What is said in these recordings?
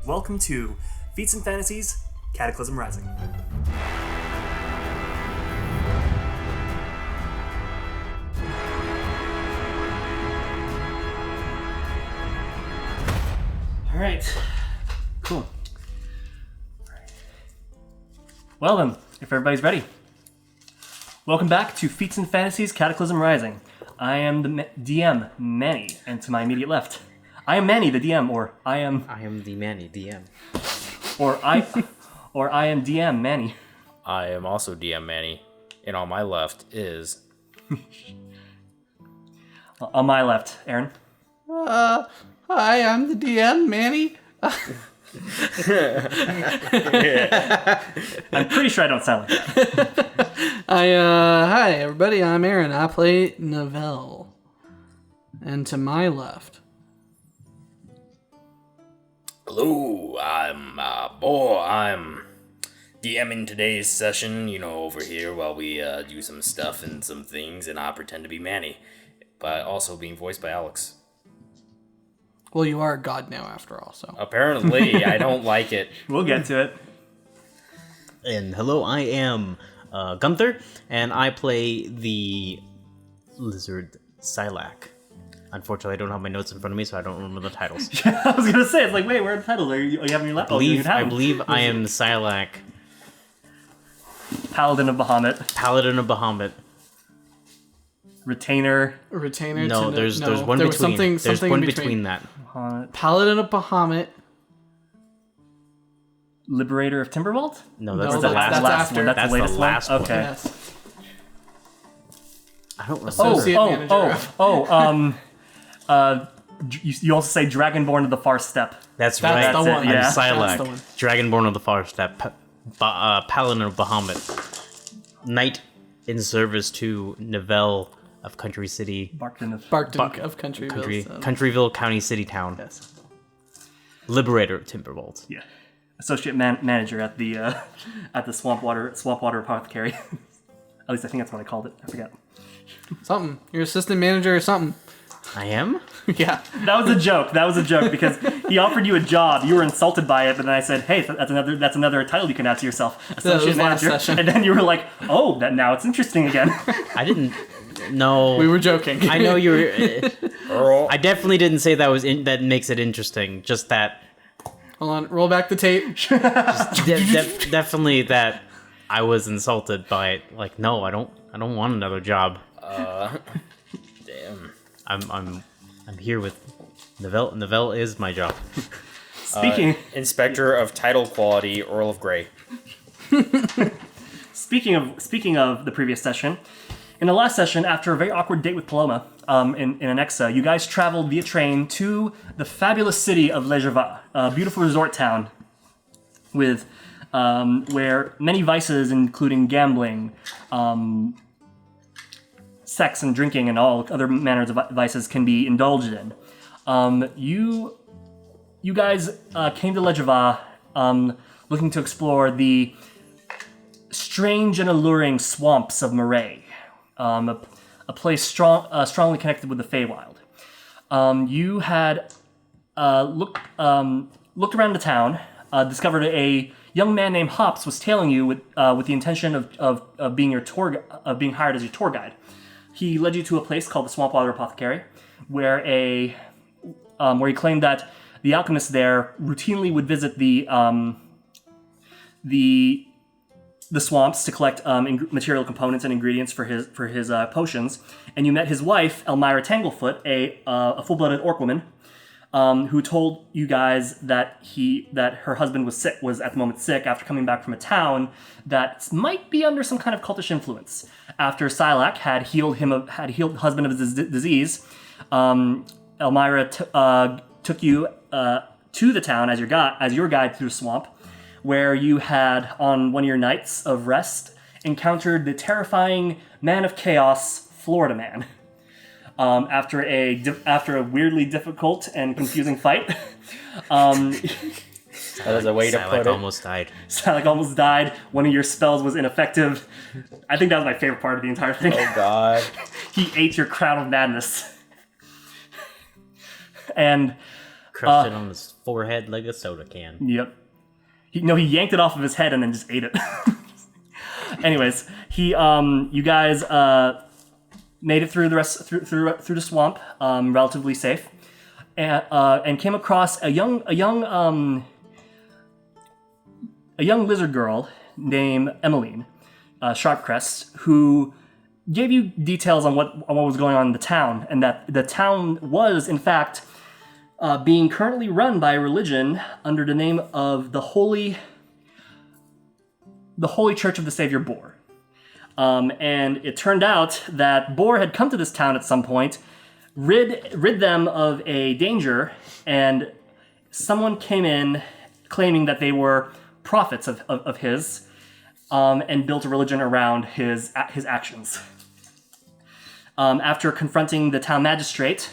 Welcome to Feats Fantasies, Cataclysm Rising. Alright, cool. Well then, if everybody's ready. Welcome back to Feats Fantasies, Cataclysm Rising. I am the DM, Manny, and to my immediate left, I am Manny, the DM, or I am the Manny, DM. Or I am DM, Manny. I am also DM Manny, and on my left is... On my left, Aaron. Hi, I'm the DM, Manny. I'm pretty sure I don't sound like that. Hi, everybody, I'm Aaron. I play Navel. And to my left... Hello, I'm DMing today's session, over here while we do some stuff and some things, and I pretend to be Manny, but also being voiced by Alex. Well, you are a god now, after all, so... Apparently, I don't like it. We'll get to it. And hello, I am Gunther, and I play the lizard Sylack. Unfortunately, I don't have my notes in front of me, so I don't remember the titles. I was gonna say, it's like, wait, where are the titles? Are you having your laptop? I believe I am Sylack, Paladin of Bahamut. Paladin of Bahamut. Retainer. No, there's one there between. Was there's something one in between that. Bahamut. Paladin of Bahamut. Liberator of Timbervault? No, that's No, the that's last after. one. That's That's the latest the last one? one. Okay. Yes. I don't remember. Associate manager. You also say Dragonborn of the Far Step. That's That's right. the one. I'm Yeah. That's the Sylack, one. Dragonborn of the Far Step, Paladin of Bahamut, Knight in service to Navel of Country City, Barkton of... Barkton of Countryville. so- Countryville County City Town, Yes. Liberator of Timbervault. Yeah. Associate manager at the Swampwater Apothecary. At least I think that's what I called it. I forget. Something. You're assistant manager or something. I am? Yeah. That was a joke because he offered you a job. You were insulted by it, but then I said, "Hey, that's another title you can add to yourself, associate was last manager." session. And then you were like, "Oh, now it's interesting again." I didn't. No. We were joking. I know you were. Earl. I definitely didn't say that that makes it interesting. Just that. Hold on. Roll back the tape. Definitely that I was insulted by it. Like, no, I don't want another job. Damn. I'm here with Navel. Navel is my job. Speaking Inspector of Title Quality, Earl of Grey. speaking of the previous session, in the last session, after a very awkward date with Paloma in Anexa, you guys traveled via train to the fabulous city of Lazarvosk, a beautiful resort town with where many vices, including gambling, sex and drinking, and all other manners of vices, can be indulged in. You guys came to Lazarvosk looking to explore the strange and alluring swamps of Marais. A place strongly connected with the Feywild. You had looked around the town, discovered a young man named Hops was tailing you with the intention of being being hired as your tour guide. He led you to a place called the Swampwater Apothecary, where he claimed that the alchemists there routinely would visit the swamps to collect material components and ingredients for his potions. And you met his wife, Elmira Tanglefoot, a full-blooded orc woman, who told you guys that her husband was at the moment sick after coming back from a town that might be under some kind of cultish influence. After Sylack had healed the husband of his disease, Elmira took you to the town as your guide through the swamp, where you had, on one of your nights of rest, encountered the terrifying Man of Chaos, Florida Man. After a weirdly difficult and confusing fight, That is a way to put it. almost died. Sylack almost died. One of your spells was ineffective. I think that was my favorite part of the entire thing. Oh God. He ate your crown of madness. And Crushed it on his forehead like a soda can. Yep. He yanked it off of his head and then just ate it. Anyways, you guys made it through through the swamp, relatively safe, and came across a young lizard girl named Emmeline Sharpcrest, who gave you details on what was going on in the town, and that the town was in fact being currently run by a religion under the name of the Holy Church of the Savior Boar. And it turned out that Boar had come to this town at some point, rid them of a danger, and someone came in claiming that they were prophets of his, and built a religion around his actions. After confronting the town magistrate,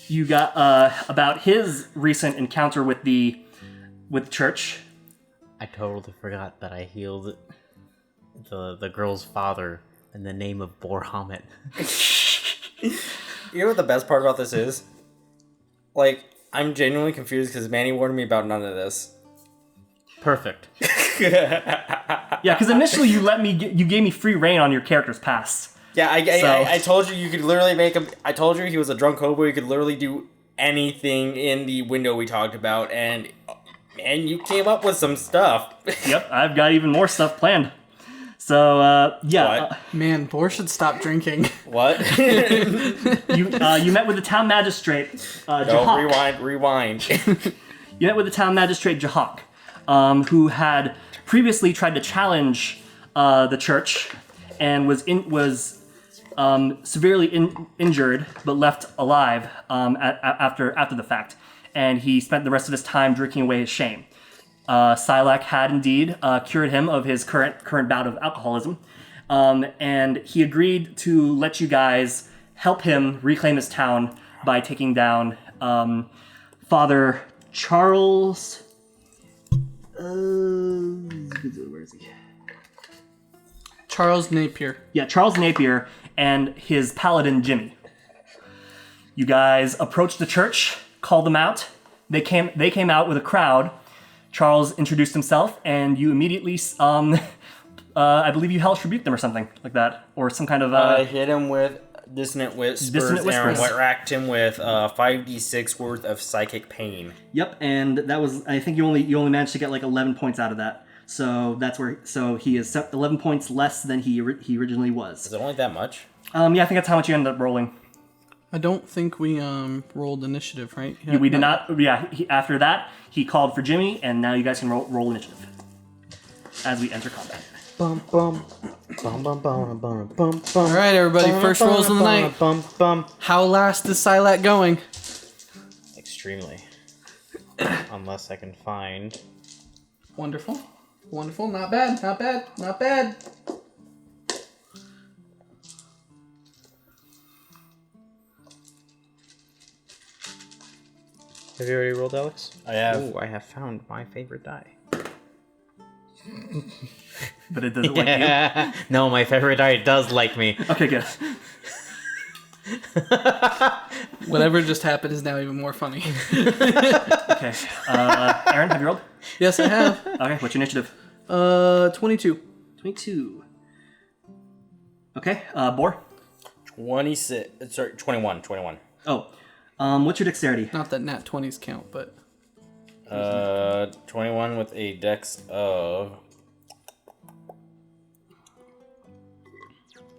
you got about his recent encounter with church. I totally forgot that I healed the girl's father in the name of Borhammet. You know what the best part about this is? Like, I'm genuinely confused because Manny warned me about none of this. Perfect. Yeah, because initially you gave me free reign on your character's past. Yeah, I told you could literally make him. I told you he was a drunk hobo. He could literally do anything in the window we talked about, and you came up with some stuff. Yep, I've got even more stuff planned. So yeah, What? Man, Boar should stop drinking. What? you met with the town magistrate. No, Jahak. rewind. You met with the town magistrate Jahak, who had previously tried to challenge the church and was severely injured but left alive after the fact, and he spent the rest of his time drinking away his shame. Sylack had indeed cured him of his current bout of alcoholism, and he agreed to let you guys help him reclaim his town by taking down Father Charles. Where is he? Charles Napier. Yeah, Charles Napier and his paladin Jimmy. You guys approached the church, called them out. They came out with a crowd. Charles introduced himself, and you immediately, I believe you hellish rebuked them or something like that, or some kind of. I hit him with Dissonant Whispers, and Whispers. racked him with 5d6 worth of psychic pain. Yep, and that was. I think you only managed to get like 11 points out of that. So that's where. So he is 11 points less than he originally was. Is it only that much? Yeah, I think that's how much you ended up rolling. I don't think we rolled initiative, right? We did not. Yeah. After that, he called for Jimmy, and now you guys can roll initiative as we enter combat. Bum bum bum bum bum bum bum. All right, everybody. First rolls of the night. Bum bum. How last is Sylack going? Extremely. Unless I can find. Wonderful. Wonderful. Not bad. Not bad. Not bad. Have you already rolled, Alex? I have. Ooh, I have found my favorite die. But it doesn't like you. No, my favorite die does like me. Okay, good. Whatever just happened is now even more funny. Okay. Aaron, have you rolled? Yes, I have. Okay, what's your initiative? 22. 22. Okay, Boar? 26. Sorry, 21. 21. Oh. What's your dexterity? Not that nat 20s count, but 21 with a dex of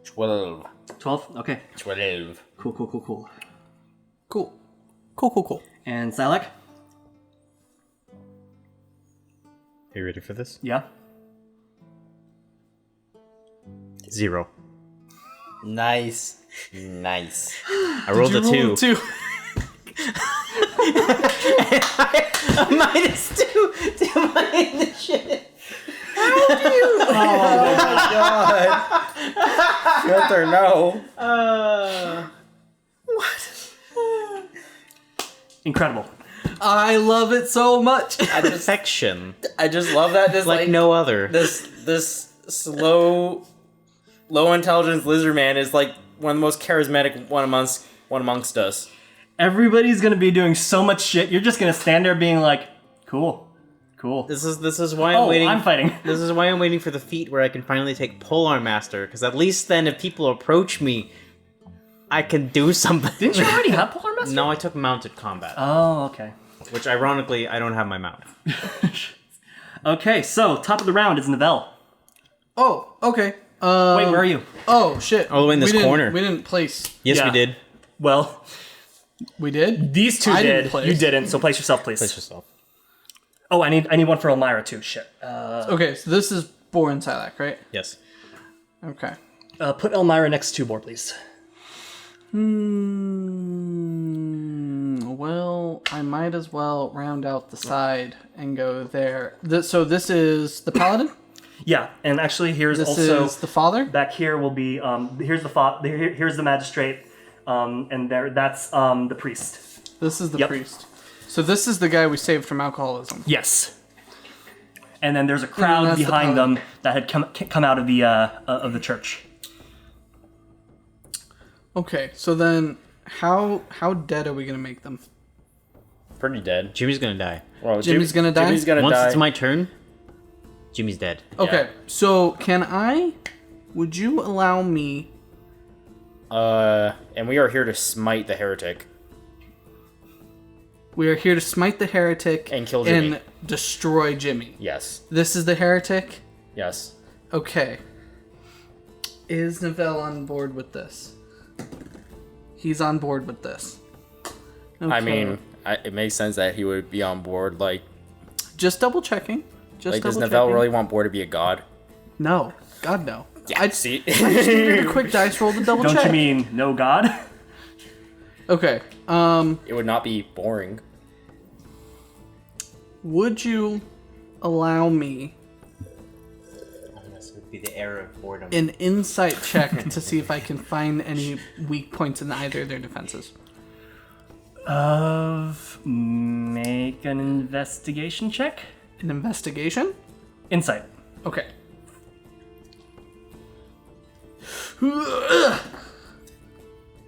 12. 12? Okay. 12. Cool. cool. Cool. And Sylack? Are you ready for this? Yeah? 0. Nice. I rolled a 2. Two. -2 to my initiative. Oh my god. Gunther, no. Incredible. I love it so much. Perfection. I just love that this Like no other. this low intelligence lizard man is like one of the most charismatic one amongst us. Everybody's gonna be doing so much shit. You're just gonna stand there being like, cool. This is why I'm waiting. I'm fighting. This is why I'm waiting for the feat where I can finally take Polearm Master, because at least then, if people approach me, I can do something. Didn't you already have Polar Master? No, I took Mounted Combat. Oh, okay. Which, ironically, I don't have my mount. Okay, so top of the round is Nivelle. Oh, okay. Wait, where are you? Oh, shit. All the way in this corner. We didn't place. Yes, Yeah. we did. Well, We did? these two I did. didn't place. You didn't, so place yourself, please. Place yourself. Oh, I need one for Elmira too. Shit. Okay, so this is Boar and Sylack, right? Yes. Okay. Put Elmira next to Boar, please. Well, I might as well round out the side and go there. So this is the Paladin? Yeah, and actually, here's This also is the Father? back here will be here's the here's the magistrate, and that's the priest. This is the Yep. priest. So this is the guy we saved from alcoholism. Yes. And then there's a crowd that's the behind paladin. them that had come out of the church. Okay, so then how dead are we going to make them? Pretty dead. Jimmy's gonna die. Well, Jimmy's gonna die? Jimmy's gonna Once die. it's my turn, Jimmy's dead. Okay, so would you allow me... And we are here to smite the heretic. We are here to smite the heretic And kill Jimmy. and destroy Jimmy. Yes. This is the heretic? Yes. Okay. Is Nivelle on board with this? He's on board with this. I Okay. mean, it makes sense that he would be on board. Like Just double checking. Just does double Nivelle checking. really want Boar to be a god? No. God, no. Yeah. See. I just needed a quick dice roll to double Don't check. you mean no god? Okay. It would not be boring. Would you allow me This would be the era of boredom. an insight check to see if I can find any weak points in either of their defenses? Make an investigation check. An investigation? Insight. Okay.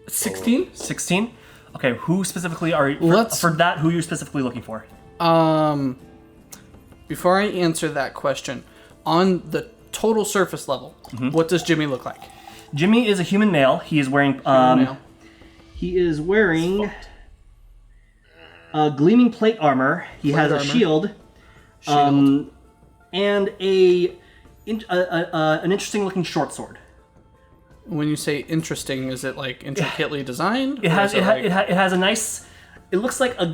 16? 16. Okay, who specifically are you Let's- for that? Who are you specifically looking for? Before I answer that question, on the total surface level, what does Jimmy look like? Jimmy is a human male. He is wearing Male. he is wearing gleaming plate armor. He has a armor. shield, and an interesting looking short sword. When you say interesting, is it like intricately designed? It or has is it has a nice. It looks like a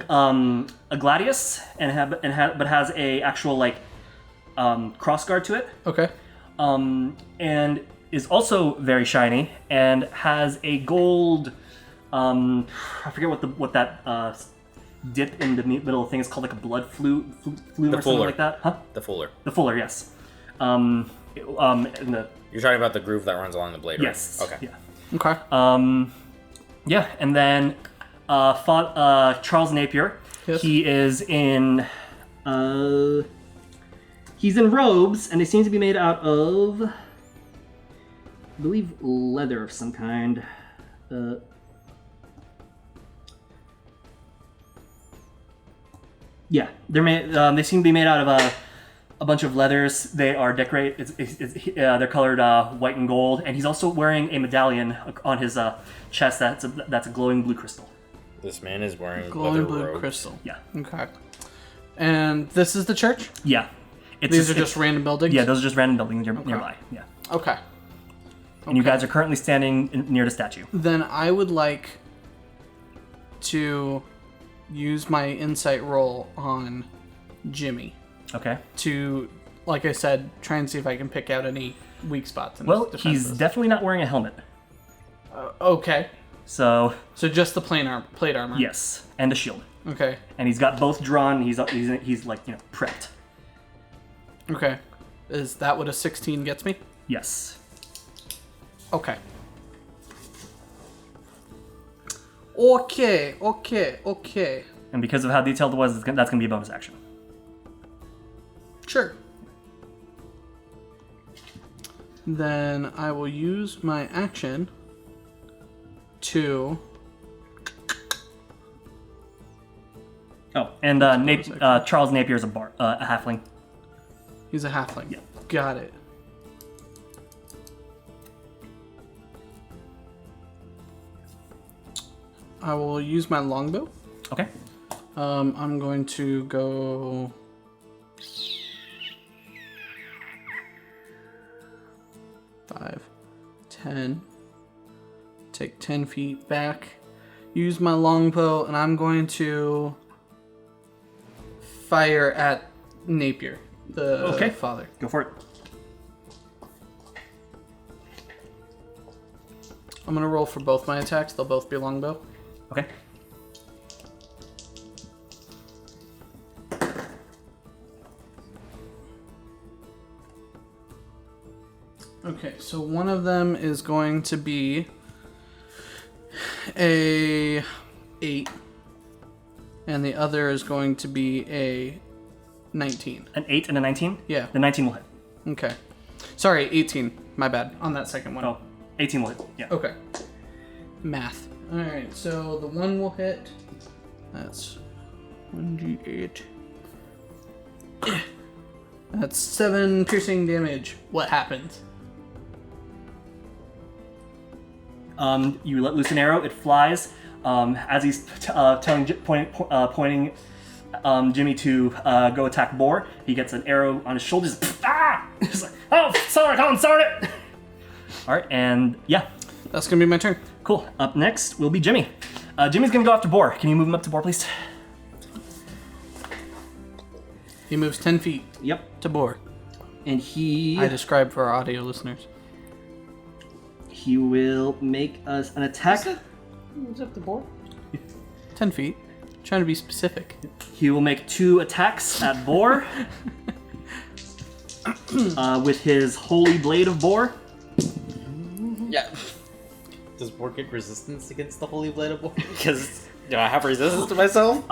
gladius but has a actual like crossguard to it. Okay. And is also very shiny and has a gold. I forget what that dip in the middle thing is called, like a blood flume or something fuller. like that. Huh? The fuller. The fuller, yes. In the You're talking about the groove that runs along the blade, right? yes. Okay. Yeah. Okay. Yeah, and then fought Charles Napier. Yes. He is in. He's in robes, and they seem to be made out of, I believe, leather of some kind. Yeah, they're made. They seem to be made out of a bunch of leathers. They are decorated. They're colored white and gold, and he's also wearing a medallion on his chest. That's a glowing blue crystal. This man is wearing Glowing leather blue robes. crystal. Yeah, Okay. And this is the church? yeah. These are just random buildings? Yeah, those are just random buildings nearby. Yeah, Okay. and you guys are currently standing near the statue. Then I would like to use my insight roll on Jimmy Okay. to, like I said, try and see if I can pick out any weak spots in Well, his he's defenses. definitely not wearing a helmet. Okay. So So just the plate armor. yes, and a shield, Okay. and he's got both drawn. He's like prepped. Okay. Is that what a 16 gets me? Yes. Okay. Okay. And because of how detailed it was, that's gonna be a bonus action. Sure. Then I will use my action 2. Oh, and Charles Napier is a halfling. He's a halfling. Yeah. Got it. I will use my longbow. Okay. I'm going to go... 5, 10. Take 10 feet back. Use my longbow, and I'm going to fire at Napier, the father. Go for it. I'm going to roll for both my attacks. They'll both be longbow. Okay. Okay, so one of them is going to be a 8, and the other is going to be a 19. An 8 and a 19? Yeah. The 19 will hit. Okay. Sorry, 18. My bad. On that second one. Oh, 18 will hit. Yeah. Okay. Math. Alright, so the one will hit. That's 1d8. That's 7 piercing damage. What happens? You let loose an arrow. It flies. As he's pointing Jimmy to go attack Boar, he gets an arrow on his shoulders. Ah! He's like, oh, sorry, Colin, sorry. All right, and yeah, That's gonna be my turn. cool. Up next will be Jimmy. Jimmy's gonna go after Boar. Can you move him up to Boar, please? He moves 10 feet Yep. to Boar. And he I describe for our audio listeners. will make us an attack. What's up the board? 10 feet. Trying to be specific. He will make 2 attacks at Boar with his Holy Blade of Boar. Yeah. Does Boar get resistance against the Holy Blade of Boar? Because do I have resistance to myself?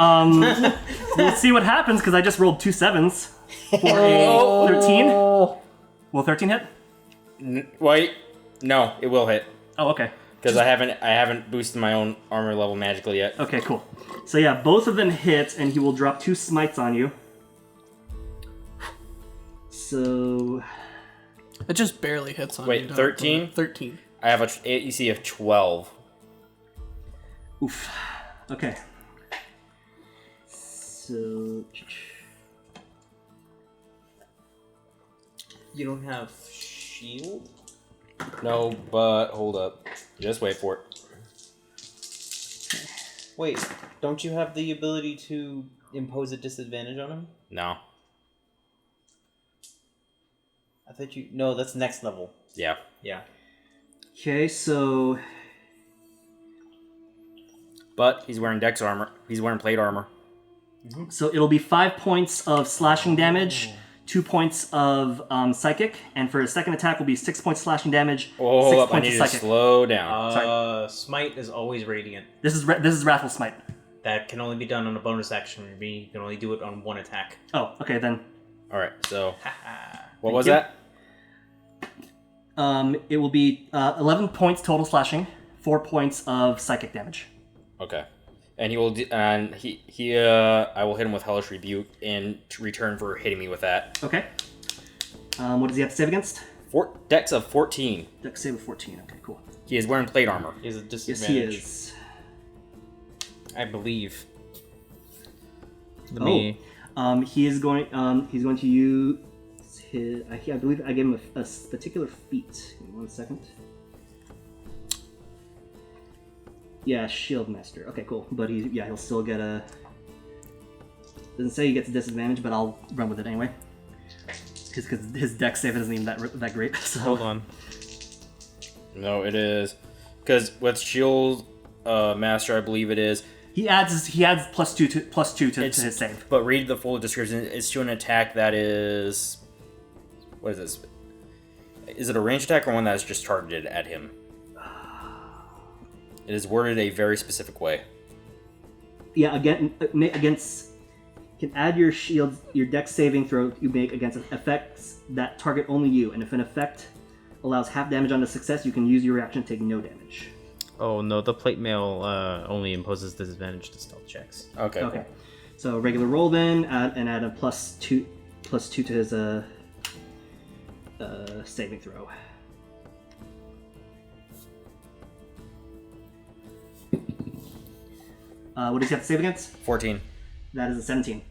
We'll see what happens because I just rolled 2 7s for a 13. Will 13 hit? Wait, no, it will hit Oh, okay. because I haven't boosted my own armor level magically yet. Okay, cool. So yeah, both of them hit, and he will drop 2 smites on you. So It just barely hits on Wait, you. 13? 13. I have a AC of 12. oof. Okay. So You don't have shield? No, but hold up. Just wait for it. Wait, don't you have the ability to impose a disadvantage on him? No. I thought you... No, that's next level. Yeah. Yeah. okay, so But he's wearing dex armor. He's wearing plate armor. it'll be 5 points of slashing damage, 2 points of psychic, and for his second attack will be 6 points slashing damage, Oh, 6 hold up. I points need of to psychic. slow down. Sorry. Smite is always radiant. This is Wrathful Smite. That can only be done on a bonus action. You can only do it on one attack. Oh, okay then. Alright, so what Thank was you. that? It will be 11 points total slashing, 4 points of psychic damage. Okay. And he will I will hit him with Hellish Rebuke in return for hitting me with that. Okay. What does he have to save against? Dex of 14. Dex save of 14. Okay, cool. He is wearing plate armor. He has a Yes, disadvantage. he is. I believe. He is going. He's going to use his. I believe I gave him a particular feat. Give me 1 second. Yeah, Shield Master. Okay, cool. But he'll still get a. Doesn't say he gets a disadvantage, but I'll run with it anyway. Because his dex save isn't even that great. So. Hold on. No, it is because with Shield Master, I believe it is. He adds +2 to his save. But read the full description. It's to an attack that is. What is this? Is it a ranged attack or one that's just targeted at him? It is worded a very specific way. Yeah, against. Can add your shield, your dex saving throw you make against effects that target only you, and if an effect allows half damage on the success, you can use your reaction to take no damage. Oh no, the plate mail only imposes disadvantage to stealth checks. Okay. Okay. So regular roll then, add a +2 to his saving throw. What does he have to save against? 14. That is a 17.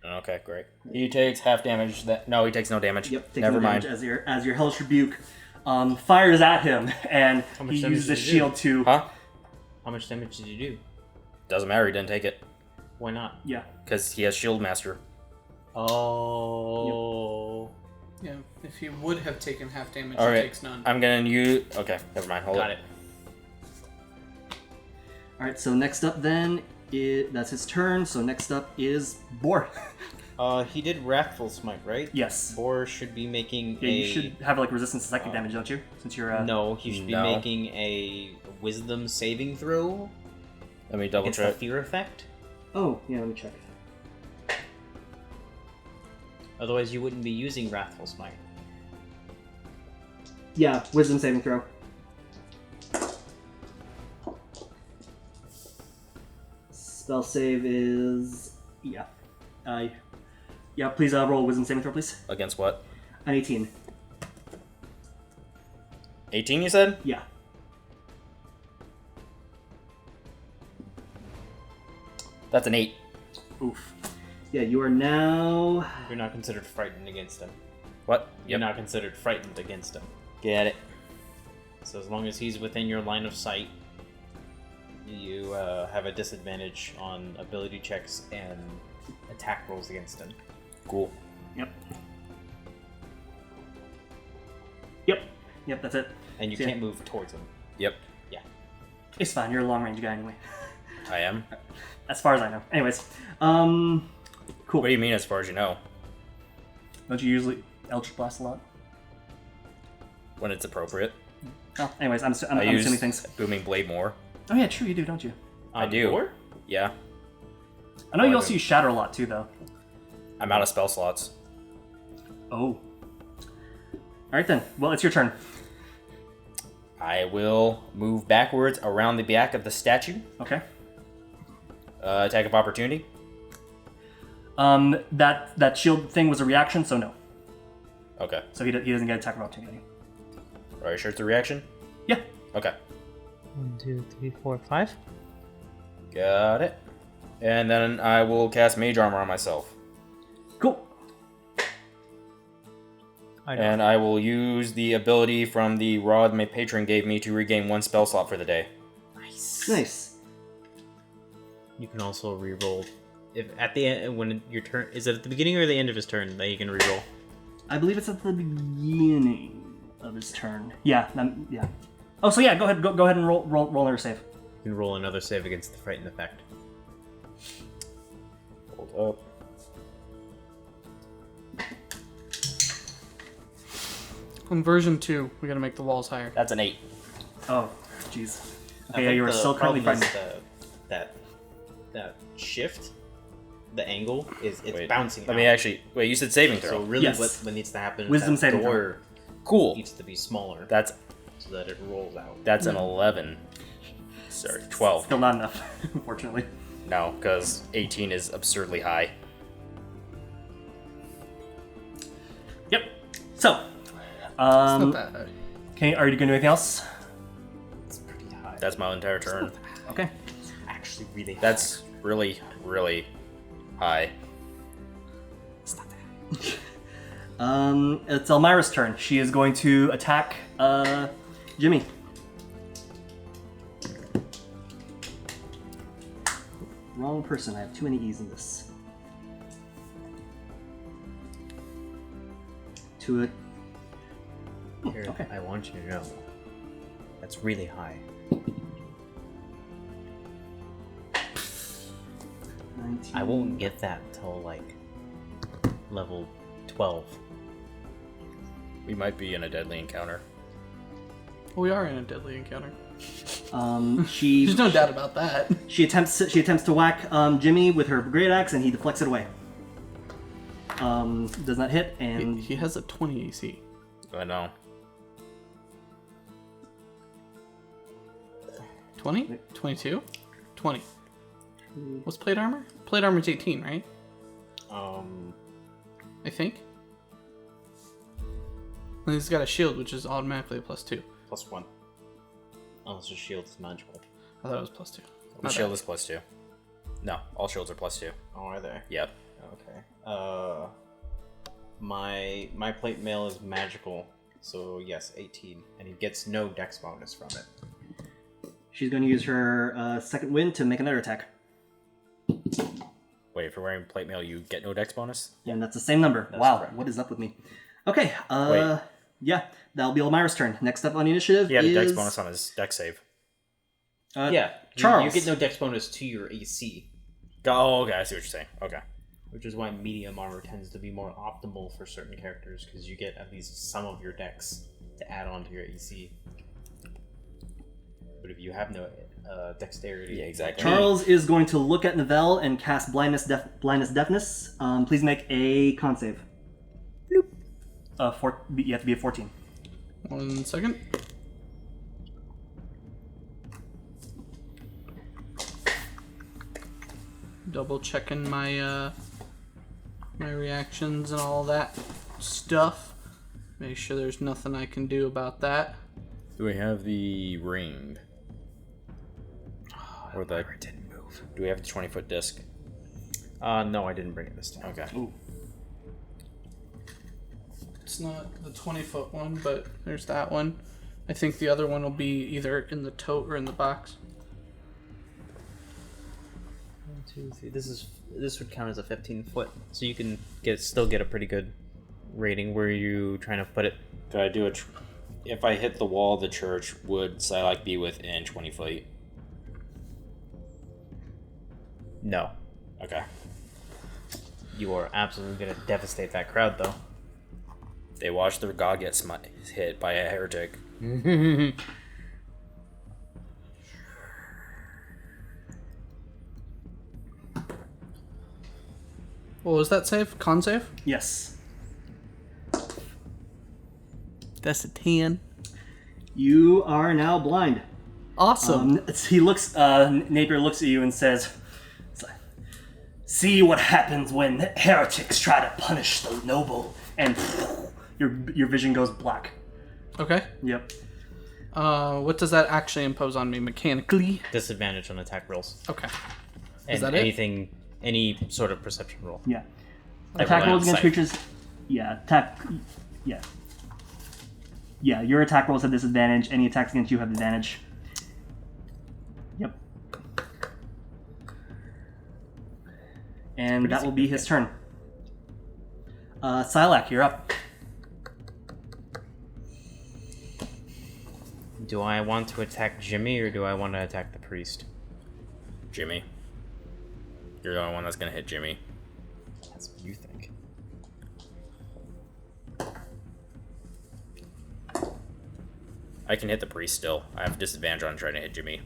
Okay, great. He takes half damage. No, he takes no damage. Yep. Takes Never no mind. damage as your hellish rebuke fires at him, and much he damage uses a did you shield to. Huh? How much damage did you do? Doesn't matter. He didn't take it Why not? Yeah. because he has Shield Master. Oh. Yeah, if he would have taken half damage, All he right. takes none. I'm gonna use. Okay, never mind. Hold Got it. it. All right. So next up then, that's his turn. So next up is Boar. He did Wrathful Smite, right? Yes. Boar should be making Yeah, a... you should have like resistance to psychic damage, don't you? Since you're No, he should be No. making a Wisdom saving throw Let me double against the check. fear effect. Oh, yeah. Let me check. Otherwise, you wouldn't be using Wrathful Smite. Yeah, Wisdom saving throw. Spell save is yeah. Please roll a Wisdom saving throw, please. Against what? An 18. 18, you said? Yeah. That's an 8. Oof. Yeah, you are now. You're not considered frightened against him. What? You're not considered frightened against him. Get it. So as long as he's within your line of sight, you have a disadvantage on ability checks and attack rolls against him. Cool. Yep. Yep. That's it. And you Yeah. can't move towards him. Yep. Yeah. It's fine. You're a long range guy anyway. I am. As far as I know. Anyways, cool. What do you mean, as far as you know? Don't you usually Eldritch Blast a lot? When it's appropriate. Oh, anyways, I'm I use assuming things. Booming Blade more. Oh yeah, true. You do, don't you? I do. Boar? Yeah. I know you also use Shatter a lot too, though. I'm out of spell slots. Oh. All right then. Well, it's your turn. I will move backwards around the back of the statue. Okay. Attack of opportunity. That shield thing was a reaction, so no. Okay. So he doesn't get attack of opportunity. Are you sure it's a reaction? Yeah. Okay. 1, 2, 3, 4, 5. Got it. And then I will cast Mage Armor on myself. Cool. And I will use the ability from the rod my patron gave me to regain 1 spell slot for the day. Nice. You can also re-roll. If at the end, when your turn is it at the beginning or the end of his turn that you can re-roll? I believe it's at the beginning of his turn. Yeah. Yeah. Oh, so yeah. Go ahead and roll another save. You can roll another save against the frightened effect. Hold up. On version 2, we gotta make the walls higher. That's an 8. Oh, jeez. I Okay, yeah, think you are the still currently problem is frightened. that shift, the angle it's Wait, bouncing. Let me out. actually. Wait, you said saving throw. So really, Yes. what needs to happen is Wisdom that saving throw. door Cool. needs to be smaller That's so that it rolls out. an 11. Sorry, 12. Still not enough, unfortunately. No, because 18 is absurdly high. Yep. So, It's not that high. okay, are you gonna do anything else? It's pretty high. That's my entire turn. Okay. Actually really high. That's really, really high. It's Elmira's turn. She is going to attack Jimmy. Wrong person. I have too many E's in this. To it. Here, Okay. I want you to know. That's really high. 19. I won't get that till like level 12. We might be in a deadly encounter. We are in a deadly encounter. She There's no doubt about that. she attempts to whack Jimmy with her great axe, and he deflects it away. Does not hit, and He has a 20 AC. I know. 20? 22? 20. What's plate armor? Plate armor's 18, right? I think. And he's got a shield, which is automatically a +2. +1. Unless the shield is magical. I thought it was +2. The shield is +2. No, all shields are +2. Oh, are they? Yep. Okay. My plate mail is magical, so yes, 18, and he gets no dex bonus from it. She's going to use her second wind to make another attack. Wait, if you're wearing plate mail, you get no dex bonus? Yeah, and that's the same number. That's wow, correct. what is up with me? Okay, Wait. yeah, that'll be Elmira's turn. Next up on the initiative He had a is... dex bonus on his dex save. Yeah, Charles. You get no dex bonus to your AC, Oh, okay, I see what you're saying. Okay. which is why medium armor tends to be more optimal for certain characters, because you get at least some of your dex to add on to your AC. But if you have no dexterity... Yeah, exactly. Charles is going to look at Novell and cast blindness, deafness. Please make a con save. You have to be at 14. 1 second. Double checking my my reactions and all that stuff. Make sure there's nothing I can do about that. Do we have the ring? Or the... didn't move. Do we have the 20-foot disc? No, I didn't bring it this time. Okay. Ooh. It's not the 20-foot one, but there's that one. I think the other one will be either in the tote or in the box. 1, 2, 3. This would count as a 15-foot, so you can still get a pretty good rating. Where are you trying to put it? Could I do if I hit the wall of the church, would Sylack be within 20 feet? No. Okay. You are absolutely going to devastate that crowd, though. They watched their god get hit by a heretic. What was that save? Con save? Yes. That's a 10. You are now blind. Awesome. He looks. Napier looks at you and says, "See what happens when heretics try to punish the noble." And your vision goes black. Okay. Yep. What does that actually impose on me mechanically? Disadvantage on attack rolls. Okay. And that it? anything, any sort of perception roll. Yeah. Like Attack line rolls of against sight. creatures. Yeah. Attack. Yeah. Yeah. Your attack rolls have disadvantage. Any attacks against you have advantage. Yep. And that will be his turn. Sylack, you're up. Do I want to attack Jimmy or do I want to attack the priest? Jimmy. You're the only one that's gonna hit Jimmy. That's what you think. I can hit the priest still. I have disadvantage on trying to hit Jimmy.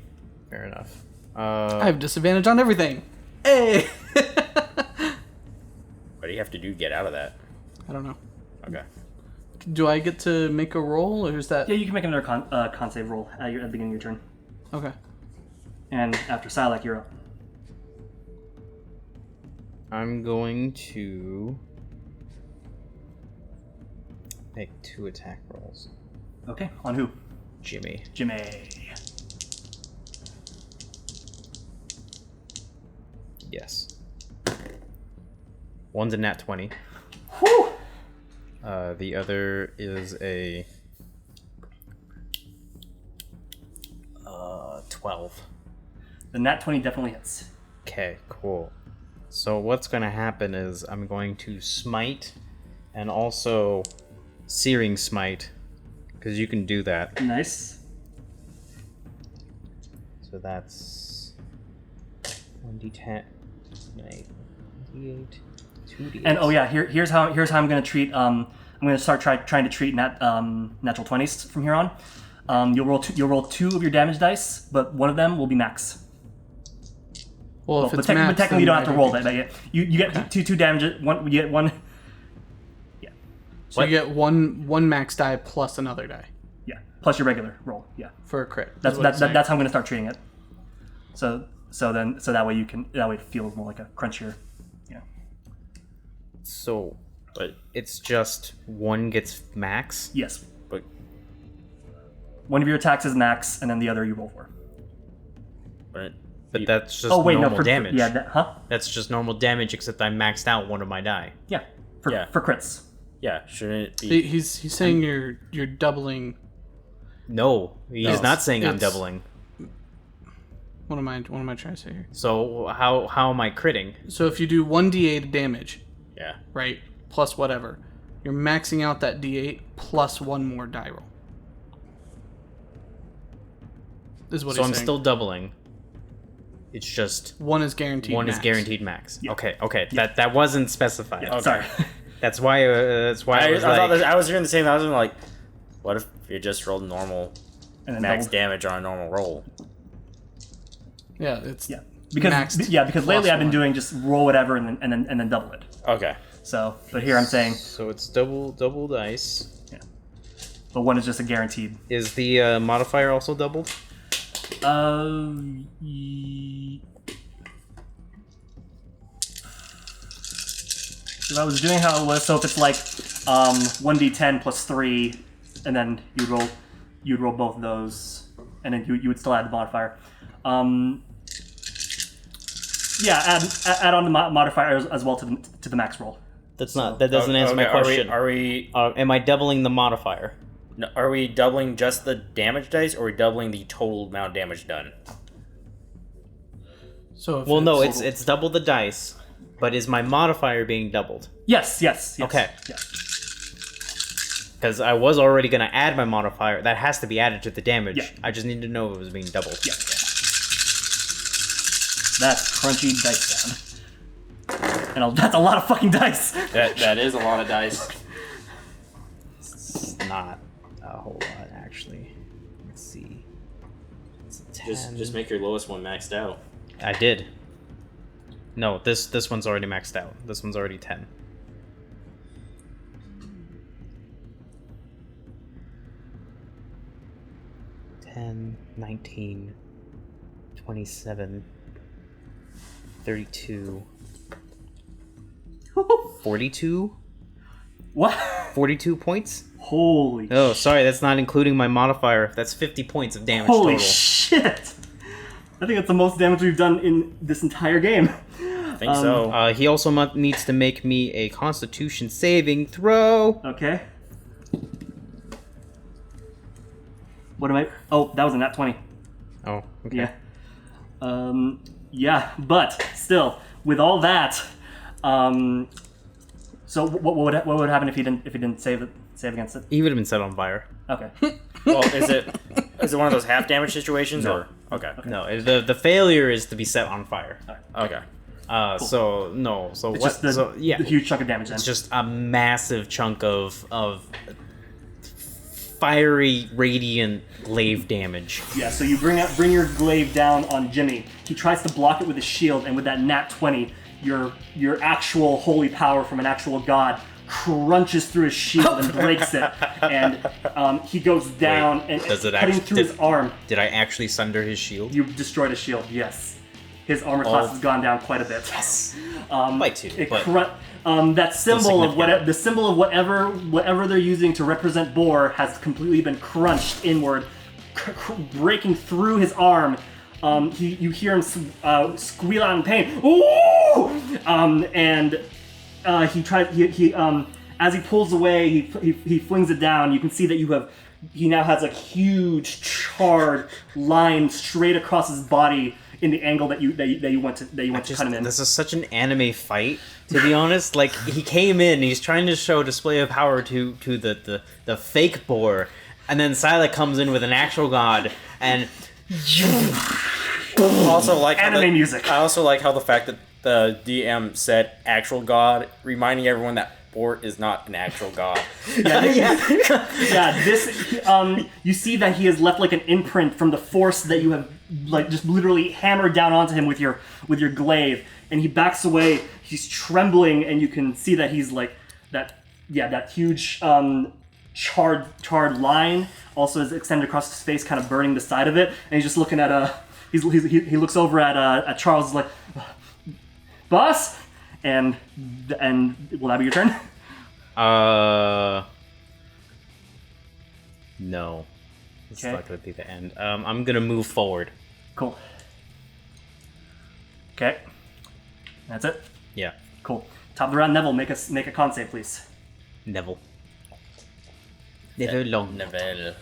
Fair enough. I have disadvantage on everything. Hey! What do you have to do to get out of that? I don't know. Okay. Do I get to make a roll, or is that... Yeah, you can make another con save roll at the beginning of your turn. Okay. And after Sylack, you're up. I'm going to make 2 attack rolls. Okay, on who? Jimmy. Jimmy. Yes. One's a nat 20. Whew! The other is a 12. The nat 20 definitely hits. Okay, cool. So what's going to happen is I'm going to smite and also searing smite, because you can do that. Nice. So that's 1d10, 1d8, 2d8. And oh yeah, here's how I'm gonna treat. I'm gonna start trying to treat natural 20s from here on. You'll roll 2 of your damage dice, but one of them will be max. Well, if But it's technically max, you then don't have to I roll think- that. You get two damage. You get one. Yeah, So you get one max die plus another die yeah. Plus your regular roll. Yeah, for a crit. that's how I'm gonna start treating it. So that way it feels more like a crunchier. Yeah. So, but it's just one gets max. Yes. But One of your attacks is max, and then the other you roll for. but that's just normal damage. Huh? That's just normal damage, except I maxed out one of my die. Yeah. For crits. yeah, shouldn't it be? He's saying you're doubling. No, he's not saying I'm it's- doubling. What am I trying to say here? So how am I critting? So if you do 1d8 damage, Yeah. right, plus whatever, you're maxing out that d8 plus one more die roll. Is what So he's I'm saying. still doubling. It's just One is guaranteed. one max. is guaranteed max. Yeah. Okay. That wasn't specified. Yeah, Sorry. That's why I was like, I was hearing the same. I was like, what if you just rolled normal And then max double- damage on a normal roll? Yeah, it's Yeah. Because maxed because plus lately I've been one. doing just roll whatever and then double it. Okay. So, but here I'm saying, so it's double dice. but one is just a guaranteed. Is the modifier also doubled? If I was doing how it was, so if it's like 1d10 plus 3, and then you'd roll both of those, and then you would still add the modifier. Add on the modifier as well to the max roll. That's not. That doesn't answer my question. Are we Am I doubling the modifier? no, are we doubling just the damage dice, or are we doubling the total amount of damage done? So if Well, no, it's it's double the dice, but is my modifier being doubled? Yes. Okay. Yeah. Because I was already going to add my modifier. That has to be added to the damage. Yeah. I just need to know if it was being doubled. Yeah. That's crunchy dice sound. And that's a lot of fucking dice. That is a lot of dice. It's not a whole lot, actually. Let's see. It's a 10. Just make your lowest one maxed out. I did. No, this one's already maxed out. This one's already 10. $10, 19, 27, 32, 42? What? 42 points? Holy. Oh, sorry, that's not including my modifier. That's 50 points of damage Holy total. shit! I think that's the most damage we've done in this entire game. I think so. He also needs to make me a Constitution saving throw. Okay. What am I? Oh, that was a nat 20. Oh, okay. Yeah. Yeah, but still, with all that, so what would happen if he didn't save against it? He would have been set on fire. Okay. Well, is it one of those half damage situations or okay? No, the failure is to be set on fire. Okay. So no, so It's what? just the, so yeah, the huge chunk of damage then. it's just a massive chunk of fiery, radiant glaive damage. Yeah, so you bring your glaive down on Jimmy. He tries to block it with his shield, and with that nat 20, your actual holy power from an actual god crunches through his shield and breaks it. And he goes down and does it cutting actually- through his arm. Did I actually sunder his shield? You destroyed his shield, yes. His armor class has gone down quite a bit. Yes. Um, By two, it but that symbol of significant. the symbol of whatever they're using to represent Boar has completely been crunched inward, breaking through his arm. You hear him squeal out in pain. Ooh! He tries. He as he pulls away, he flings it down. You can see that he now has a huge charred line straight across his body in the angle that you went to cut him in. This is such an anime fight, to be honest. Like, he came in, he's trying to show display of power to the fake boar, and then Sylack comes in with an actual god, and Also, like how Anime music. I also like how the fact that the DM said "actual god," reminding everyone that Bort is not an actual god. Yeah, this you see that he has left like an imprint from the force that you have like just literally hammered down onto him with your glaive, and he backs away. He's trembling, and you can see that he's like that huge charred line also is extended across his face, kind of burning the side of it, and he's just looking at he looks over at Charles, is like, boss, and will that be your turn? No. It's Okay. not going to be the end. I'm going to move forward. Cool. Okay. That's it. Yeah. Cool. Top of the round, Neville, make a con save, please. Neville. Neville long. Neville.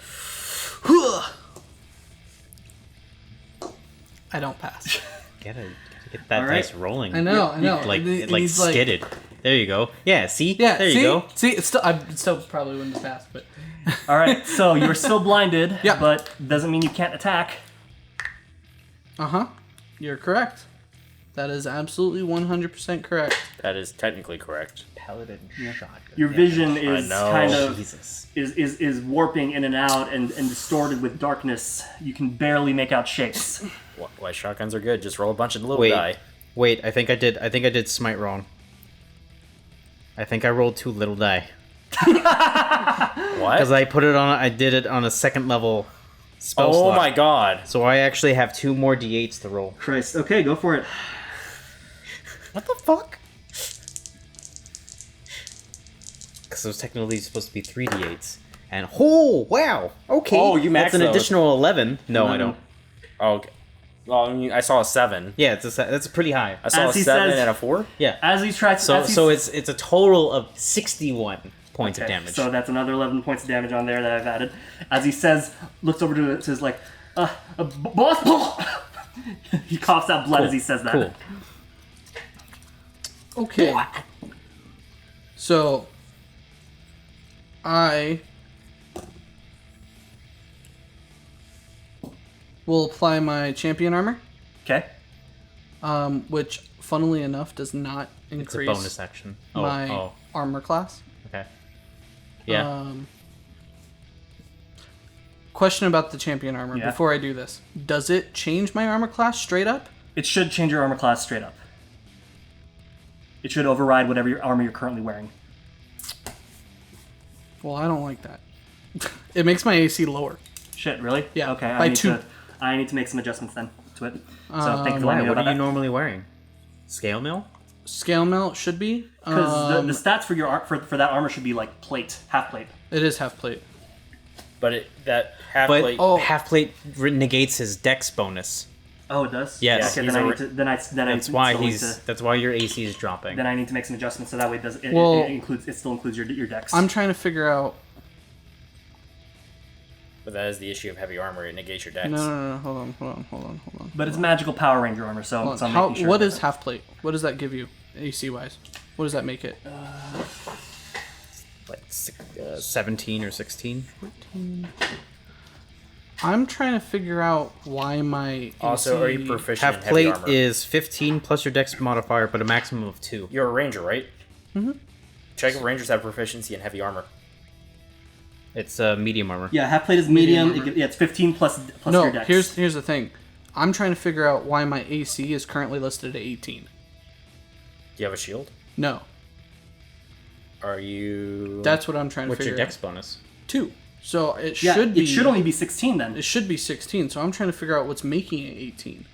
I don't pass. Gotta get that All right. dice rolling. I know. Like It like needs, skidded. There you go. Yeah. See. Yeah. There see? you go. See, I still probably wouldn't have passed, but All right. So you're still blinded, Yeah. but doesn't mean you can't attack. you're correct. That is absolutely 100% correct. That is technically correct. Paladin shotgun. Your vision is know. kind of Jesus. is warping in and out and distorted with darkness. You can barely make out shapes. Why shotguns are good? Just roll a bunch of little die. Wait. I think I did smite wrong. I think I rolled 2 little die What? because I did it on a second level spell Oh slot. my god. So I actually have 2 more d8s to roll. Christ. Okay, go for it. What the fuck? Because it was technically supposed to be 3 d8s. And oh wow, okay. Oh, you maxed That's an those. additional 11. No, I 11. don't. Oh, okay. Well, I mean, I saw a 7. Yeah, that's pretty high. I saw As a he 7 says- and a 4. Yeah. As he's trying to... So it's a total of 61 points of Okay, damage. So that's another 11 points of damage on there that I've added. As he says, looks over to it, says like, boss. He coughs out blood as he says that. Cool. Okay. So, I will apply my champion armor, Okay. which, funnily enough, does not It's a increase bonus action. Oh, my armor class. okay. Yeah. Question about the champion armor Yeah. before I do this. Does it change my armor class straight up? It should change your armor class straight up. It should override whatever your armor you're currently wearing. Well, I don't like that. It makes my AC lower. Shit, really? Yeah, Okay. by 2. I need to make some adjustments then to it. So thank you for Why? letting me know What about are you that. normally wearing? Scale mail? Scale mail should be. Because the stats for your for that armor should be like plate, half plate. It is half plate. But that half But plate. half plate negates his dex bonus. Oh, it does. Yes. Okay, He's then I a- need to. Then I. That's why still need to- That's why your AC is dropping. Then I need to make some adjustments so that way it does. It Well- includes. It still includes your dex. I'm trying to figure out. But that is the issue of heavy armor. It negates your dex. No. Hold on. But it's magical Power Ranger armor, so, Hold so on. I'm How, making sure. what of is it. half plate? What does that give you, AC wise? What does that make it? Like 17 or 16. I'm trying to figure out why my Also, are you AC proficient Half in heavy plate armor? is 15 plus your dex modifier, but a maximum of 2. You're a ranger, right? Mm-hmm. Check if rangers have proficiency in heavy armor. It's medium armor. Yeah, half plate is medium. armor. It's 15 plus No, your dex. here's the thing. I'm trying to figure out why my AC is currently listed at 18. Do you have a shield? No, Are you... that's what I'm trying to What's figure your dex out. bonus? 2. So it Yeah, should be. it should only be 16 then. It should be 16. So I'm trying to figure out what's making it 18.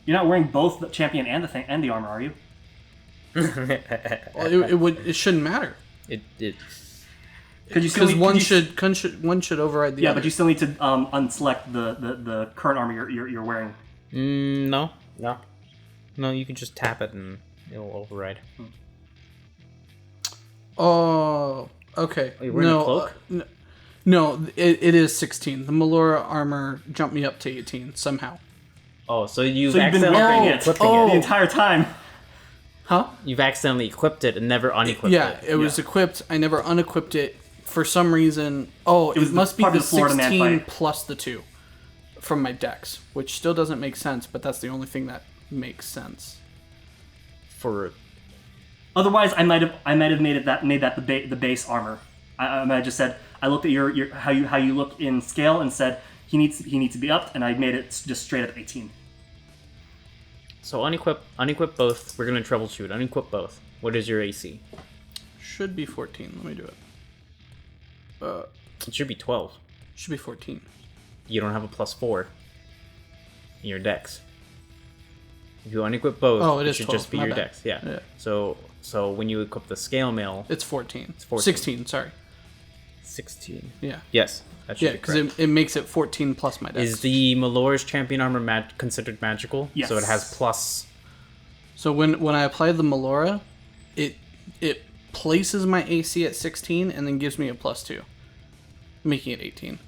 You're not wearing both the champion and the armor, are you? Well, it shouldn't matter It Because one should override the Yeah, other. but you still need to unselect the current armor you're wearing. no. No. You can just tap it and it'll override. Oh, okay. Are you wearing a cloak? No, it is 16. The Melora armor jumped me up to 18 somehow. Oh, so you've So you've been accidentally wearing it equipping the it. entire time. Huh? You've accidentally equipped it and never unequipped Yeah, it. it was equipped. I never unequipped it for some reason. Oh, it was must be part the of the Florida Man 16 fight. plus the 2 from my dex, which still doesn't make sense, but that's the only thing that makes sense. For Otherwise, I might have made that the base armor. I might have just said I looked at your how you look in scale and said he needs to be upped, and I made it just straight up 18. So unequip both. We're gonna troubleshoot. Unequip both. What is your AC? Should be 14. Let me do it. It should be 12. Should be 14. You don't have a +4. in your dex. If you unequip both, Oh, it it is should 12, just be my your bad. dex. Yeah. Yeah. So when you equip the scale mail, It's 14. It's 14. 16, sorry. 16. Yeah. Yes, that should Yeah, be because correct. it makes it 14 plus my dex. Is the Malor's champion armor considered magical? Yes. So it has plus. So when I apply the Melora, it places my AC at 16 and then gives me a +2, making it 18.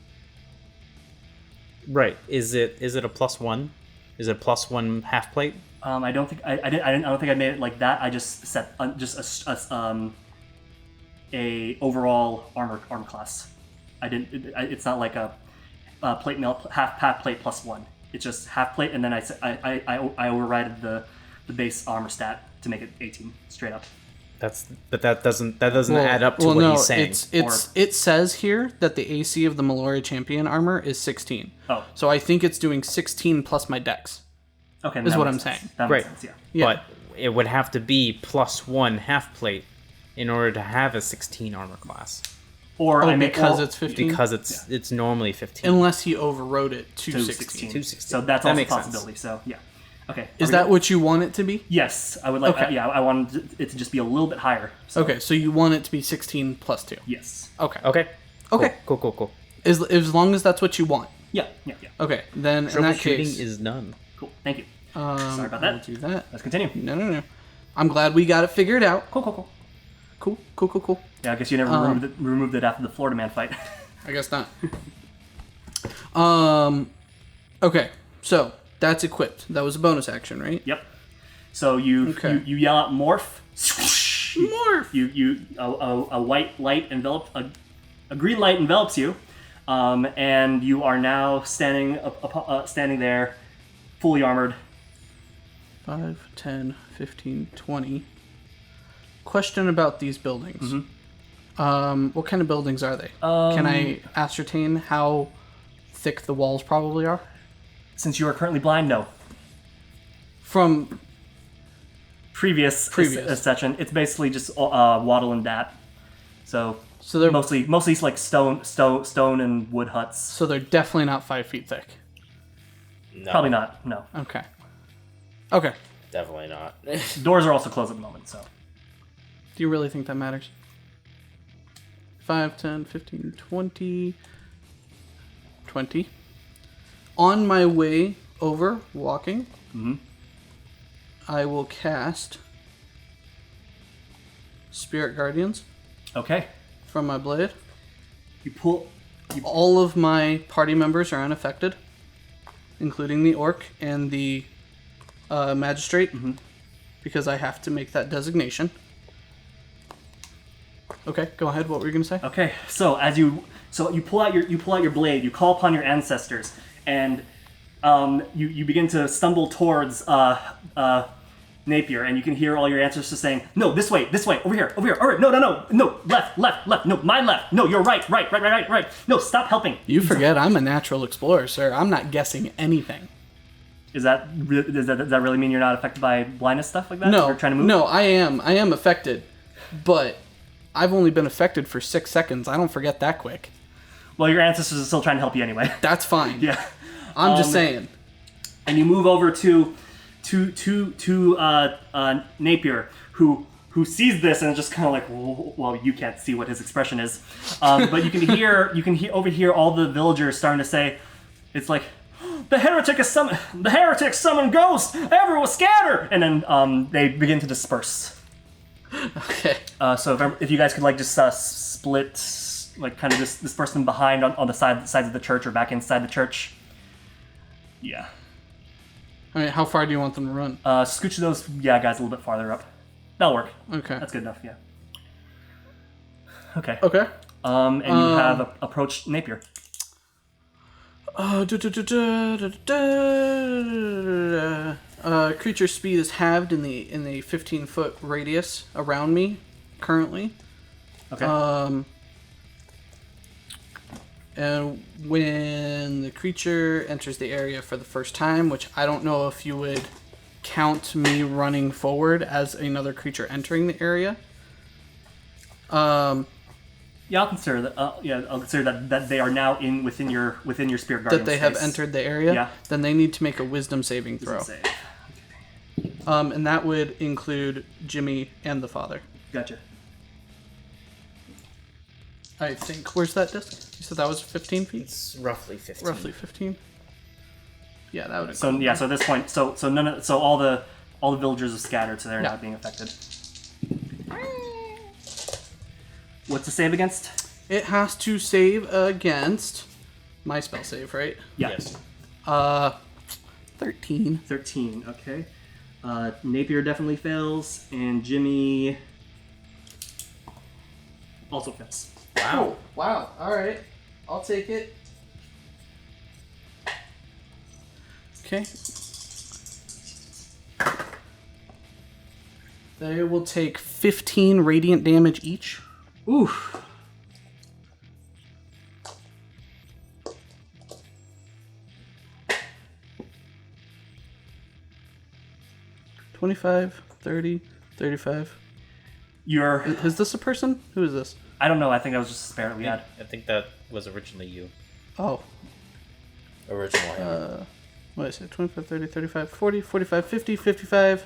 Right. Is it a +1? Is it a +1 half plate? I don't think I don't think I made it like that. I just set a overall armor class. I didn't. It's not like a plate mail half plate +1. It's just half plate, and then I overrided the base armor stat to make it 18 straight up. That doesn't add up to what he's saying. It says here that the AC of the Melora champion armor is 16. Oh. So I think it's doing 16 plus my dex. Okay, Is that what makes I'm sense. saying. That Right. makes sense, Yeah. But it would have to be +1 half plate in order to have a 16 armor class. Or I make because it's 15? Because it's normally 15. Unless he overrode it to to 16. 216. So that's That also a makes sense. possibility. So yeah. Okay. Is that what you want it to be? Yes, I would like. Okay. Yeah, I wanted it to just be a little bit higher. So, Okay, so you want it to be 16 plus 2. yes. Okay. Okay. Okay. Cool. As long as that's what you want. Yeah. Okay, then in that Troubleshooting case... is done. Cool. Thank you. Sorry about I'll that. do that. Let's continue. No. I'm glad we got it figured out. Cool. Cool. Yeah, I guess you never removed it after the Florida Man fight. I guess not. Okay, so that's equipped. That was a bonus action, right? Yep. So you Okay. you yell out morph. Morph! A white light a green light envelops you, and you are now standing there, fully armored. 5, 10, 15, 20. Question about these buildings. What kind of buildings are they? Can I ascertain how thick the walls probably are? Since you are currently blind, no. From Previous. Session, it's basically just wattle and dat. So they're mostly like stone and wood huts. so they're definitely not 5 feet thick. No, Probably not. No. Okay. Definitely not. Doors are also closed at the moment. So Do you really think that matters? 5, 10, 15, 20. 20. On my way over, walking, I will cast Spirit Guardians okay, from my blade. you pull. All of my party members are unaffected, including the orc and the magistrate, because I have to make that designation. Okay, go ahead. What were you gonna say? Okay, so you pull out your blade, you call upon your ancestors, and you begin to stumble towards Napier, and you can hear all your ancestors saying, "No, this way, over here, all right, no, left, no, my left, no, you're right, no, stop helping." You forget I'm a natural explorer, sir. I'm not guessing anything. Does that really mean you're not affected by blindness stuff like that? No, You're trying to move? no, I am affected, but I've only been affected for 6 seconds. I don't forget that quick. Well, your ancestors are still trying to help you anyway. That's fine. Yeah. I'm just saying. And you move over to Napier, who sees this and is just kind of like, well, you can't see what his expression is, but you can overhear all the villagers starting to say, it's like, the heretic summoned ghosts, everyone scatter, and then they begin to disperse. Okay. So if you guys could like just split, like kind of disperse them behind on the sides of the church or back inside the church. Yeah. I mean, how far do you want them to run? Scooch those guys a little bit farther up. That'll work. Okay. That's good enough, yeah. Okay. Okay. And you have approached Napier. Creature speed is halved in the 15-foot radius around me currently. Okay. And when the creature enters the area for the first time, which I don't know if you would count me running forward as another creature entering the area. Yeah, I'll consider that. I'll consider that they are now within your spirit guardian. That they have entered the area. Yeah. Then they need to make a wisdom saving throw. Save. And that would include Jimmy and the father. Gotcha. I think. Where's that disc? You said that was 15 feet. It's roughly 15. Roughly 15. Yeah, that would. So yeah, so at this point, so all the villagers have scattered, so they're not being affected. What's the save against? It has to save against my spell save, right? Yeah. Yes. 13. 13. Okay. Napier definitely fails, and Jimmy also fails. Wow. Wow. All right. I'll take it. Okay. They will take 15 radiant damage each. Oof. $25, $30, $35. Is this a person? Who is this? I don't know. I think that was just a spare that we had. I think that was originally you. Oh. Original. What is it? 25, 30, 35, 40, 45, 50, 55,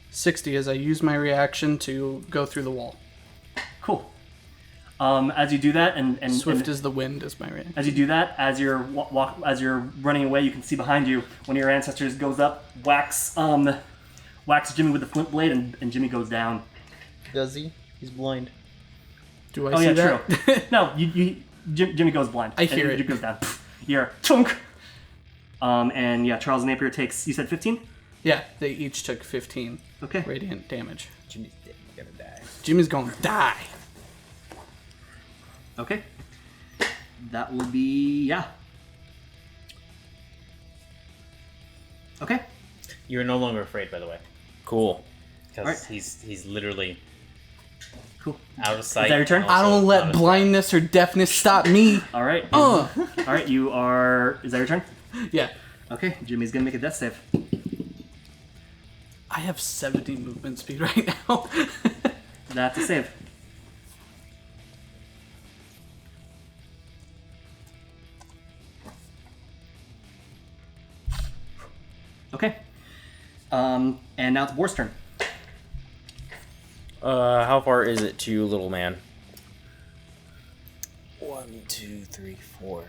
60 as I use my reaction to go through the wall. Cool. As you do that, and Swift as the wind is my reaction. as you do that, as you're as you're running away, you can see behind you one of your ancestors goes up, whacks Jimmy with the flint blade, and Jimmy goes down. Does he? He's blind. Do I see that? True. No, Jimmy goes blind. I hear it. Jimmy goes down. You're chunk. And yeah, Charles Napier takes. You said 15. Yeah, they each took 15 Okay. radiant damage. Jimmy's dead. He's gonna die. Jimmy's gonna die. Okay. That will be Okay. You're no longer afraid, by the way, Cool. because Alright. he's literally Cool. out of sight. Is that your turn? and I also don't out let of blindness or deafness stop me. All right. All right. You are. Is that your turn? Yeah. Okay. Jimmy's gonna make a death save. I have 70 movement speed right now. That's a save. Okay. And now it's Boar's turn. How far is it to little man? 1, 2, 3, 4,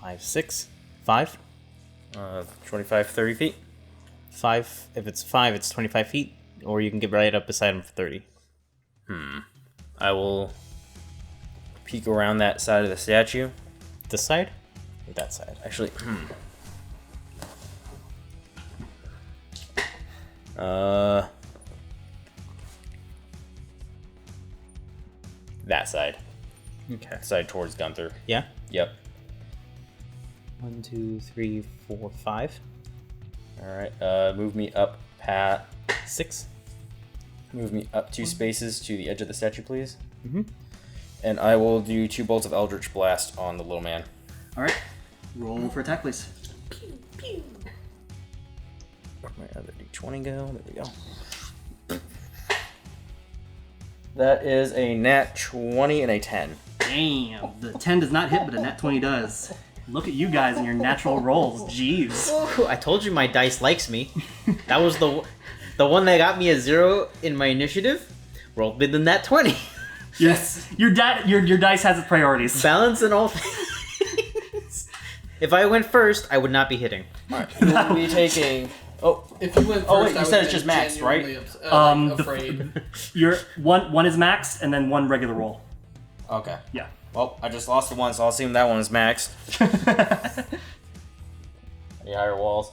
5, 6, 5. 25, 30 feet. 5. If it's 5, it's 25 feet, or you can get right up beside him for 30. I will peek around that side of the statue. This side or that side? Actually, that side. Okay. Side towards Gunther. Yeah. Yep. 1, 2, 3, 4, 5, Alright, move me up, Pat. 6. Move me up 2 spaces to the edge of the statue, please. Mhm. And I will do 2 bolts of Eldritch Blast on the little man. All right. Roll for attack, please. Where'd my other d20 go? There we go. That is a nat 20 and a 10. Damn. The 10 does not hit, but a nat 20 does. Look at you guys and your natural rolls. Jeez. Ooh, I told you my dice likes me. That was the one that got me a 0 in my initiative. Rolled bid than that 20. Yes. Your dice has its priorities. Balance in all things. If I went first, I would not be hitting. Alright, we'll be taking... Oh, If you went first, Oh, wait, you I said would it's just be maxed, right? genuinely afraid. Your one is maxed, and then one regular roll. okay. Yeah. Well, I just lost the one, so I'll assume that one is maxed. Any higher walls?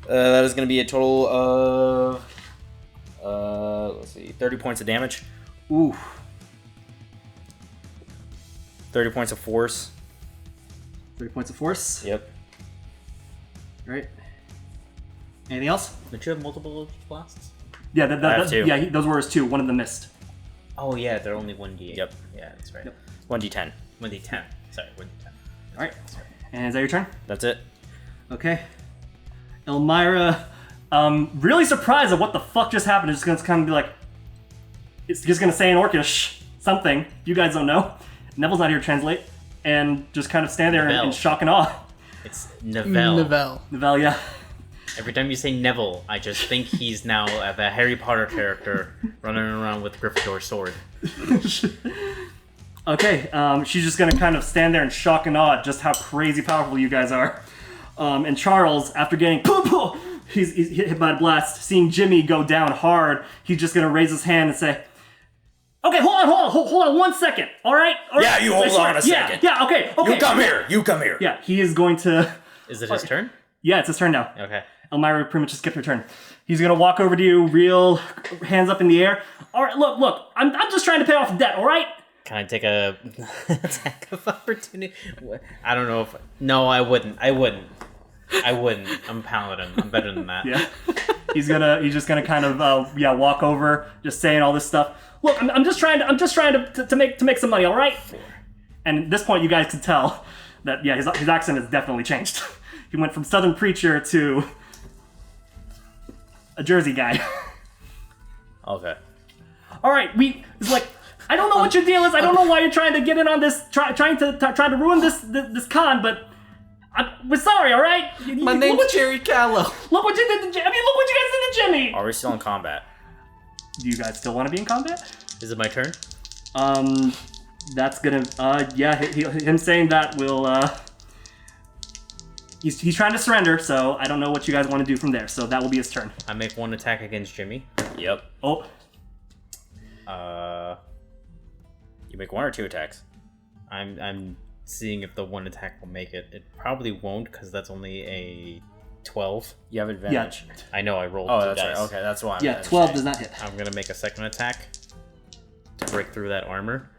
That is going to be a total of... let's see, 30 points of damage. Ooh. 30 points of force. 30 points of force. Yep. Right. Anything else? Don't you have multiple Eldritch blasts? Yeah, I have two. yeah. Those were his 2. One of them missed. Oh yeah, they're only 1d8. Yep. Yeah, that's right. Yep. 1d10. 1d10. Sorry, 1d10. All right. And is that your turn? That's it. Okay. Elmira, really surprised at what the fuck just happened. Is just gonna kind of be like, it's just gonna say in Orcish something you guys don't know. Neville's not here to translate, and just kind of stand there in shock and awe. It's Neville. Neville, yeah. Every time you say Neville, I just think he's now the Harry Potter character running around with Gryffindor's sword. Okay, she's just gonna kind of stand there in shock and awe at just how crazy powerful you guys are. And Charles, after getting he's hit by a blast, seeing Jimmy go down hard, he's just gonna raise his hand and say, "Okay, hold on 1 second. All right? Yeah, you hold on a second. Yeah, okay. You come here. Yeah, he is going to. Is it his turn? Yeah, it's his turn now. Okay. Elmira pretty much just skipped her turn. He's gonna walk over to you, real hands up in the air. All right, look. I'm just trying to pay off debt. All right? Can I take a attack of opportunity? I don't know if. No, I wouldn't. I'm a paladin. I'm better than that. Yeah. He's just gonna kind of walk over, just saying all this stuff. Look, I'm just trying to make some money. All right? And at this point, you guys can tell that his accent has definitely changed. He went from Southern preacher to a Jersey guy. Okay. All right, it's like, I don't know what your deal is. I don't know why you're trying to get in on this, trying to ruin this con, but we're sorry. All right. My name's Jerry Callow. Look what you did to Jimmy. Look what you guys did to Jimmy. Are we still in combat? Do you guys still want to be in combat? Is it my turn? That's gonna. Him saying that will. He's trying to surrender, so I don't know what you guys want to do from there. So that will be his turn. I make one attack against Jimmy. Yep. Oh. You make 1 or 2 attacks? I'm seeing if the one attack will make it. It probably won't because that's only a 12. You have advantage. Yeah. I know I rolled. Oh, two that's dice. right. Okay, that's why. 12 does not hit. I'm gonna make a second attack to break through that armor.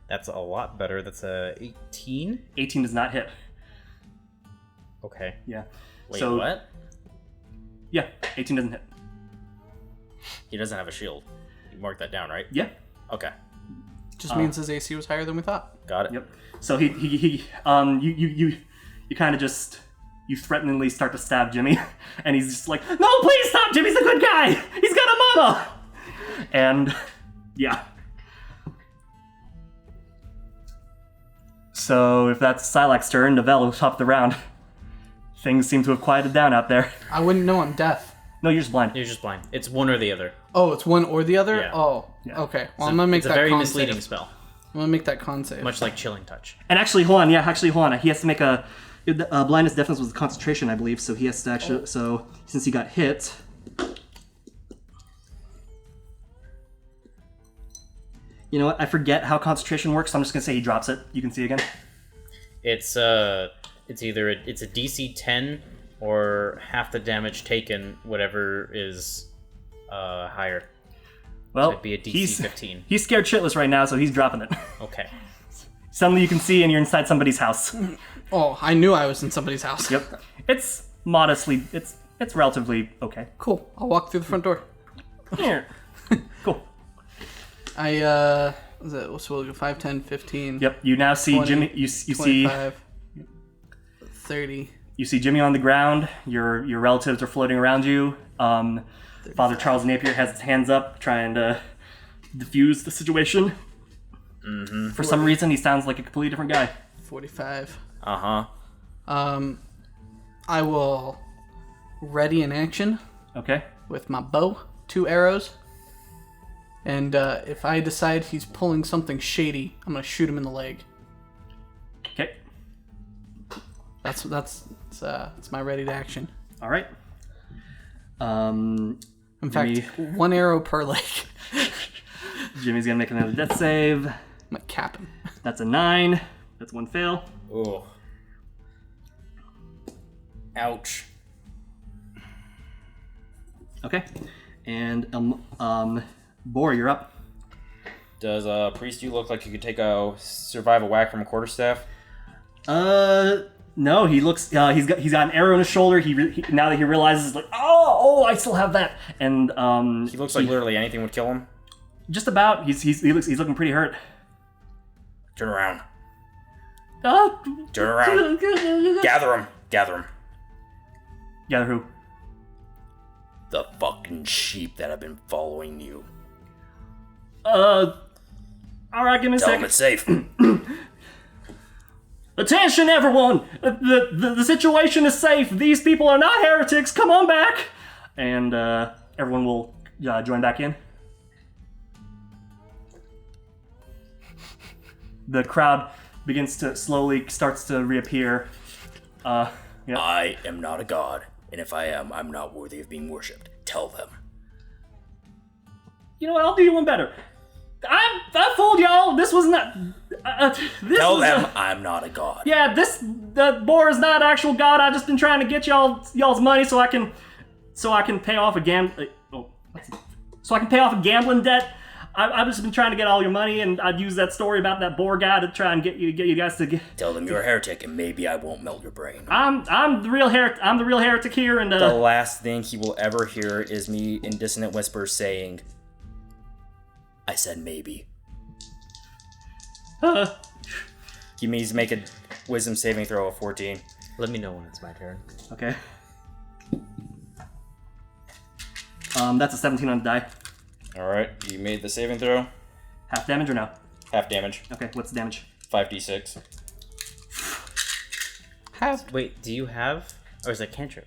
That's a lot better. That's a 18. 18 does not hit. Okay. Yeah. Wait, so, what? Yeah, 18 doesn't hit. He doesn't have a shield. You marked that down, right? Yeah. Okay. Just means his AC was higher than we thought. Got it. Yep. So you kind of just, you threateningly start to stab Jimmy, and he's just like, "No, please stop! Jimmy's a good guy. He's got a mama." And yeah. So if that's Sylack's turn, Novell will top the round. Things seem to have quieted down out there. I wouldn't know I'm deaf. No, you're just blind. You're just blind. It's one or the other. Oh, it's one or the other? Yeah. Oh, Yeah. okay. Well, I'm going to make It's a that very con misleading save. spell. I'm going to make that con save. Much like Chilling Touch. And actually, hold on. He has to make a blindness deafness was concentration, I believe. So he has to actually. So since he got hit, you know what? I forget how concentration works. So I'm just gonna say he drops it. You can see again. It's either it's a DC 10 or half the damage taken, whatever is higher. Well, It'd be a DC 15. He's scared shitless right now, so he's dropping it. Okay. Suddenly you can see, and you're inside somebody's house. Oh, I knew I was in somebody's house. Yep. It's modestly. It's relatively okay. Cool. I'll walk through the front door. Here. Cool. Was it, so we'll go 5, 10, 15. Yep. You now see 20, Jimmy. You see. 25, 30. You see Jimmy on the ground. Your relatives are floating around you. Father Charles Napier has his hands up, trying to diffuse the situation. Mm-hmm. For some reason, he sounds like a completely different guy. 45. Uh-huh. I will ready an action Okay. with my bow, 2 arrows. And if I decide he's pulling something shady, I'm going to shoot him in the leg. Okay. That's my ready to action. All right. In fact, 1 arrow per leg. Jimmy's gonna make another death save. I'm going to cap him. That's a 9. That's 1 fail. Ooh. Ouch. Okay. And Bor, you're up. Does Priest you look like you could take a survival whack from a quarterstaff? No. He looks. He's got an arrow in his shoulder. He now that he realizes, like, oh, I still have that. And He looks like literally anything would kill him. just about. He's looking pretty hurt. Turn around. Oh. Turn around. Gather him. Gather who? The fucking sheep that have been following you. Alright, give me a Tell him second. it's safe. Attention, everyone! The situation is safe. These people are not heretics. Come on back! And everyone will join back in. The crowd begins to starts to reappear. Yeah. I am not a god, and if I am, I'm not worthy of being worshipped. Tell them. You know what? I'll do you one better. I fooled y'all. This was not. Tell them I'm not a god. Yeah, the boar is not actual god. I've just been trying to get y'all's money so I can pay off a gambling debt. I've just been trying to get all your money, and I'd use that story about that boar guy to try and get you guys to get. Tell them you're a heretic, and maybe I won't melt your brain. I'm the real heretic here, and The last thing he will ever hear is me in dissonant whispers saying, "I said maybe." He needs to make a wisdom saving throw of 14. Let me know when it's my turn. Okay. That's a 17 on the die. Alright, you made the saving throw. Half damage or no? Half damage. Okay, what's the damage? 5d6. Wait, do you have... Or is that cantrip?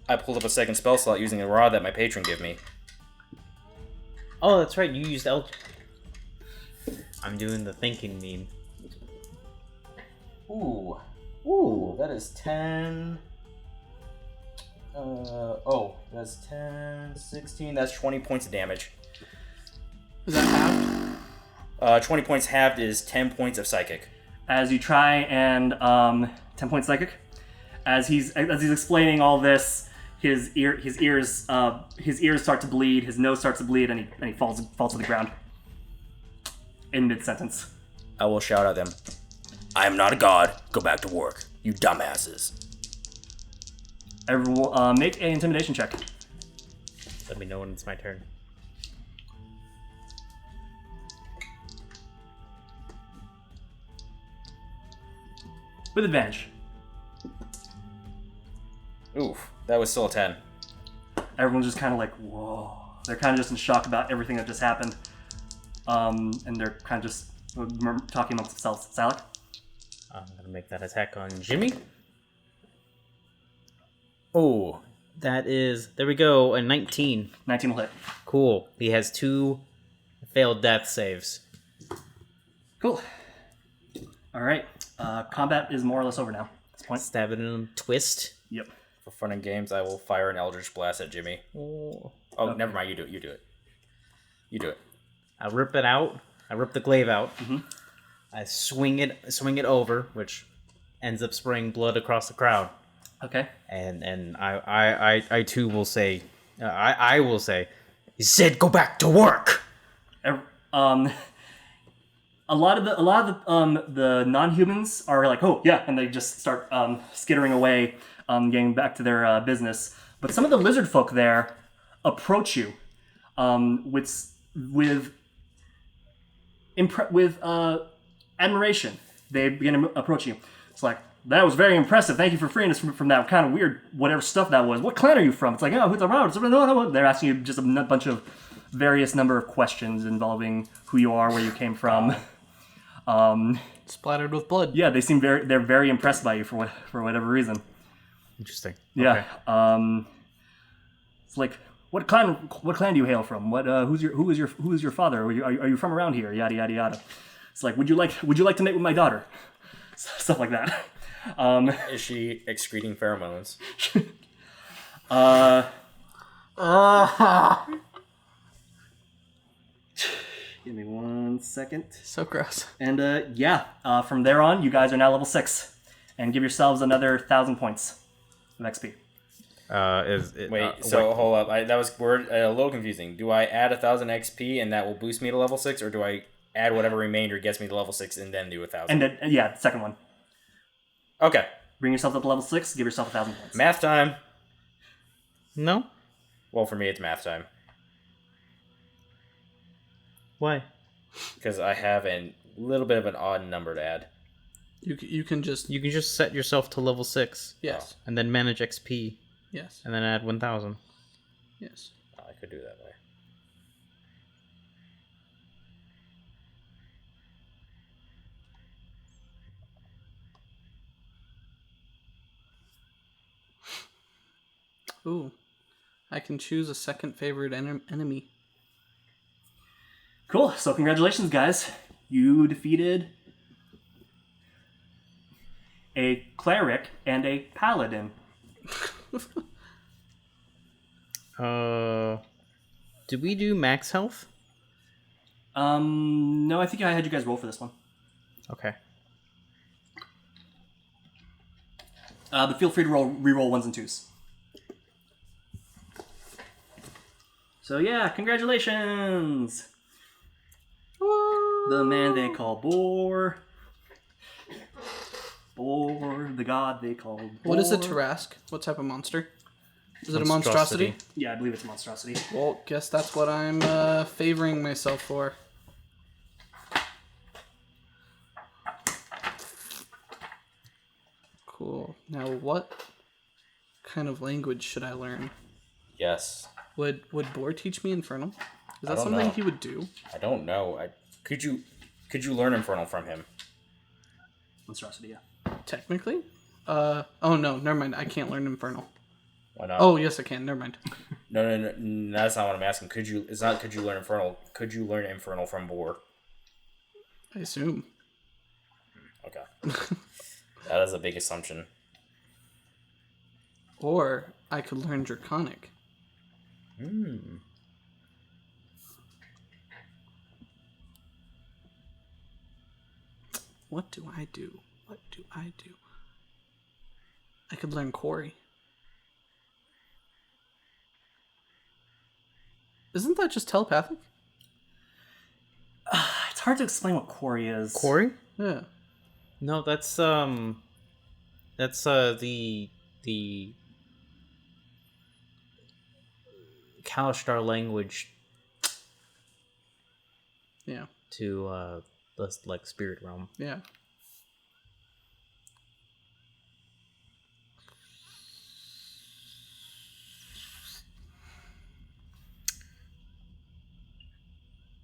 I pulled up a second spell slot using the rod that my patron gave me. Oh, that's right, you used I'm doing the thinking meme. Ooh, that is 10... that's 10, 16, that's 20 points of damage. Is that halved? 20 points halved is 10 points of psychic. As you try and 10 points psychic. As he's explaining all this, his ears start to bleed, his nose starts to bleed, and he falls to the ground. In mid sentence. I will shout at them. I am not a god. Go back to work, you dumbasses. Everyone, make an intimidation check. Let me know when it's my turn. With advantage. Oof, that was still a 10. Everyone's just kind of like, whoa. They're kind of just in shock about everything that just happened. And they're kind of just talking amongst themselves. Sylack? I'm gonna make that attack on Jimmy. Oh, that is... There we go, a 19. 19 will hit. Cool. He has 2 failed death saves. Cool. Alright. Combat is more or less over now at this point. Stab it in him, twist. Yep. For fun and games, I will fire an Eldritch Blast at Jimmy. Oh. Oh, never mind, you do it. You do it. I rip it out. I rip the glaive out. Mm-hmm. I swing it over, which ends up spraying blood across the crowd. Okay. And I too will say, I will say, he said go back to work. A lot of the non-humans are like, oh yeah, and they just start skittering away, getting back to their business. But some of the lizard folk there approach you, with admiration. They begin to approach you. It's like, that was very impressive. Thank you for freeing us from that kind of weird whatever stuff that was. What clan are you from? It's like, oh, they're asking you just a bunch of various number of questions involving who you are, where you came from. Splattered with blood. Yeah, they're very impressed by you for whatever reason. Interesting. Yeah. Okay. It's like, what clan do you hail from? Who is your father? Are you from around here? Yada yada yada. It's like, would you like to mate with my daughter? Stuff like that. Is she excreting pheromones? Give me 1 second. So gross. And from there on, you guys are now level 6, and give yourselves another 1,000 points of XP. Hold up. We're a little confusing. Do I add 1,000 XP and that will boost me to level 6, or do I add whatever remainder gets me to level 6 and then do 1,000? And then, the second one. Okay. Bring yourself up to level 6, give yourself 1,000 points. Math time. No? Well, for me, it's math time. Why? Because I have a little bit of an odd number to add. You can just... You can just set yourself to level 6. Yes. And then manage XP. Yes. And then add 1,000. Yes. I could do it that way. Cool. I can choose a second favorite enemy. Cool. So congratulations, guys. You defeated a cleric and a paladin. Did we do max health? No, I think I had you guys roll for this one. Okay. But feel free to re-roll ones and twos. So yeah, congratulations! The man they call Boar. Boar, the god they call Boar. What is a Tarask? What type of monster? Is it a monstrosity? Yeah, I believe it's a monstrosity. Well, guess that's what I'm favoring myself for. Cool. Now, what kind of language should I learn? Yes. Would Boar teach me Infernal? Is that don't something know. he would do? I don't know. Could you learn Infernal from him? Monstrosity, yeah. Technically? Oh no, never mind. I can't learn Infernal. Why not? Oh, yes I can. Never mind. No, that's not what I'm asking. Could you learn Infernal? Could you learn Infernal from Boar? I assume. Okay. That is a big assumption. Or I could learn Draconic. What do I do? I could learn Quarry. Isn't that just telepathic? It's hard to explain what quarry is. Quarry? Yeah. No, that's the Kalashtar language Yeah. to the like spirit realm. Yeah.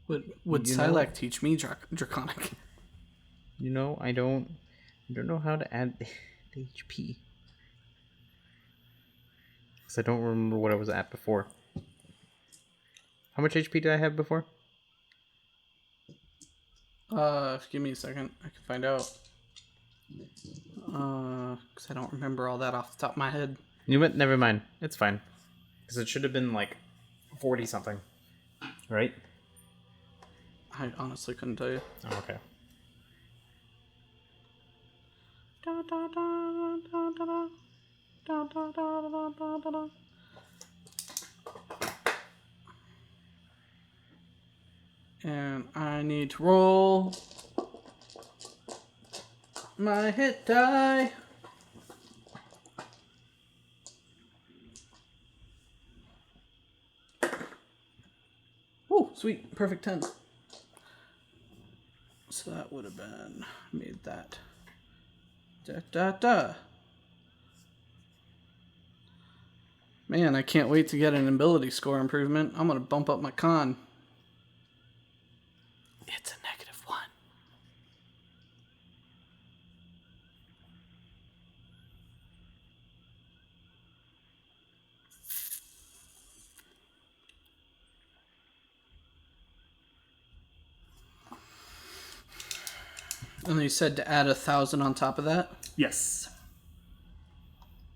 Would Sylack teach me Draconic? You know, I don't know how to add the HP. Because I don't remember what I was at before. How much HP did I have before? Give me a second. I can find out. Because I don't remember all that off the top of my head. You know what? Never mind. It's fine. Because it should have been like 40 something. Right? I honestly couldn't tell you. Oh, okay. And I need to roll my hit die. Oh, sweet. Perfect 10. So that would have been made that. Man, I can't wait to get an ability score improvement. I'm going to bump up my con. It's a -1. And you said to add 1,000 on top of that? Yes.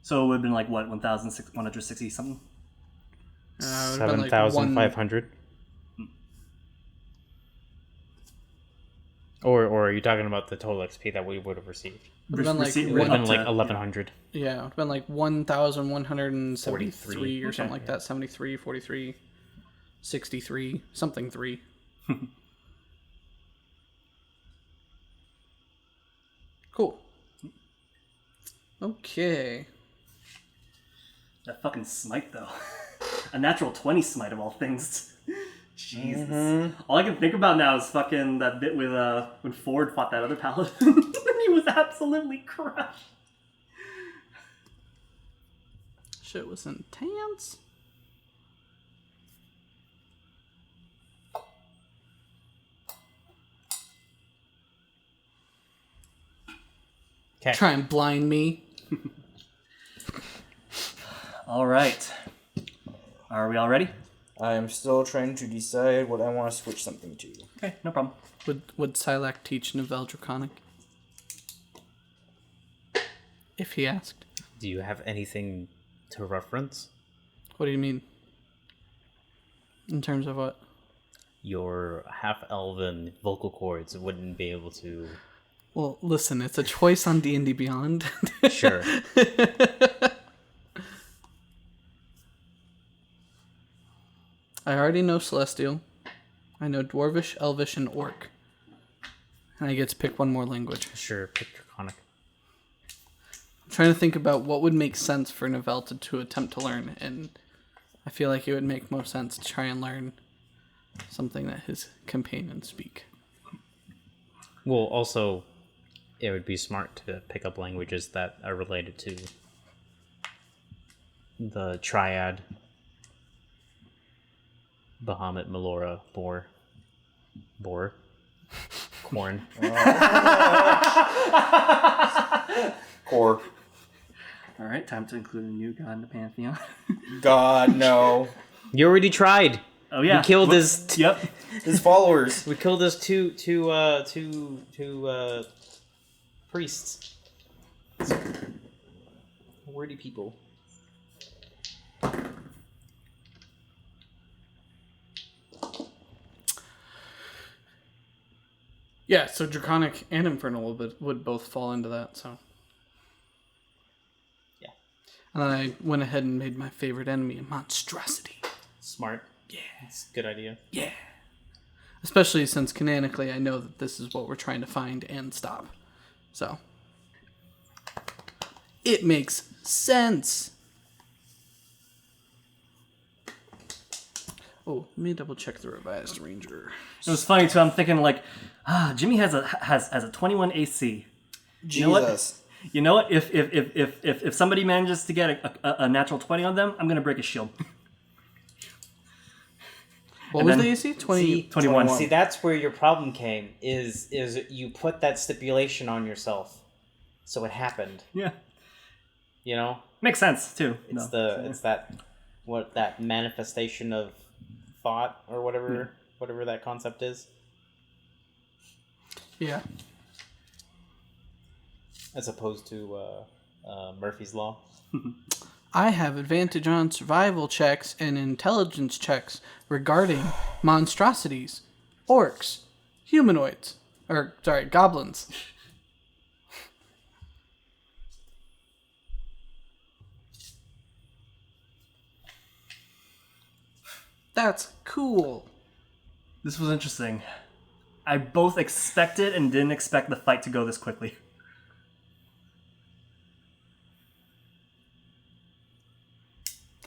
So it would have been like, what, 1,160 something? It would have been like 7,500. Or are you talking about the total XP that we would have received? Would have been like, It would have been like 1,100. yeah, it would have been like 1,173 43. or something like that. 73, 43, 63, something 3. Cool. Okay. That fucking smite, though. A natural 20 smite, of all things. Jesus. All I can think about now is fucking that bit with when Ford fought that other paladin. And he was absolutely crushed. Shit was intense. Okay. Try and blind me. All right. Are we all ready? I am still trying to decide what I want to switch something to. Okay, no problem. Would Sylack teach Nouvelle Draconic? If he asked. Do you have anything to reference? What do you mean? In terms of what? Your half-elven vocal cords wouldn't be able to... Well, listen, it's a choice on D&D Beyond. Sure. I already know Celestial. I know Dwarvish, Elvish, and Orc. And I get to pick one more language. Sure, pick Draconic. I'm trying to think about what would make sense for Nouvelle to attempt to learn, and I feel like it would make most sense to try and learn something that his companions speak. Well, also, it would be smart to pick up languages that are related to the triad. Bahamut, Melora, Boar. Corn. Core. All right, time to include a new god in the pantheon. God, no. You already tried. Oh yeah, We killed his... Yep. His followers. We killed his two priests. Wordy people. Yeah, so Draconic and Infernal would both fall into that, so... Yeah. And then I went ahead and made my favorite enemy a monstrosity. Smart. Yeah. It's a good idea. Yeah. Especially since canonically I know that this is what we're trying to find and stop. So. It makes sense. Oh, let me double check the revised Ranger. It was funny too. I'm thinking like, Jimmy has a 21 AC. Jesus. You know what? If somebody manages to get a natural 20 on them, I'm gonna break a shield. What And was then- the AC? 20. 21. See, that's where your problem came. Is you put that stipulation on yourself, so it happened. Yeah, You know, makes sense too. it's No. it's that manifestation of thought or whatever that concept is, Yeah. as opposed to Murphy's Law. I have advantage on survival checks and intelligence checks regarding monstrosities, orcs, humanoids, goblins. That's cool. This was interesting. I both expected and didn't expect the fight to go this quickly.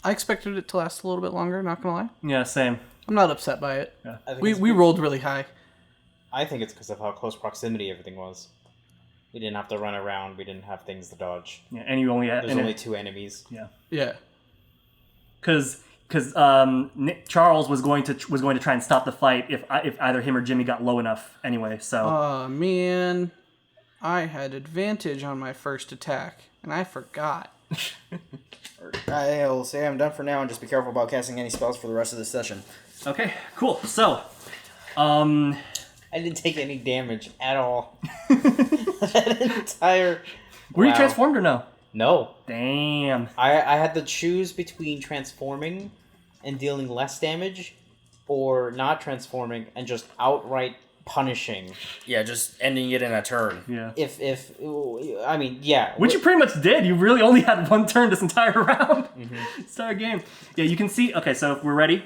I expected it to last a little bit longer, not gonna lie. Yeah, same. I'm not upset by it. Yeah. I think We rolled really high. I think it's because of how close proximity everything was. We didn't have to run around. We didn't have things to dodge. Yeah, and you only had There's only two enemies. yeah, Yeah. because Charles was going to try and stop the fight if either him or Jimmy got low enough anyway. So Oh man, I had advantage on my first attack, and I forgot. I'll say I'm done for now, and just be careful about casting any spells for the rest of the session. okay, cool. So, I didn't take any damage at all. That entire... were you Wow. transformed or no? No. Damn. I had to choose between transforming and dealing less damage, or not transforming and just outright punishing. Yeah, just ending it in a turn. Yeah. If I mean, yeah. Which you pretty much did. You really only had one turn this entire round. Entire game. Yeah, you can see... Okay, so if we're ready.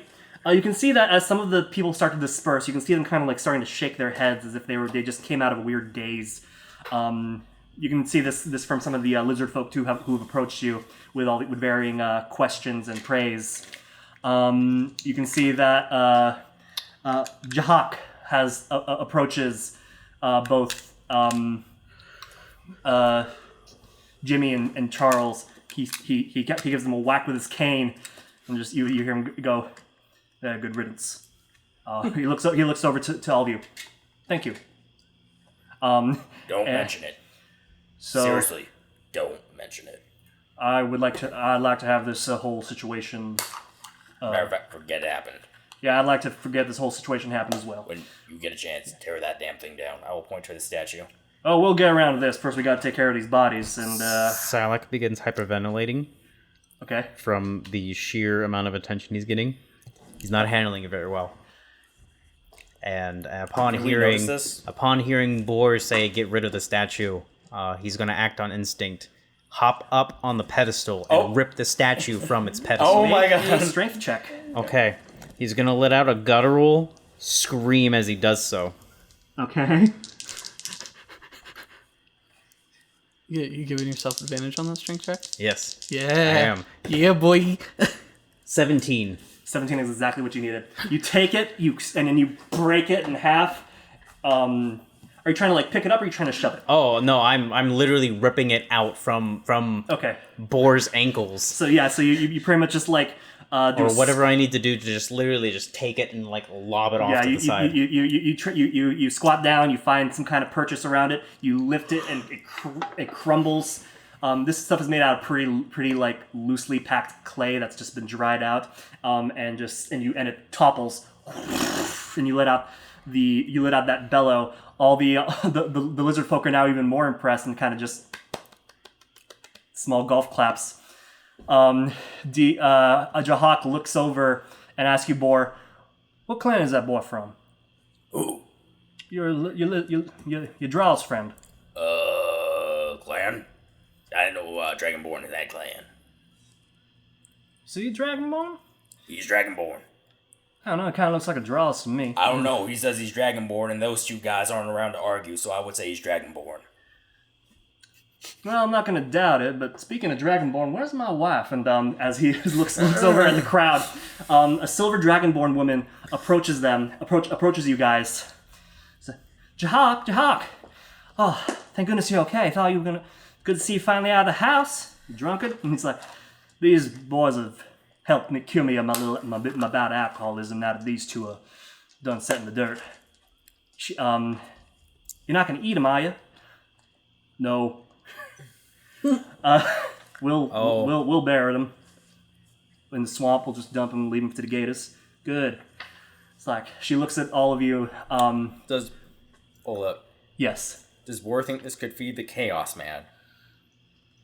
You can see that as some of the people start to disperse, you can see them kind of like starting to shake their heads as if they just came out of a weird daze. You can see this from some of the lizard folk too who've approached you with varying questions and praise. You can see that Jahak has approaches both Jimmy and Charles. He gives them a whack with his cane, and just you hear him go, "Good riddance." He looks over to all of you. Thank you. Don't mention it. So Seriously, don't mention it. I'd like to have this whole situation. Matter of fact, forget it happened. Yeah, I'd like to forget this whole situation happened as well. When you get a chance, tear that damn thing down. I will point to the statue. Oh, we'll get around to this. First, we got to take care of these bodies, and Sylack begins hyperventilating okay. from the sheer amount of attention he's getting. He's not handling it very well. And upon Can we notice hearing Boar say, "Get rid of the statue," he's going to act on instinct. Hop up on the pedestal and rip the statue from its pedestal. Oh my Make a god. strength check. Okay. He's going to let out a guttural scream as he does so. Okay. You giving yourself advantage on that strength check? Yes. Yeah. I am. Yeah, boy. 17. 17 is exactly what you needed. You take it, and then you break it in half. Are you trying to like pick it up, or are you trying to shove it? Oh, no, I'm literally ripping it out from Okay. Boar's ankles. So yeah, so you pretty much just like do Or whatever I need to do to just literally just take it and like lob it off to the side. You squat down. You find some kind of purchase around it. You lift it, and it crumbles. This stuff is made out of pretty like loosely packed clay that's just been dried out, and it topples, and you let out that bellow. All the lizard folk are now even more impressed and kind of just small golf claps. Jahak looks over and asks you, Boar, what clan is that boy from? Who? Your Drow's friend. Clan? I know Dragonborn in that clan. So you Dragonborn? He's Dragonborn. I don't know, it kind of looks like a Drow's to me. I don't know. He says he's Dragonborn, and those two guys aren't around to argue, so I would say he's Dragonborn. Well, I'm not going to doubt it, but speaking of Dragonborn, where's my wife? And as he looks over at the crowd, a silver Dragonborn woman approaches you guys. So, Jahak! Oh, thank goodness you're okay. I thought you were going to... Good to see you finally out of the house, you drunkard. And he's like, these boys have helped me cure me of my bad alcoholism now that these two are done setting the dirt. You're not going to eat them, are you? No. We'll bury them in the swamp. We'll just dump them and leave them to the gators. Good. It's like she looks at all of you. Hold up. Yes. Does Boar think this could feed the Chaos Man?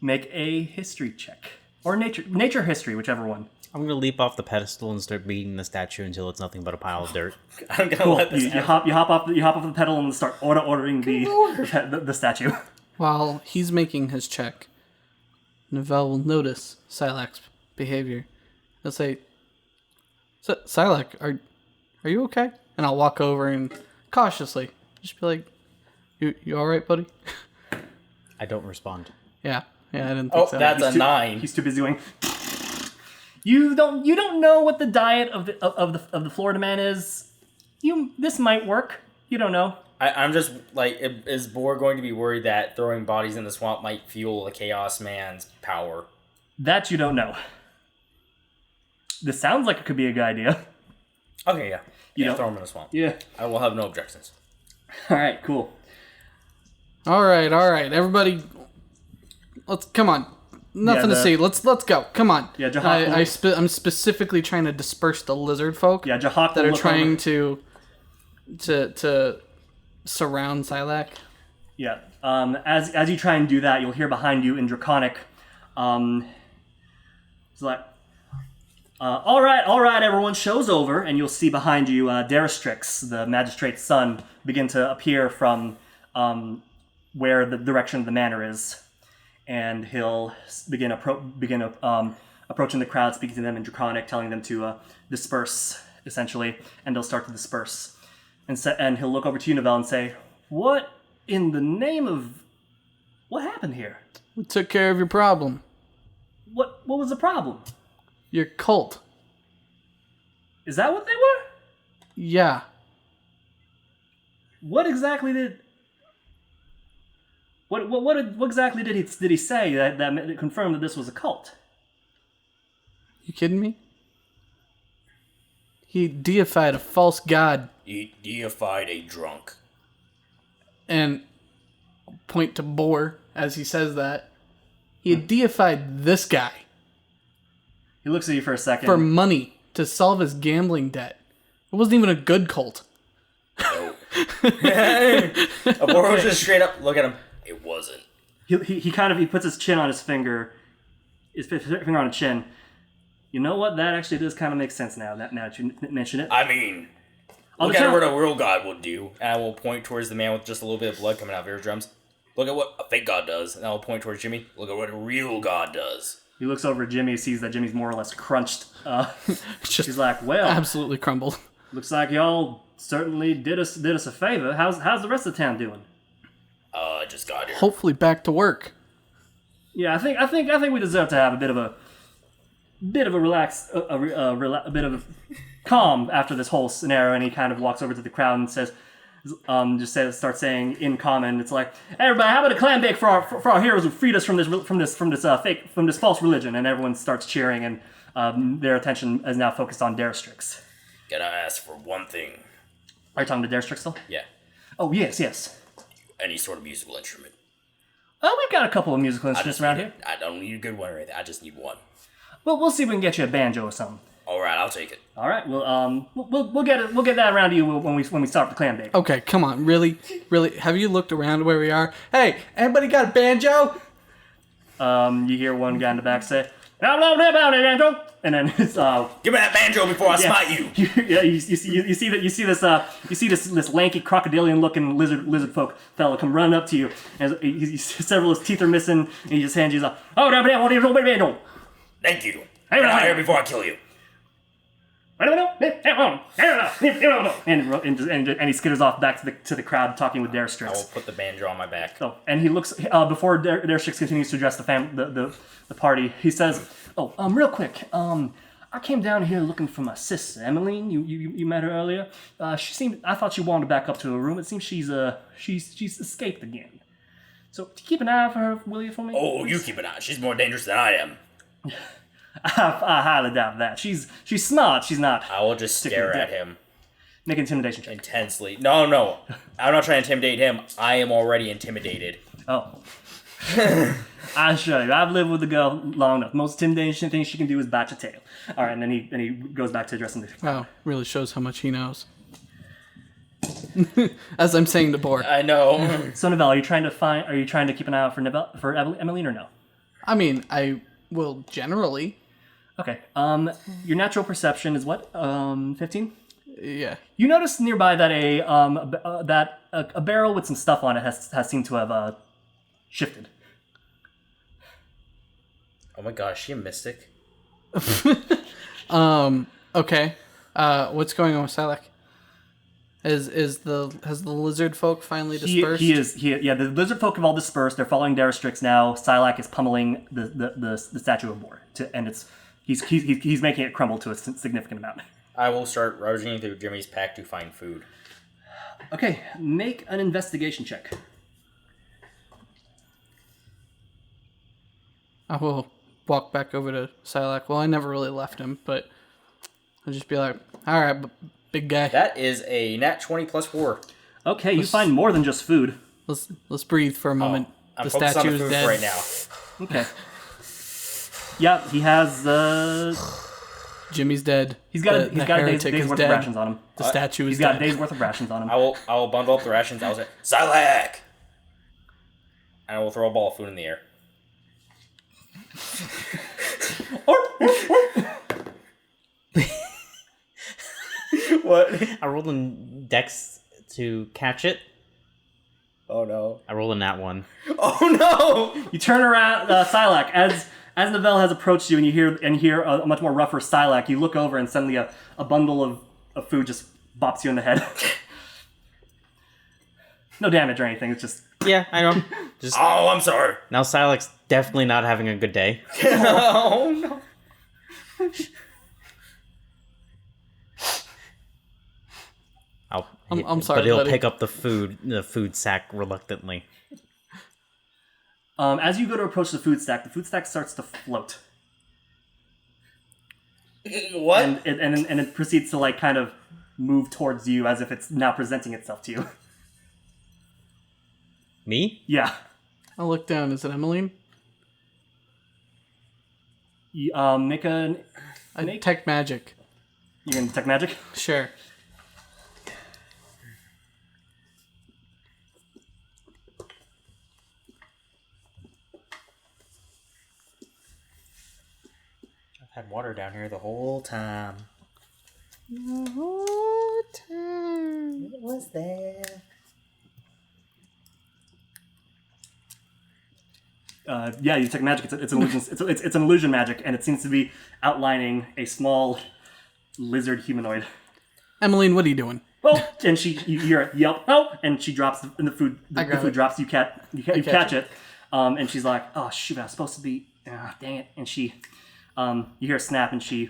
Make a history check or nature history, whichever one. I'm going to leap off the pedestal and start beating the statue until it's nothing but a pile of dirt. I'm gonna Cool. let this You happen. hop off the pedal and start ordering the statue. While he's making his check, Neville will notice Sylack's behavior. He'll say, Sylack, are you okay? And I'll walk over and cautiously just be like, you all right, buddy? I don't respond. Yeah, I didn't think so. That's a 9. He's too busy going. You don't know what the diet of the Florida man is. This might work. You don't know. I'm just like, is Boar going to be worried that throwing bodies in the swamp might fuel the Chaos Man's power? That you don't know. This sounds like it could be a good idea. Okay, yeah. You know- Throw him in the swamp. Yeah. I will have no objections. All right. Cool. All right, everybody, let's come on. Nothing to see. Let's go. Come on. Yeah, Jahak I'm specifically trying to disperse the lizard folk. Yeah, Jahak that will are look trying over. to surround Sylack. Yeah. As you try and do that, you'll hear behind you in Draconic. It's like, all right, everyone, show's over, and you'll see behind you Daristrix, the magistrate's son, begin to appear from where the direction of the manor is, and he'll begin approaching the crowd, speaking to them in Draconic, telling them to disperse, essentially, and they'll start to disperse. And he'll look over to you, Neville, and say, "What in the name of... what happened here? We took care of your problem. What was the problem? Your cult. Is that what they were? Yeah. What exactly did... What exactly did he say that confirmed that this was a cult? You kidding me? He deified a false god He deified a drunk. and point to Boar as he says that. He had deified this guy He looks at you for a second. for money to solve his gambling debt. It wasn't even a good cult. Aboro just straight up look at him. It wasn't. He puts his chin on his finger on his chin. You know what? That actually does kind of make sense now that you mention it. I mean, look at what a real god would do. And I will point towards the man with just a little bit of blood coming out of his eardrums. Look at what a fake god does. And I will point towards Jimmy. Look at what a real god does. He looks over at Jimmy, sees that Jimmy's more or less crunched. He's like, well, Absolutely crumbled. looks like y'all certainly did us a favor. How's the rest of the town doing? I just got here. Hopefully back to work. Yeah, I think we deserve to have a bit of a relax, a bit of calm after this whole scenario. And he kind of walks over to the crowd and says, starts saying in common, it's like, hey, everybody, how about a clam bake for our heroes who freed us from this false religion? And everyone starts cheering, and their attention is now focused on Darestrix. Gotta ask for one thing. Are you talking to Darestrix still? Yeah. Oh yes. Any sort of musical instrument. Oh, we've got a couple of musical instruments around here. I don't need a good one or anything. I just need one. Well, we'll see if we can get you a banjo or something. All right, I'll take it. All right. Well, we'll get that around to you when we start the clam bake. Okay, come on. Really? Have you looked around where we are? Hey, anybody got a banjo? You hear one guy in the back say, banjo, and then it's Give me that banjo before I smite you. you see this lanky crocodilian looking lizard folk fella come running up to you, and several of his teeth are missing, and he just hands you banjo. Thank you. Get out of here before I kill you. And he skitters off back to the crowd, talking with Darestrix. I will put the banjo on my back. Oh, and he looks before Darestrix continues to address the party. He says, "Oh, real quick. I came down here looking for my sister, Emmeline. You met her earlier. I thought she wanted back up to her room. It seems she's escaped again. So keep an eye out for her, will you, for me? Oh, you keep an eye. She's more dangerous than I am. I highly doubt that. She's smart. She's not. I will just stare at him. Make an intimidation check. Intensely. No. I'm not trying to intimidate him. I am already intimidated. Oh. I assure you, I've lived with the girl long enough. Most intimidation thing she can do is bite your tail. All right, and then he goes back to addressing the. Wow, really shows how much he knows. As I'm saying to Bor. I know. So, Neville, are you trying to keep an eye out for Emmeline or no? I mean, I will generally. Okay. Your natural perception is what? 15? Yeah. You notice nearby that a barrel with some stuff on it has seemed to have shifted. Oh my gosh, is she a mystic? Okay. What's going on with Sylack? Has the lizard folk finally dispersed? The lizard folk have all dispersed. They're following Darestrix now. Sylack is pummeling the statue of Bor, he's making it crumble to a significant amount. I will start rummaging through Jimmy's pack to find food. Okay, make an investigation check. I will walk back over to Sylack. Well, I never really left him, but I'll just be like, all right, big guy. That is a nat 20 plus 4. Okay, you find more than just food. Let's breathe for a moment. I'm the focused on the statue is food dead right now. Okay. Yeah, he has Jimmy's dead. He's got a day's is worth dead. of rations on him. The statue is He's got dead. a day's worth of rations on him. I will bundle up the rations. I will say, Sylack! And I will throw a ball of food in the air. What? I rolled in Dex to catch it. Oh no. I rolled a nat 1. Oh no! You turn around, Sylack, as Novell has approached you and you hear a much more rougher Sylack, you look over and suddenly a bundle of food just bops you in the head. No damage or anything, it's just... Yeah, I know. Just Oh, I'm sorry. now Sylack's definitely not having a good day. Oh no. I'm sorry, but he'll buddy. pick up the food sack reluctantly. As you go to approach the food stack starts to float. What? And it proceeds to like kind of move towards you as if it's now presenting itself to you. Me? Yeah. I'll look down. Is it Emmeline? Make a... Detect magic. You can detect magic? Sure. I've had water down here the whole time. The whole time it was there. Yeah, you detect magic. It's an illusion. It's an illusion magic, and it seems to be outlining a small lizard humanoid. Emmeline, what are you doing? Oh, and you hear a yelp. Oh, and she drops and the food. The food drops. You catch it. And she's like, "Oh shoot, I was supposed to be. Dang it!" And she, you hear a snap, and she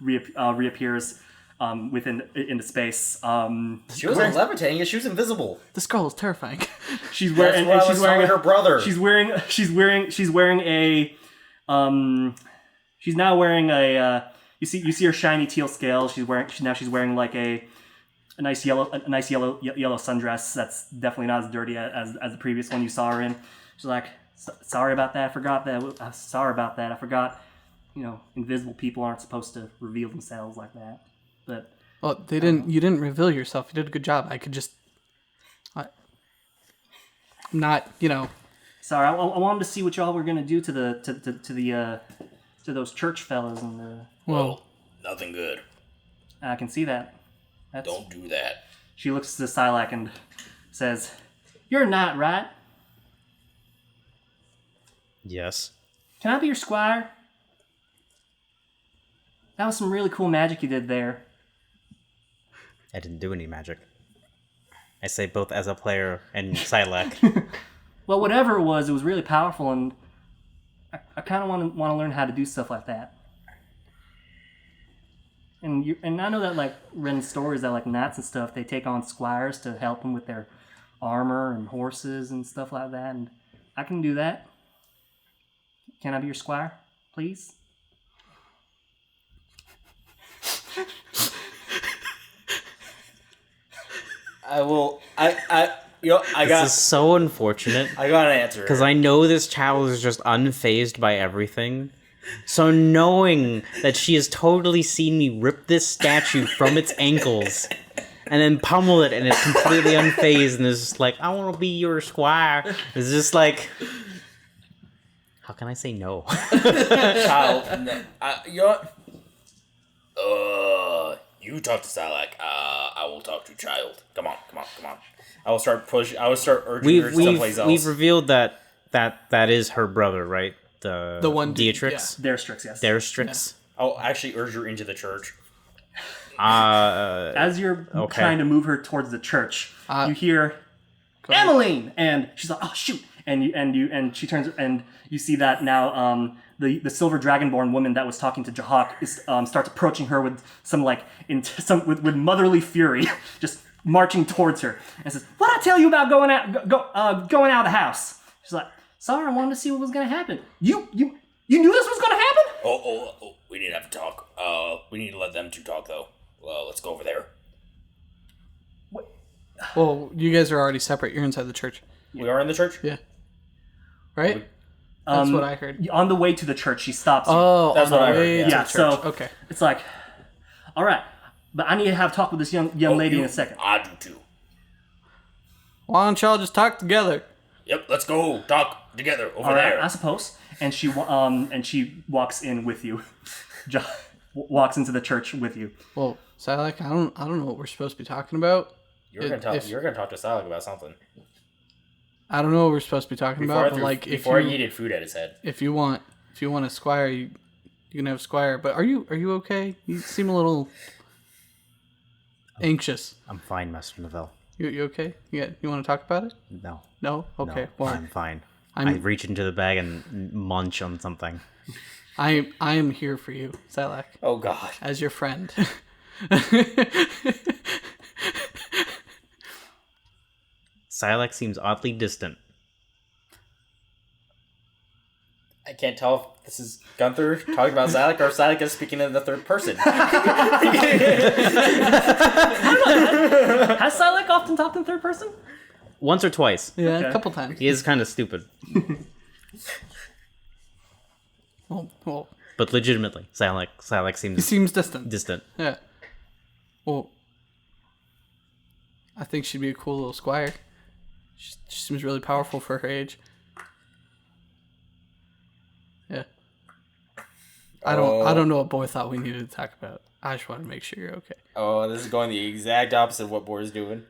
reappears into space. She wasn't levitating. She was invisible. This girl is terrifying. She's wearing. She's wearing her brother. She's wearing a. She's now wearing a. You see her shiny teal scales. She's wearing like a nice yellow sundress. That's definitely not as dirty as the previous one you saw her in. She's like, sorry about that. I forgot that. Sorry about that. I forgot. Invisible people aren't supposed to reveal themselves like that. But well, they didn't. You didn't reveal yourself. You did a good job. I could just. I'm not. Sorry, I wanted to see what y'all were gonna do to those church fellas and the. Well, nothing good. I can see that. Don't do that. She looks to Sylack and says, "You're not right. Yes. Can I be your squire? That was some really cool magic you did there." I didn't do any magic. I say both as a player and Sylack. Well, whatever it was really powerful, and I kind of want to learn how to do stuff like that. And I know that like read stories that like knights and stuff, they take on squires to help them with their armor and horses and stuff like that, and I can do that. Can I be your squire, please? I will. This is so unfortunate. I got an answer. Because I know this child is just unfazed by everything. So knowing that she has totally seen me rip this statue from its ankles and then pummel it and it's completely unfazed and is just like, I want to be your squire. It's just like, how can I say no? Child, no, you talk to Sylack. I will talk to Child. Come on. I will start urging her someplace else. We've revealed that is her brother, right? The one Dietrix? Yeah. Derstrix, yes. Derstrix? Yeah. I'll actually urge her into the church. As you're trying to move her towards the church, you hear Emmeline, and she's like, "Oh shoot!" And she turns, and you see that now the silver dragonborn woman that was talking to Jahak starts approaching her with with motherly fury, just marching towards her, and says, "What'd I tell you about going out of the house?" She's like, "Sorry, I wanted to see what was gonna happen. You knew this was gonna happen?" Oh, we didn't have to talk. We need to let them two talk though. Well, let's go over there. well, you guys are already separate. You're inside the church. We are in the church? Yeah. Right? That's what I heard. On the way to the church, she stops you. Oh, that's what I heard. Yeah, so okay. It's like, all right, but I need to have a talk with this young lady in a second. I do too. Why don't y'all just talk together? Yep, let's go talk together over All right, there. I suppose. And she walks in with you, walks into the church with you. Well, Sylack, I don't know what we're supposed to be talking about. You're gonna talk to Sylack about something. I don't know what we're supposed to be talking about, but like before I yeeted food at his head. If you want a squire, you can have a squire. But are you okay? You seem a little anxious. I'm fine, Master Neville. You okay? You want to talk about it? No. No? Okay. No, Well, I'm fine. I reach into the bag and munch on something. I am here for you, Sylack, Oh God. as your friend. Sylack seems oddly distant. I can't tell if this is Gunther talking about Sylack or Sylack is speaking in the third person. Has Sylack often talked in third person? Once or twice. Yeah, Okay. a couple times. He is kind of stupid. Well, But legitimately, Sylack He seems seems distant. distant. Yeah. Well, I think she'd be a cool little squire. She seems really powerful for her age. Yeah. I don't know what Boy thought we needed to talk about. I just want to make sure you're okay. Oh, this is going the exact opposite of what Boar's doing.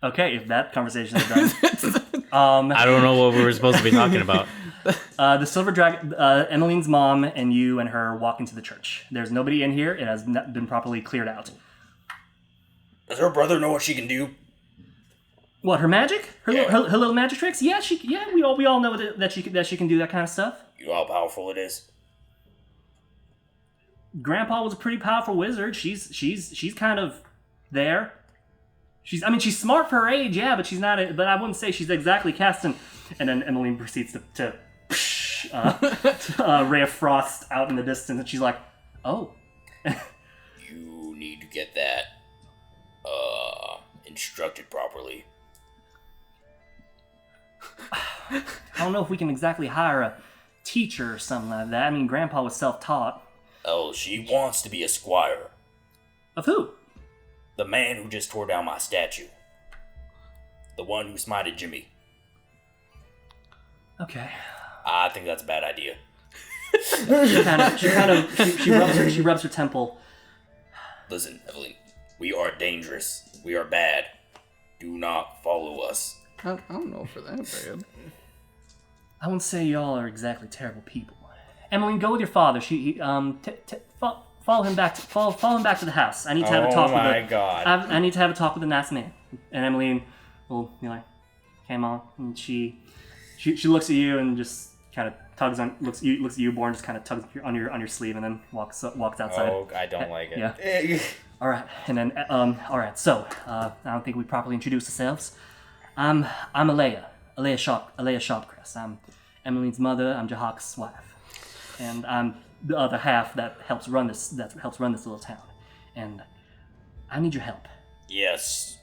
Okay, if that conversation is done. I don't know what we were supposed to be talking about. The silver dragon, Emmeline's mom and you and her walk into the church. There's nobody in here. It has not been properly cleared out. Does her brother know what she can do? What, her magic? Her, Yeah. her little magic tricks? Yeah, we all know that she can do that kind of stuff. You know how powerful it is. Grandpa was a pretty powerful wizard. She's kind of there. She's smart for her age, yeah, but she's not. But I wouldn't say she's exactly casting. And then Emmeline proceeds to ray of frost out in the distance, and she's like, "Oh, You need to get that instructed properly. I don't know if we can exactly hire a teacher or something like that. I mean, Grandpa was self-taught. Oh, she wants to be a squire. Of who? The man who just tore down my statue. The one who smited Jimmy. Okay." I think that's a bad idea. She rubs her temple. Listen, Evelyn, we are dangerous. We are bad. Do not follow us. I don't know if we're that bad. I won't say y'all are exactly terrible people. Emmeline, go with your father. Follow him back to the house. I need to have a talk with my God. I need to have a talk with the nice man. And Emmeline will be like, "Came on," and she looks at you and just kind of tugs on looks at you, Born, just kind of tugs on your sleeve and then walks outside. Oh, I don't like it. Yeah. All right, and then all right. So I don't think we properly introduced ourselves. I'm Alea Sharpcrest. I'm Emmeline's mother. I'm Jahak's wife, and I'm the other half that helps run this little town. And I need your help. Yes.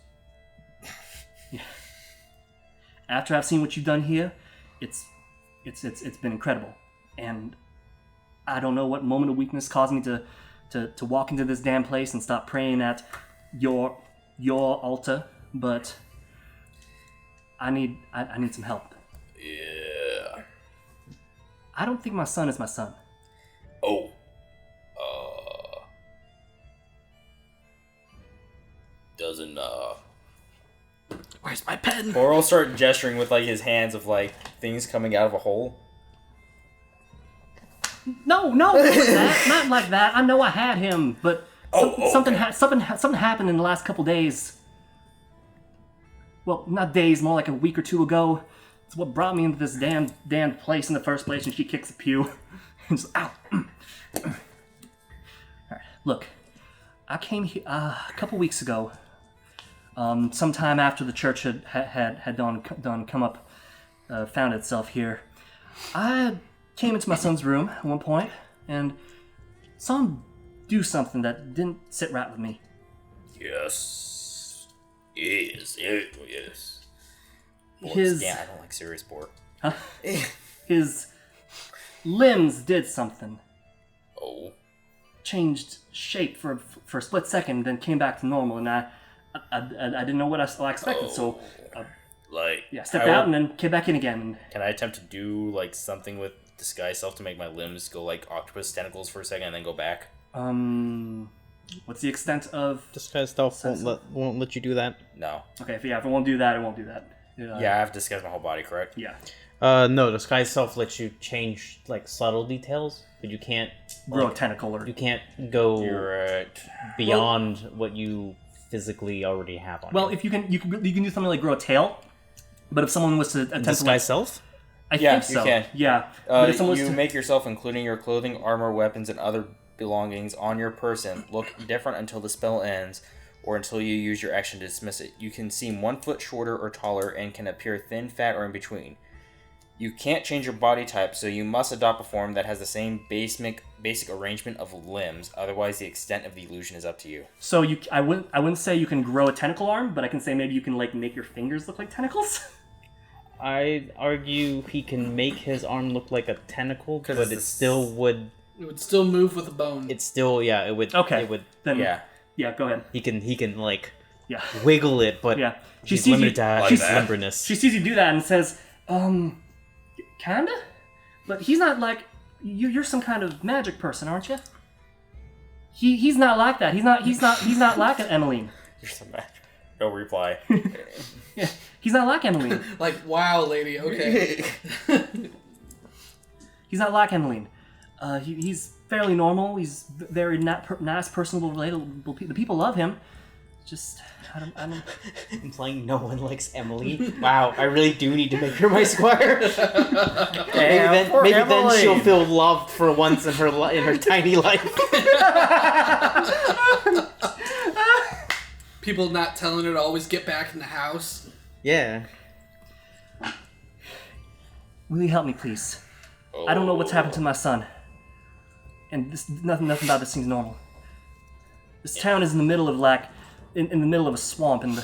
After I've seen what you've done here, it's been incredible, and I don't know what moment of weakness caused me to walk into this damn place and stop praying at your altar, but I need some help. Yeah. I don't think my son is my son. Oh. Doesn't Where's my pen? Or will start gesturing with like his hands of like things coming out of a hole. No, not like that. I know I had him, but something happened in the last couple days. Well, not days, more like a week or two ago. It's what brought me into this damned place in the first place. And she kicks the pew. And just, ow. All right, look, I came here a couple weeks ago. Sometime after the church had come up, found itself here. I came into my son's room at one point and saw him do something that didn't sit right with me. Yes. Yes. His Yeah, I don't like serious sport. his limbs did something. Oh. Changed shape for a split second, then came back to normal, and I didn't know what I expected, so stepped out and then came back in again. Can I attempt to do like something with disguise self to make my limbs go like octopus tentacles for a second and then go back? What's the extent of? Disguise self won't let you do that. No. Okay, if it won't do that, it won't do that. Yeah, I have to disguise my whole body, correct? Yeah. No, disguise self lets you change like subtle details, but you can't Grow a tentacle or you can't go You're right. beyond what you physically already have on. Well, if you can do something like grow a tail, but if someone was to attempt to disguise self. I Yeah, think so. you can. Yeah, but if someone was You to make yourself, including your clothing, armor, weapons, and other belongings on your person, look different until the spell ends, or until you use your action to dismiss it. You can seem 1 foot shorter or taller and can appear thin, fat, or in between. You can't change your body type, so you must adopt a form that has the same basic arrangement of limbs. Otherwise, the extent of the illusion is up to you. So I wouldn't say you can grow a tentacle arm, but I can say maybe you can like make your fingers look like tentacles. I'd argue he can make his arm look like a tentacle, but it it's- still would. It would still move with a bone. It's still it would. Okay. It would. Then Yeah. yeah, go ahead. He can like Yeah. wiggle it, but Yeah. She she's sees limited you- to like his that. limberness. She sees you do that and says, kinda? But he's not like you're some kind of magic person, aren't you? He's not like that. He's not like Emmeline. You're some match. No reply. Yeah. He's not like Emmeline. Like, wow, lady, okay. He's not like Emmeline. He's fairly normal. He's very nice, personable, relatable. The people love him. Just, I don't. Implying no one likes Emily. Wow, I really do need to make her my squire. maybe then she'll feel loved for once in her tiny life. People not telling her to always get back in the house. Yeah. Will you help me, please? I don't know what's happened to my son. And nothing about this seems normal. This town is in the middle of in the middle of a swamp, and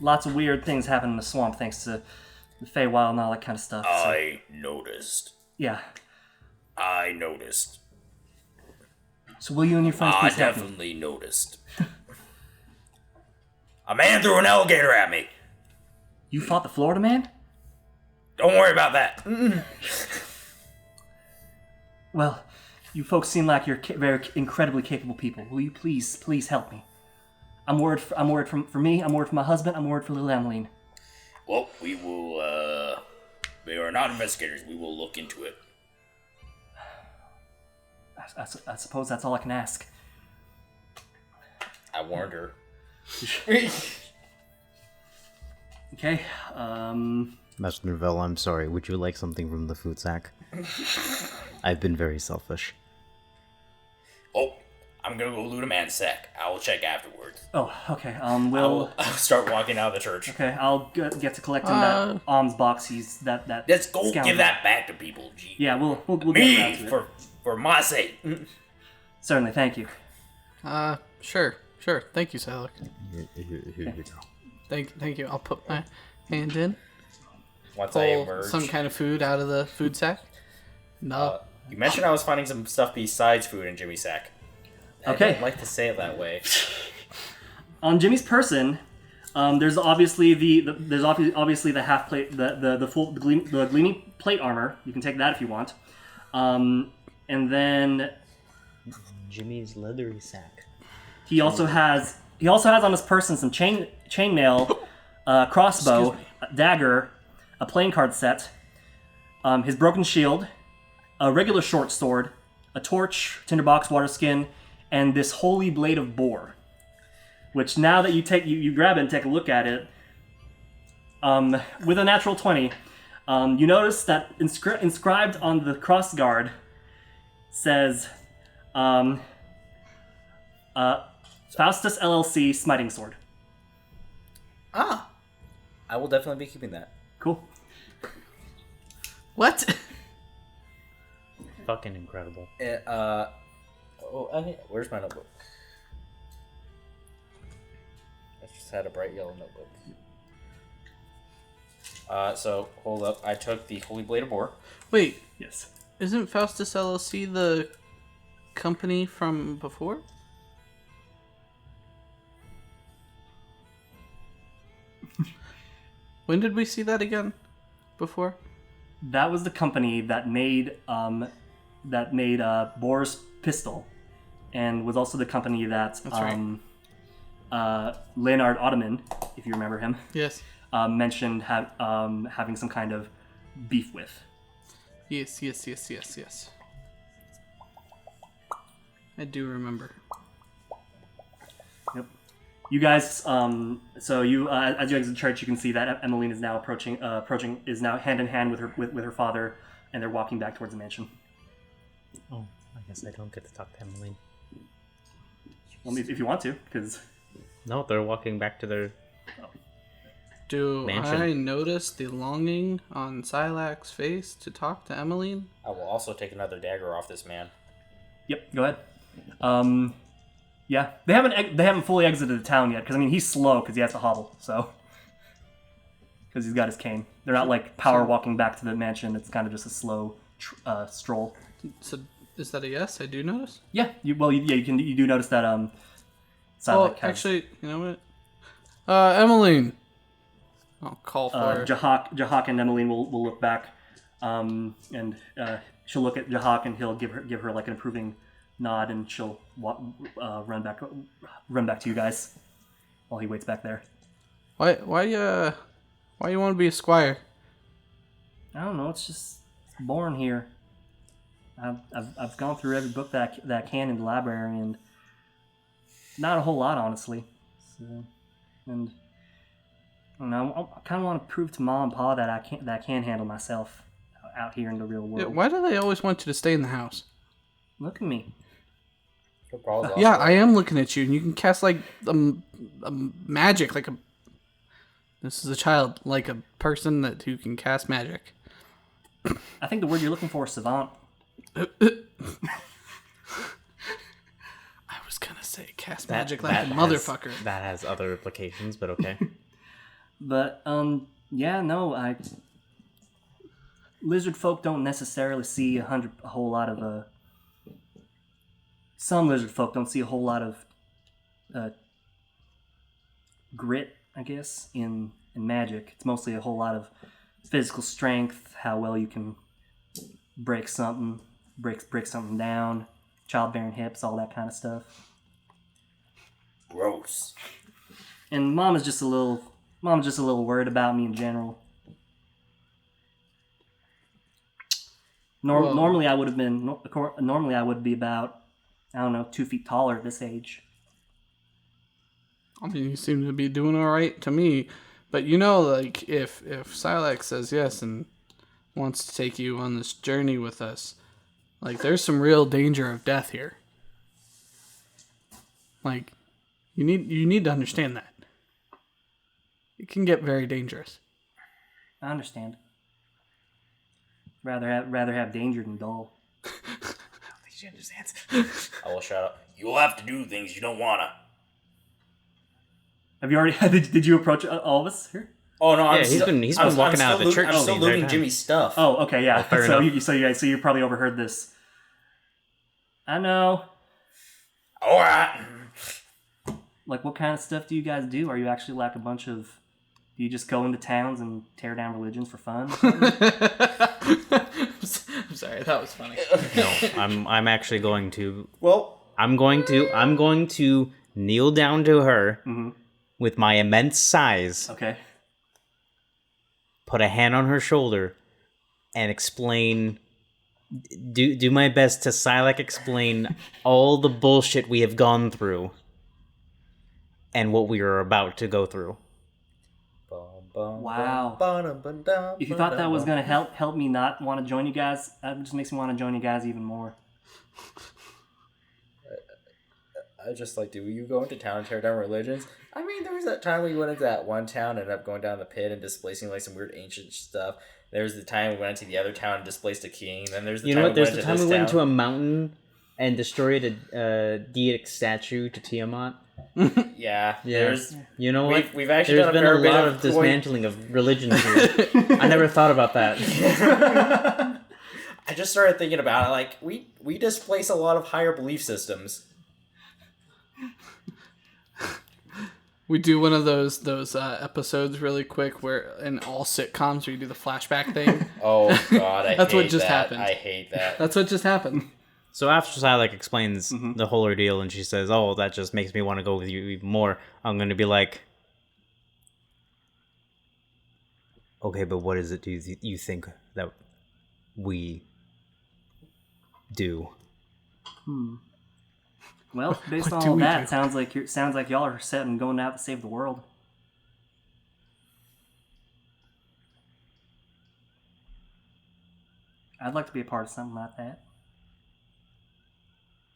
lots of weird things happen in the swamp thanks to the Feywild and all that kind of stuff. So, I noticed. yeah. I noticed. So will you and your friends I please help me? definitely noticed. A man threw an alligator at me. You fought the Florida man? Don't worry about that. Well, you folks seem like you're very incredibly capable people. Will you please help me? I'm worried for me. I'm worried for my husband. I'm worried for little Emmeline. Well, we will, we are not investigators. We will look into it. I suppose that's all I can ask. I warned her. Okay. Master Novell, I'm sorry. Would you like something from the food sack? I've been very selfish. Oh, I'm gonna go loot a man's sack. I will check afterwards. Oh, okay. I'll start walking out of the church. Okay, I'll get to collecting that alms box. That Let's go scoundrel. give that back to people. Gee. Yeah, we'll get Me, around to it. for my sake. Certainly, thank you. Sure. Thank you, Sylack. Here you go. Thank you. I'll put my hand in. Once I Pull emerge. some kind of food out of the food sack. No. You mentioned I was finding some stuff besides food in Jimmy's sack. Okay. I don't like to say it that way. On Jimmy's person, there's obviously the half plate, the gleaming plate armor. You can take that if you want. And then Jimmy's leathery sack. he also has on his person some chainmail, crossbow, a dagger, a playing card set, his broken shield, a regular short sword, a torch, tinderbox, water skin, and this holy blade of boar. Which now that you grab it and take a look at it, with a natural 20, you notice that inscribed on the crossguard says, Faustus LLC Smiting Sword. Ah! I will definitely be keeping that. Cool. What? Fucking incredible. Where's my notebook? I just had a bright yellow notebook. So, hold up. I took the Holy Blade of Boar. Wait, Yes. isn't Faustus LLC the company from before? When did we see that again? Before? That was the company that made Boar's pistol, and was also the company that right. Leonard Ottoman, if you remember him, Yes. mentioned having some kind of beef with. Yes. I do remember. Yep. You guys, so you as you exit the church, you can see that Emmeline is now approaching is now hand in hand with her father, and they're walking back towards the mansion. Oh, I guess I don't get to talk to Emily. Well, if you want to, because No, they're walking back to their... Do Mansion. I notice the longing on Sylack's face to talk to Emmeline? I will also take another dagger off this man. yep, go ahead. Yeah, they haven't fully exited the town yet, because I mean he's slow because he has to hobble. So because he's got his cane. They're not like power walking back to the mansion. It's kind of just a slow stroll. So is that a yes? I do notice. Yeah, you do notice that Sylack has... actually, you know what? Emmeline. I'll call for her. Jahak and Emmeline will look back, and she'll look at Jahak and he'll give her like an approving nod, and she'll run back to you guys while he waits back there. Why you want to be a squire? I don't know. It's just born here. I've gone through every book that I can in the library, and not a whole lot, honestly. So, and I don't know. I kind of want to prove to Mom and Pa that I can handle myself out here in the real world. Yeah, why do they always want you to stay in the house? Look at me. Yeah, I am looking at you, and you can cast like a magic, like a. This is a child, like a person who can cast magic. I think the word you're looking for is savant. I was gonna say cast magic like a motherfucker. That has other implications, but okay. But yeah, no, lizard folk don't necessarily see a whole lot of some lizard folk don't see a whole lot of grit, I guess, in magic. It's mostly a whole lot of physical strength, how well you can break something down, childbearing hips, all that kind of stuff. Gross. And Mom's just a little worried about me in general. Normally I would be about, I don't know, 2 feet taller at this age. I mean, you seem to be doing all right to me, but you know, like if Sylack says yes and wants to take you on this journey with us, like there's some real danger of death here. Like you need to understand that. It can get very dangerous. I understand. Rather have danger than dull. I don't think she understands. I will shout out, "You'll have to do things you don't wanna." Have you already? Did you approach all of us here? Oh no! He's been walking out of the church. I'm still looting Jimmy's stuff. Oh, okay, yeah. Fair enough. So you probably overheard this. I know. All right. Like, what kind of stuff do you guys do? Are you actually like a bunch of? Do you just go into towns and tear down religions for fun? I'm sorry, that was funny. No, I'm actually going to. Well, I'm going to kneel down to her with my immense size. Okay. Put a hand on her shoulder and explain. Do my best to Sylack explain all the bullshit we have gone through and what we are about to go through. Wow. If you thought that was gonna help me not want to join you guys, that just makes me want to join you guys even more. I just like, do you go into town and tear down religions? I mean, there was that time we went into that one town, ended up going down the pit and displacing like some weird ancient stuff. There's the time we went into the other town and displaced a king. Then there's the time There's the time we went to a mountain and destroyed a deic statue to Tiamat. Yeah. You know what? We've actually There's done been a a fair lot bit of dismantling of religions here. I never thought about that. I just started thinking about it. Like, we displace a lot of higher belief systems. We do one of those episodes really quick where in all sitcoms where you do the flashback thing. Oh God, That's what just happened. I hate that. That's what just happened. So after Sylack explains the whole ordeal and she says, "Oh, that just makes me want to go with you even more," I'm going to be like, "Okay, but what is it do you think that we do?" Well, based on all that, sounds like y'all are set and going out to save the world. I'd like to be a part of something like that.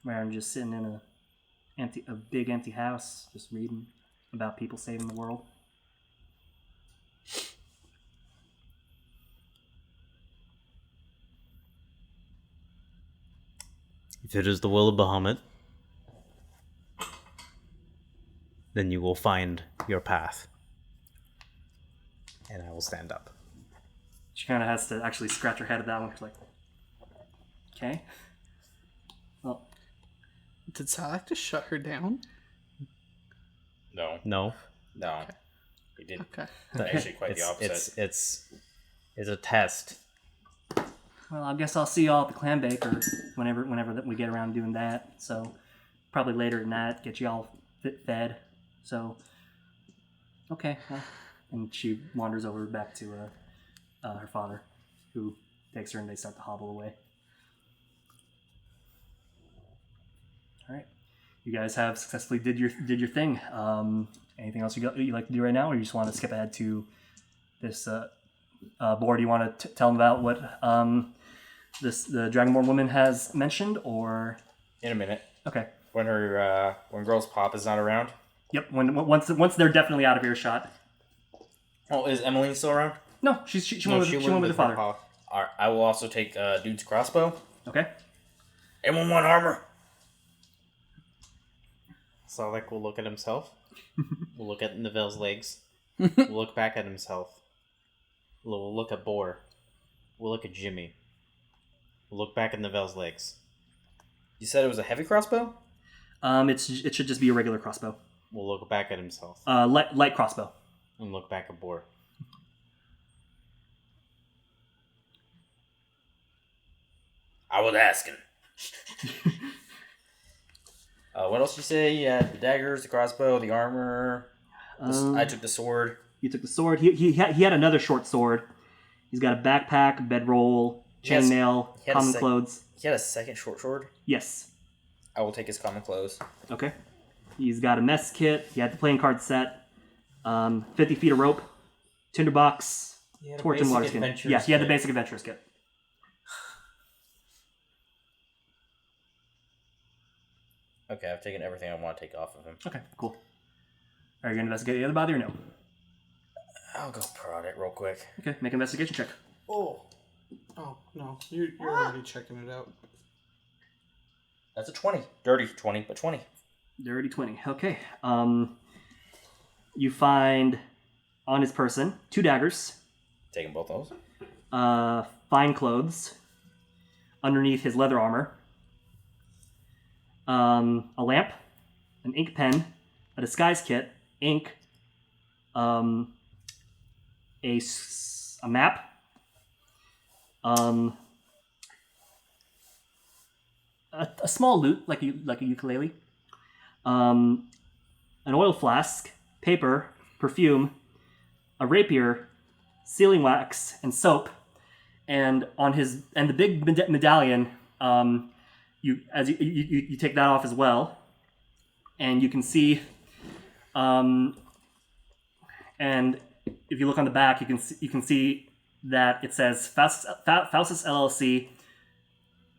Rather than just sitting in a big empty house, just reading about people saving the world. If it is the will of Bahamut, then you will find your path. And I will stand up. She kind of has to actually scratch her head at that one. She's like, okay. Well, Did Sylack just shut her down? No. No. We did. Okay. Actually, quite the opposite. It's a test. well, I guess I'll see y'all at the clam bake or whenever that we get around doing that. So probably later than that, get y'all fed. So okay. Well, and she wanders over back to her father, who takes her and they start to hobble away. All right, you guys have successfully did your thing. Anything else you like to do right now, or you just want to skip ahead to this board? You want to tell them about what the Dragonborn woman has mentioned, or In a minute. okay? When girl's pop is not around. Yep. Once they're definitely out of earshot. Oh, is Emmeline still around? No, she went with the father. All right, I will also take dude's crossbow. Okay. Anyone want armor? Saltzman will look at himself. We'll look at Neville's legs. We'll look back at himself. We'll look at Boar. We'll look at Jimmy. We'll look back at Neville's legs. You said it was a heavy crossbow? It should just be a regular crossbow. We'll look back at himself. Light crossbow. And look back at Boar. I was asking. What else did you say? You had the daggers, the crossbow, the armor. I took the sword. You took the sword. He had another short sword. He's got a backpack, bedroll, chainmail, common clothes. He had a second short sword? Yes. I will take his common clothes. Okay. He's got a mess kit. He had the playing card set. 50 feet of rope, tinderbox, torch, and water skin. Yes, he had the basic adventurer's kit. Okay, I've taken everything I want to take off of him. Okay, cool. Are you going to investigate the other body or no? I'll go prod it real quick. Okay, make an investigation check. Oh no, you're already checking it out. That's a 20. Dirty 20, but 20. Dirty 20. Okay. You find on his person 2 daggers, Taking both those. fine clothes, underneath his leather armor, a lamp, an ink pen, a disguise kit, ink, a map, a small lute like a ukulele, an oil flask, paper, perfume, a rapier, sealing wax, and soap. And on the big medallion, you take that off as well, and you can see, and if you look on the back, you can see that it says Faustus LLC,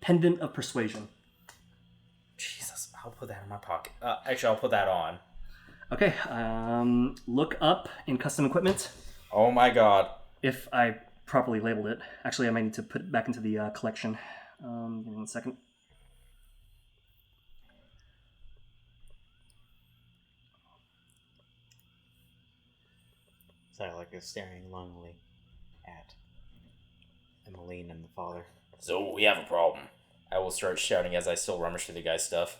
Pendant of Persuasion. Jesus, I'll put that in my pocket. Actually, I'll put that on. Okay, look up in custom equipment. Oh my god. If I properly labeled it. Actually, I might need to put it back into the collection. Give me 1 second. Sylack is staring longingly at Emmeline and the father. So, we have a problem. I will start shouting as I still rummage through the guy's stuff.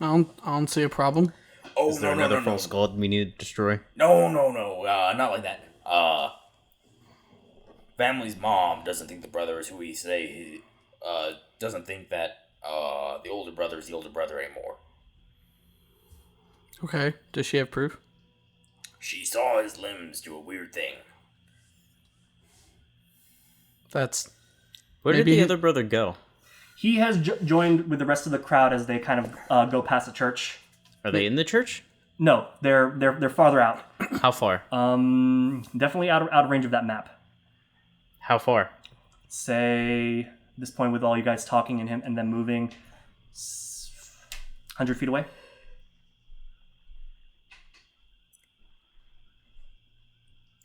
I don't see a problem. Oh, Is there another false skull we need to destroy? No, not like that. Family's mom doesn't think the brother is who he say he, doesn't think that, the older brother is the older brother anymore. Okay, does she have proof? She saw his limbs do a weird thing. That's... Where did Maybe the he- other brother go? He has joined with the rest of the crowd as they kind of go past the church. Are they in the church? No, they're farther out. How far? Definitely out of range of that map. How far? Say at this point with all you guys talking and him and then moving 100 feet away.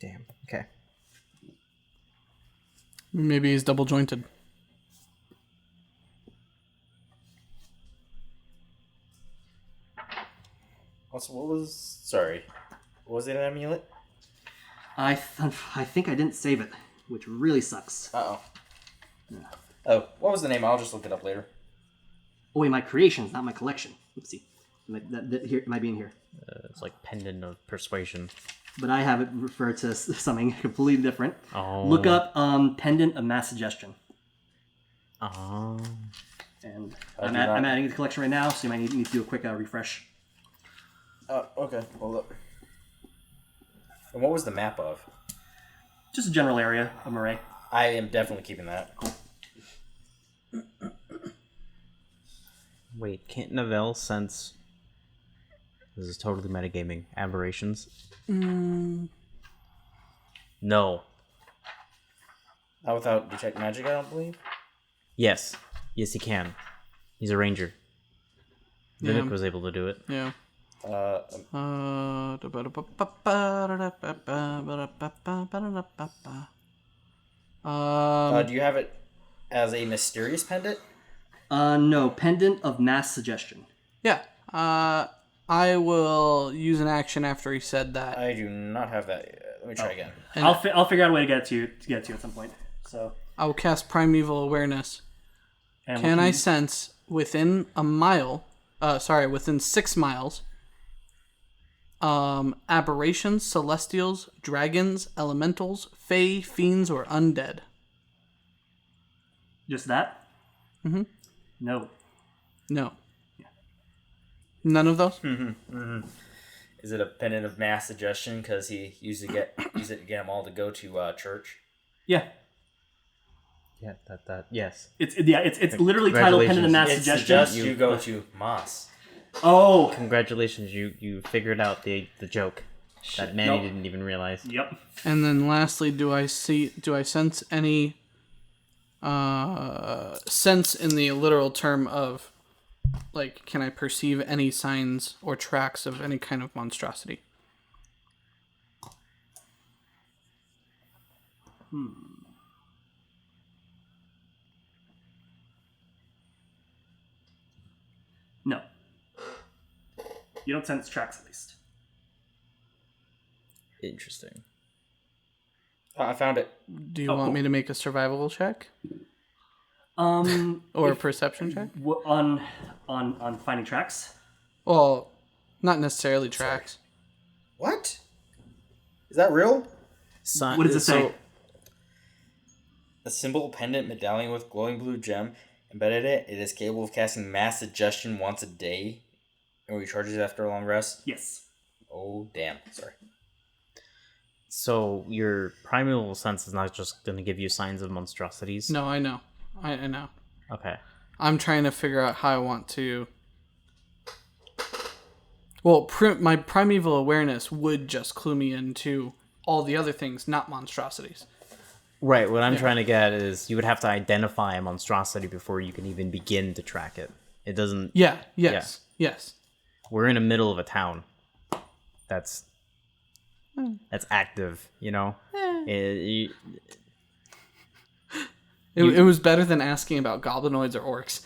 Damn. Okay. Maybe he's double jointed. What was Was it an amulet? I think I didn't save it, which really sucks. Uh-oh. Oh, what was the name? I'll just look it up later. Oh wait, my creations, not my collection. Oopsie. It might be in here. It's like Pendant of Persuasion. But I have it referred to something completely different. Oh. Look up Pendant of Mass Suggestion. Oh. And I'm adding it to the collection right now, so you might need to do a quick refresh. Okay. Hold up. And what was the map of? Just a general area of Murray. I am definitely keeping that. Wait, can't Navel sense... This is totally metagaming. Aberrations? No. Not without Detect Magic, I don't believe. Yes. Yes, he can. He's a ranger. Vivek was able to do it. Yeah. Do you have it as a mysterious pendant? No, Pendant of Mass Suggestion. Yeah. I will use an action after he said that. I do not have that. Let me try again. I'll figure out a way to get to you at some point. So I will cast Primeval Awareness. and Can I sense within within 6 miles, aberrations, celestials, dragons, elementals, fae, fiends, or undead? just that? Mm-hmm. No. No. None of those? Is it a pendant of mass suggestion because he used to use it to get them all to go to church? Yeah. Yeah, yes. It's literally titled Pendant of Mass It Suggestion. suggests you go to Moss. Oh. Congratulations, you figured out the joke that Manny Nope. didn't even realize. Yep. And then lastly, do I sense any sense in the literal term of, like, can I perceive any signs or tracks of any kind of monstrosity? No. You don't sense tracks, at least. Interesting. I found it. Do you want me to make a survival check Um, or a perception check? on finding tracks. Well, not necessarily tracks. What? Is that real? What does it say? A symbol pendant medallion with glowing blue gem embedded in it. It is capable of casting mass suggestion once a day and recharges after a long rest. Yes. Oh, damn. Sorry. So your primal sense is not just going to give you signs of monstrosities? No, I know. I know. Okay. I'm trying to figure out how I want to... Well, my primeval awareness would just clue me into all the other things, not monstrosities. Right, what I'm trying to get is you would have to identify a monstrosity before you can even begin to track it. It doesn't... Yeah, yes. We're in the middle of a town that's active, you know? It was better than asking about goblinoids or orcs.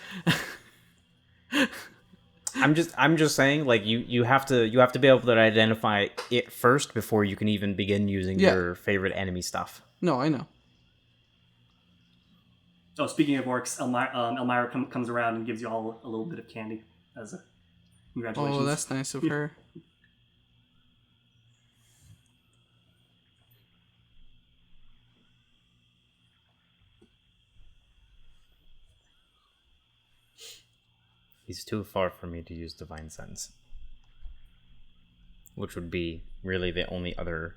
I'm just saying, like, you have to be able to identify it first before you can even begin using your favorite enemy stuff. No, I know. Oh, speaking of orcs, Elmira comes around and gives you all a little bit of candy as a congratulations. Oh, that's nice of her. He's too far for me to use Divine Sense, which would be really the only other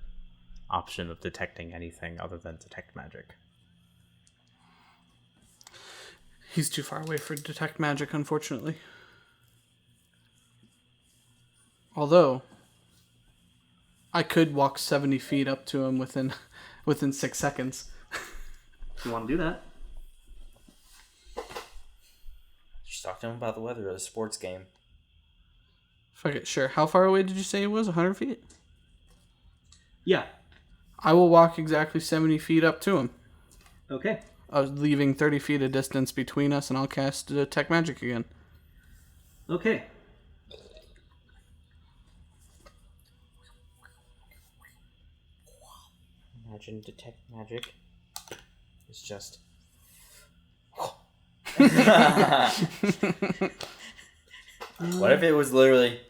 option of detecting anything other than detect magic. He's too far away for detect magic, unfortunately. Although, I could walk 70 feet up to him within 6 seconds. If you want to do that. Just talk to him about the weather at a sports game. Fuck it, sure. How far away did you say it was? 100 feet? Yeah. I will walk exactly 70 feet up to him. Okay. Leaving 30 feet of distance between us, and I'll cast Detect Magic again. Okay. imagine detect magic is just... What if it was literally...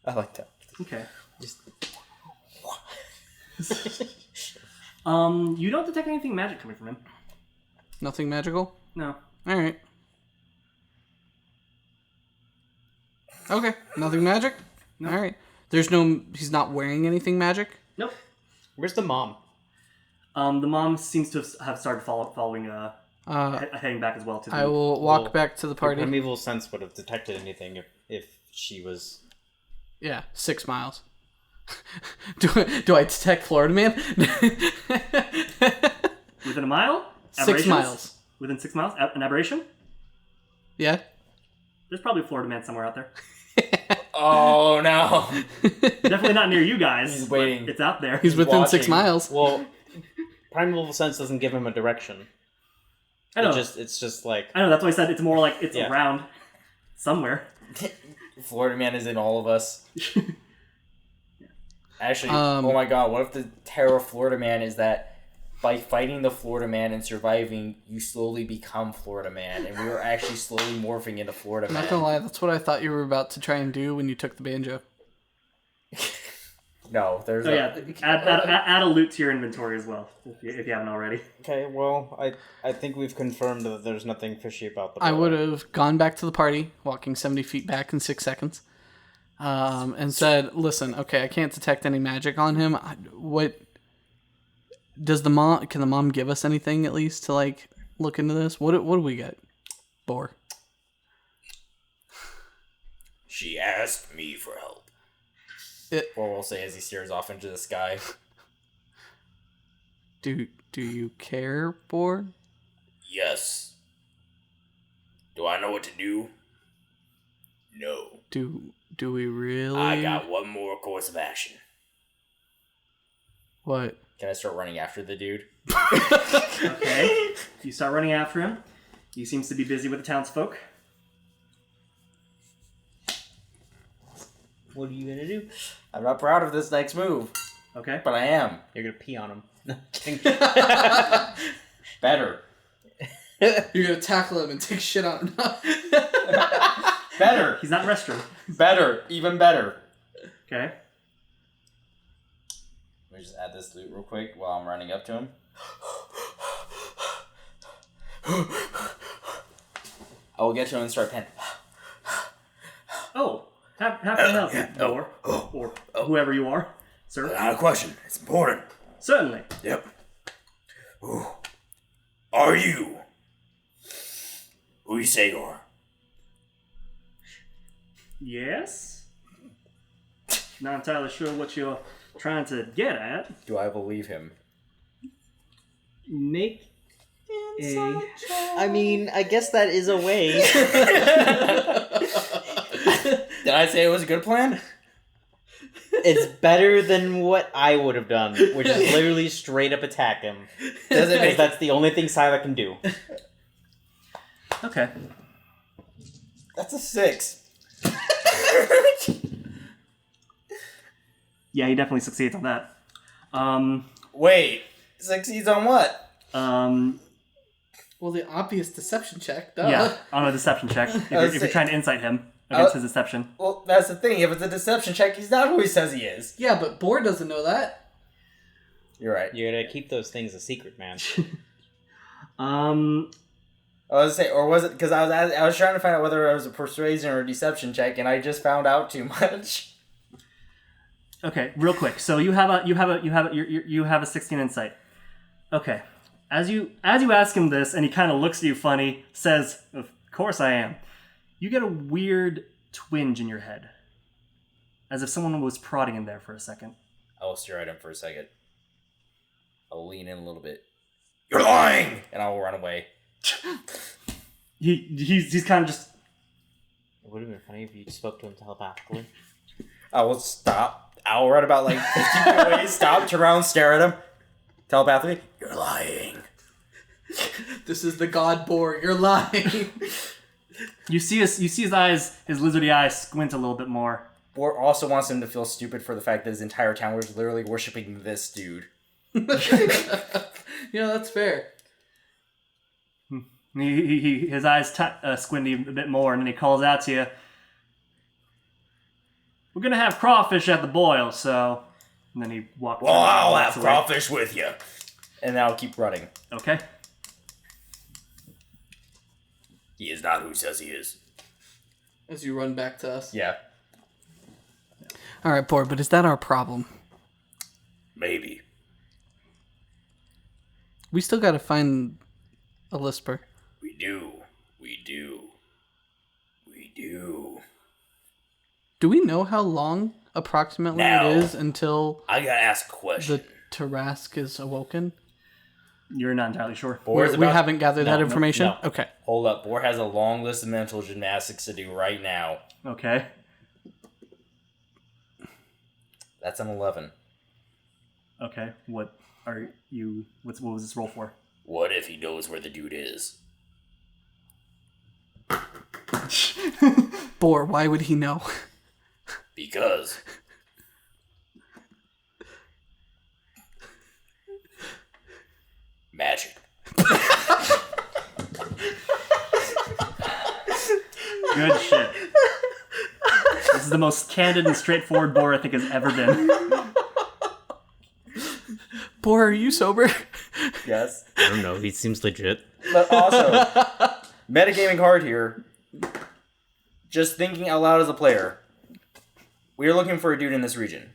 I like that. Okay. Just... You don't detect anything magic coming from him. Nothing magical? No. Alright. Okay, nothing magic? Nope. Alright. There's no... He's not wearing anything magic? Nope. Where's the mom? The mom seems to have started following, heading back as well to the... I will walk back to the party. Primeval sense would have detected anything if she was... Yeah, 6 miles. do I detect Florida Man? Within a mile? 6 Aberrations? miles. Within 6 miles? An aberration? Yeah? There's probably a Florida Man somewhere out there. Oh, no. Definitely not near you guys. He's waiting. But it's out there. He's within 6 watching. miles. Well, primeval sense doesn't give him a direction. I know. It's just like... I know, that's why I said it's more like it's Yeah. around somewhere. Florida Man is in all of us. Actually, Um, oh my god, what if the terror of Florida Man is that by fighting the Florida Man and surviving, you slowly become Florida Man, and we are actually slowly morphing into Florida I'm Man. not gonna lie, that's what I thought you were about to try and do when you took the banjo. No, there's So yeah, add a loot to your inventory as well, if you haven't already. Okay, well, I think we've confirmed that there's nothing fishy about the I boy. would have gone back to the party, walking 70 feet back in 6 seconds, and said, listen, okay, I can't detect any magic on him. What... Does the mom... Can the mom give us anything, at least, to, like, look into this? What do we get? Boar. She asked me for help. Or we'll say as he stares off into the sky. Do you care, Boar? Yes. Do I know what to do? No. Do we really? I got one more course of action. What? Can I start running after the dude? Okay. You start running after him. He seems to be busy with the townsfolk. What are you gonna do? I'm not proud of this next move, Okay. but I am. You're gonna pee on him. No, kidding. Better. You're gonna tackle him and take shit on him. Better. He's not in restroom. Better. Even better. Okay. Let me just add this loot real quick while I'm running up to him. I will get to him and start panting. Oh, how can I help you, Boar? Or whoever you are, sir? Not a question. It's important. Certainly. Yep. Who are you? Who you say you are? Yes? Not entirely sure what you're trying to get at. Do I believe him? Make a... I mean, I guess that is a way. Did I say it was a good plan? It's better than what I would have done, which is literally straight up attack him. Does it Because make that's the only thing Sylack can do. Okay. That's a 6. Yeah, he definitely succeeds on that. Wait, succeeds on what? Well, the obvious deception check, duh. Yeah, on a deception check. If you're trying to insight him against his deception. Well, that's the thing. If it's a deception check, he's not who he says he is. Yeah, but Boar doesn't know that. You're right. You gotta keep those things a secret, man. I was say, or was it because I was trying to find out whether it was a persuasion or a deception check, and I just found out too much. Okay, real quick. So you have a 16 insight. Okay. As you ask him this, and he kind of looks at you funny, says, "Of course I am." You get a weird twinge in your head, as if someone was prodding in there for a second. I will stare at him for a second. I'll lean in a little bit, You're lying! and I will run away. He's kind of just. It would have been funny if you spoke to him telepathically. I will stop. I'll run about like 50 feet away, stop, turn around, stare at him. Telepathically. You're lying. This is the god Boar. You're lying. You see his eyes, his lizardy eyes squint a little bit more. Bor also wants him to feel stupid for the fact that his entire town was literally worshiping this dude. That's fair. His eyes squint a bit more, and then he calls out to you. We're gonna have crawfish at the boil, so... And then he walks... Well, I'll have away. crawfish with you. And then I'll keep running. Okay. He is not who he says he is. As you run back to us. Yeah. All right, Bor, but is that our problem? Maybe. We still got to find a Lisper. We do. We do. We do. Do we know how long approximately Now, it is until I gotta ask a question. the Tarask is awoken? You're not entirely sure. We haven't gathered that information? No. Okay. Hold up. Bor has a long list of mental gymnastics to do right now. Okay. That's an 11. Okay. What was this roll for? What if he knows where the dude is? Bor, why would he know? Because. Magic. Good shit. This is the most candid and straightforward Bor I think has ever been. Bor, are you sober? Yes. I don't know. He seems legit. But also, metagaming hard here. Just thinking out loud as a player. We are looking for a dude in this region.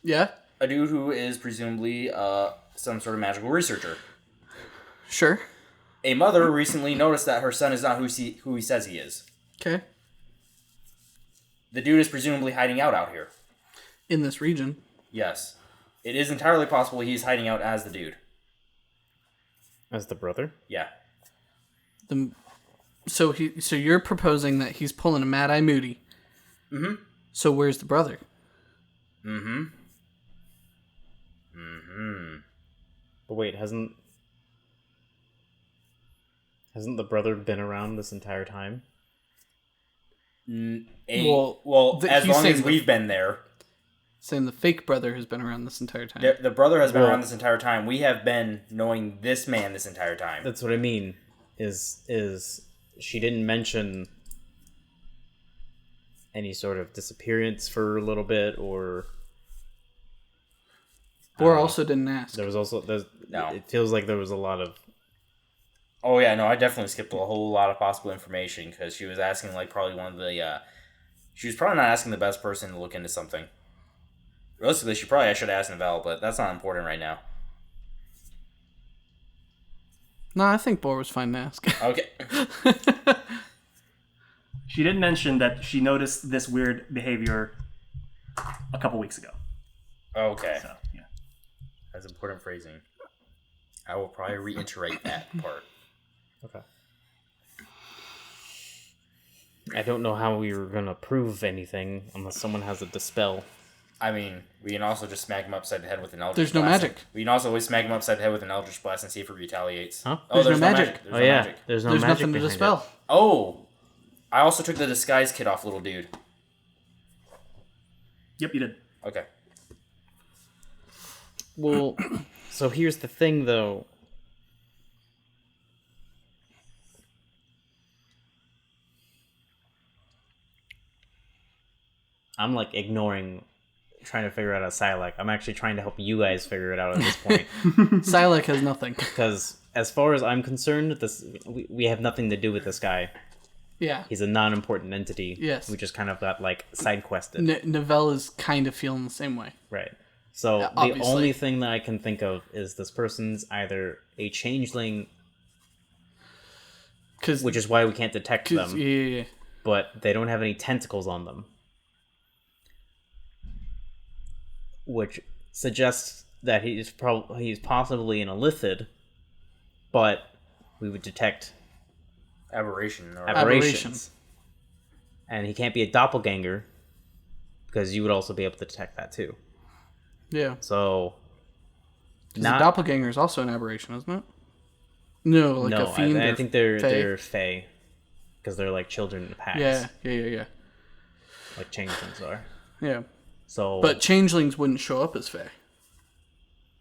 Yeah? A dude who is presumably some sort of magical researcher. Sure. A mother recently noticed that her son is not who he says he is. Okay. The dude is presumably hiding out here. In this region. Yes. It is entirely possible he's hiding out as the dude. As the brother? Yeah. So you're proposing that he's pulling a Mad Eye Moody. Mm-hmm. So where's the brother? Mm-hmm. Mm-hmm. But wait, hasn't the brother been around this entire time? As he's long saying as we've been there. Saying the fake brother has been around this entire time. The brother has been around this entire time. We have been knowing this man this entire time. That's what I mean. Is she didn't mention any sort of disappearance for a little bit, or also didn't ask. there was also No. It feels like there was a lot of Oh yeah, no, I definitely skipped a whole lot of possible information because she was asking probably one of the. She was probably not asking the best person to look into something. Realistically, I should have asked Navel, but that's not important right now. No, I think Bor was fine to ask. Okay. She did mention that she noticed this weird behavior a couple weeks ago. Okay. So, yeah. That's important phrasing. I will probably reiterate that part. Okay. I don't know how we were gonna prove anything unless someone has a dispel. I mean, we can also just smack him upside the head with an Eldritch There's no Blast. magic. We can also always smack him upside the head with an Eldritch Blast and see if it retaliates. Huh? Oh, There's no magic. There's Oh no yeah, magic. there's no There's magic nothing to behind dispel. it. Oh! I also took the disguise kit off little dude. Yep, you did. Okay. Well, so here's the thing, though. I'm ignoring, trying to figure out a Sylack. I'm actually trying to help you guys figure it out at this point. Sylack has nothing. Because as far as I'm concerned, we have nothing to do with this guy. Yeah. He's a non-important entity. Yes. We just kind of got side quested. Novell is kind of feeling the same way. Right. So the obviously. only thing that I can think of is this person's either a changeling, which is why we can't detect them, Yeah. but they don't have any tentacles on them. Which suggests that he's possibly an illithid, but we would detect Aberration. Or aberrations. And he can't be a doppelganger, because you would also be able to detect that too. Yeah. So, The doppelganger is also an aberration, isn't it? No, a fiend. I think they're fae? fae. because they're like children in the past. Yeah. Like changelings are. Yeah. So, But changelings wouldn't show up as fae.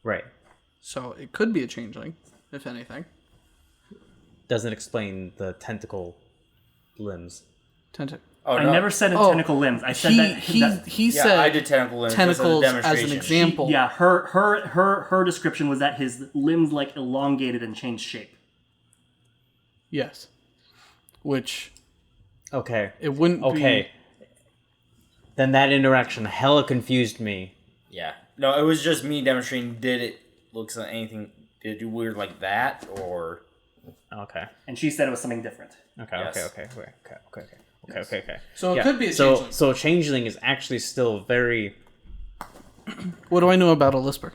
right, So it could be a changeling, if anything. doesn't explain the tentacle limbs. Oh, I no. never said Oh, tenicle limbs. I said He that said I did tentacle limbs tentacles as a as an demonstration. example. Yeah, her description was that his limbs like elongated and changed shape. Yes. Which Okay. it wouldn't Okay. Then that interaction hella confused me. Yeah. No, it was just me demonstrating. Did it look like anything? Did it do weird like that, or? Okay. And she said it was something different. Okay. Yes. Okay. So it Yeah. could be a so changeling. so changeling is actually still very. What do I know about a Lisper?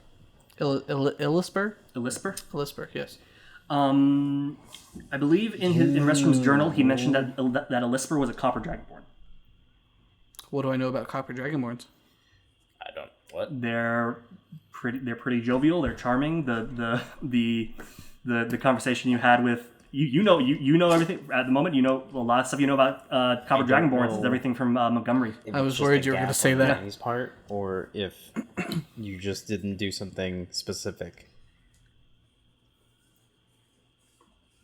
Illisper? Elisper? A Lisper, yes. I believe in Restroom's journal he mentioned that Elisper was a copper dragonborn. What do I know about copper dragonborns? I don't. What? They're pretty jovial. They're charming. The conversation you had with you know everything at the moment. You know a lot of stuff you know about copper dragonborns. It's everything from Montgomery. I was worried you were going to say that. His part, or if you just didn't do something specific.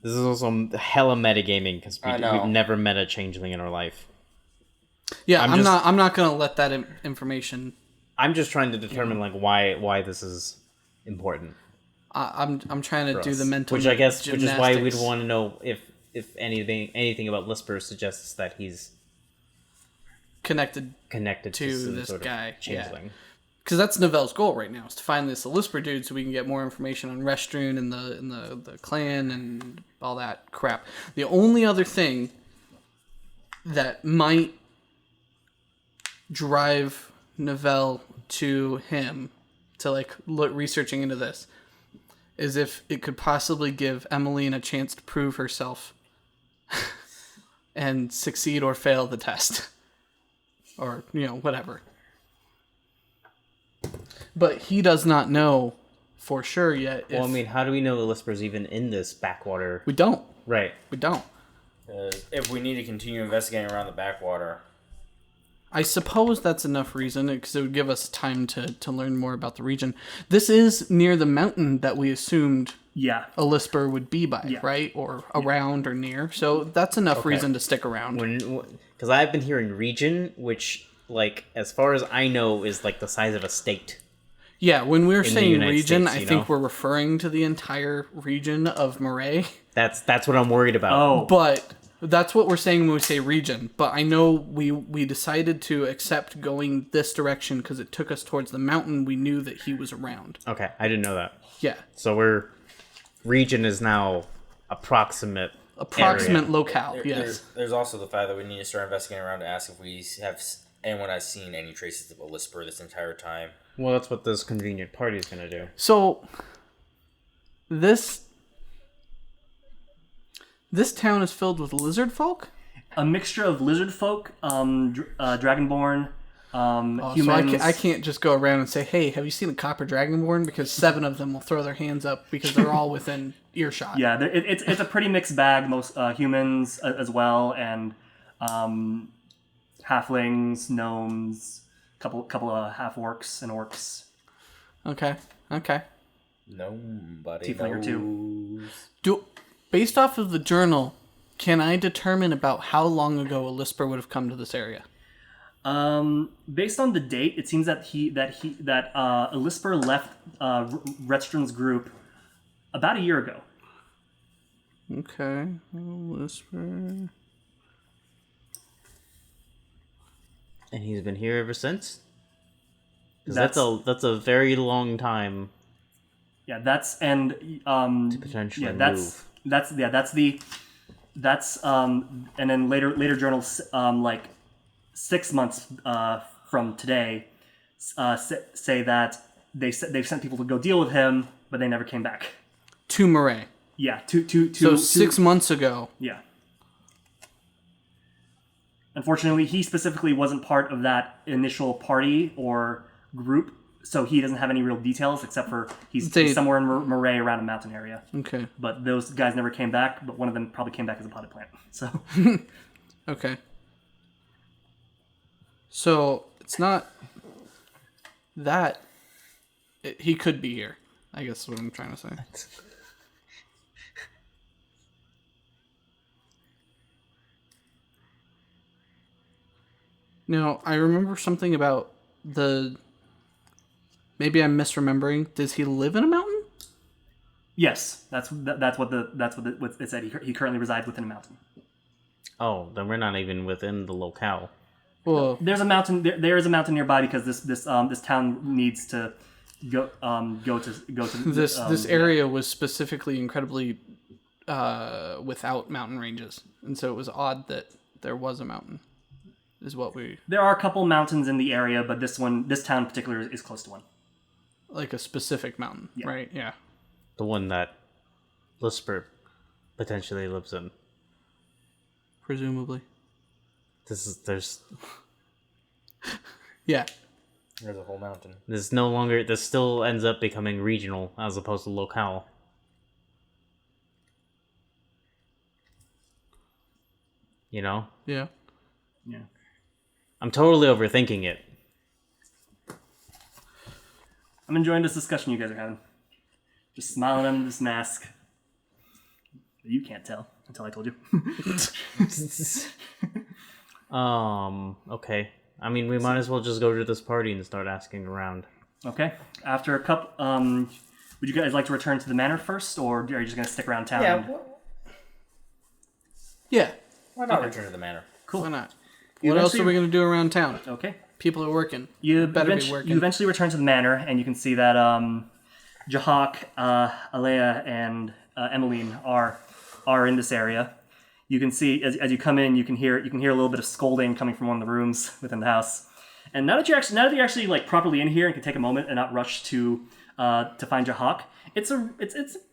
This is also hella metagaming because I know. we've never met a changeling in our life. Yeah, I'm not going to let that information. I'm just trying to determine like why this is important. I'm trying to for do us. the mental which is why we'd gymnastics. want to know if anything about Lisper suggests that he's connected connected to some this sort of guy. Yeah. changeling. Because that's Novelle's goal right now, is to find this Lisper dude so we can get more information on Restrun and the clan and all that crap. The only other thing that might drive Novelle to him to like look researching into this is if it could possibly give Emmeline a chance to prove herself and succeed or fail the test. Or, whatever. But he does not know for sure yet. Well, I mean, how do we know the Lisper's even in this backwater? We don't. Right. We don't. If we need to continue investigating around the backwater. I suppose that's enough reason, because it would give us time to learn more about the region. This is near the mountain that we assumed Yeah. a Lisper would be by, Yeah. right? Or around or near. So that's enough reason to stick around. Because I've been hearing region, which, like, as far as I know, is like the size of a state. Yeah, when we're the saying United region, States, I think we're referring to the entire region of Moray. That's what I'm worried about. Oh. But that's what we're saying when we say region. But I know we decided to accept going this direction because it took us towards the mountain we knew that he was around. Okay, I didn't know that. Yeah. So region is now approximate area. locale, yes. There's also the fact that we need to start investigating around to ask if we have anyone has seen any traces of a Lisper this entire time. Well, that's what this convenient party is going to do. So this town is filled with lizard folk? A mixture of lizard folk, dragonborn, humans. So I can't just go around and say, hey, have you seen a copper dragonborn? Because 7 of them will throw their hands up because they're all within earshot. Yeah, it's a pretty mixed bag. Most humans as well, and halflings, gnomes, couple of half orcs and orcs. Okay. Nobody Tiefling or knows. Based off of the journal, can I determine about how long ago a Lisper would have come to this area? Based on the date, it seems that Elisper left Retstrun's group about a year ago. Okay, Lisper. And he's been here ever since? 'Cause that's a very long time Yeah, that's and to potentially move. and then later journals like 6 months from today say that they've sent people to go deal with him, but they never came back. To Moray. Yeah, So 6 months ago. Yeah. Unfortunately, he specifically wasn't part of that initial party or group so he doesn't have any real details except for he's somewhere in Moray around a mountain area. Okay. But those guys never came back, but one of them probably came back as a potted plant. So. Okay. So it's not that he could be here, I guess is what I'm trying to say. Now, I remember something about maybe I'm misremembering. Does he live in a mountain? Yes, that's what it said. He currently resides within a mountain. Oh, then we're not even within the locale. Well, There's a mountain. There is a mountain nearby because this town needs to go to this area was specifically incredibly without mountain ranges, and so it was odd that there was a mountain. Is what we. There are a couple mountains in the area, but this town in particular is close to one. Like a specific mountain, right? Yeah. The one that Lisper potentially lives in. Presumably. There's Yeah. There's a whole mountain. This still ends up becoming regional as opposed to locale. You know? Yeah. Yeah. I'm totally overthinking it. I'm enjoying this discussion you guys are having. Just smiling under this mask. You can't tell until I told you. Okay. I mean, we might as well just go to this party and start asking around. Okay. After a couple, would you guys like to return to the manor first, or are you just gonna stick around town? Yeah. Why not return to the manor? Cool. Why not? What else are we going to do around town? Okay. People are working. You better be working. You eventually return to the manor, and you can see that Jahak, Alea, and Emmeline are in this area. You can see as you come in, you can hear a little bit of scolding coming from one of the rooms within the house. And now that you're actually like properly in here and can take a moment and not rush to find Jahak, it's a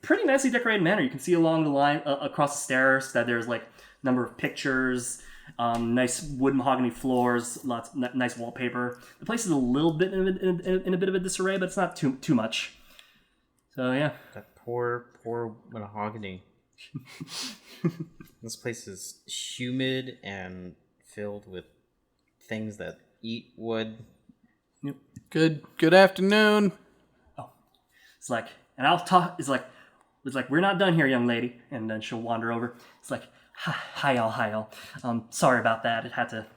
pretty nicely decorated manor. You can see along the line across the stairs that there's like a number of pictures. Nice wood mahogany floors, nice wallpaper. The place is a little bit in a bit of a disarray, but it's not too much. So yeah, That poor mahogany. This place is humid and filled with things that eat wood. Good afternoon. it's like, and I'll talk. It's like we're not done here, young lady. And then she'll wander over. It's like, hi y'all. Sorry about that. It had to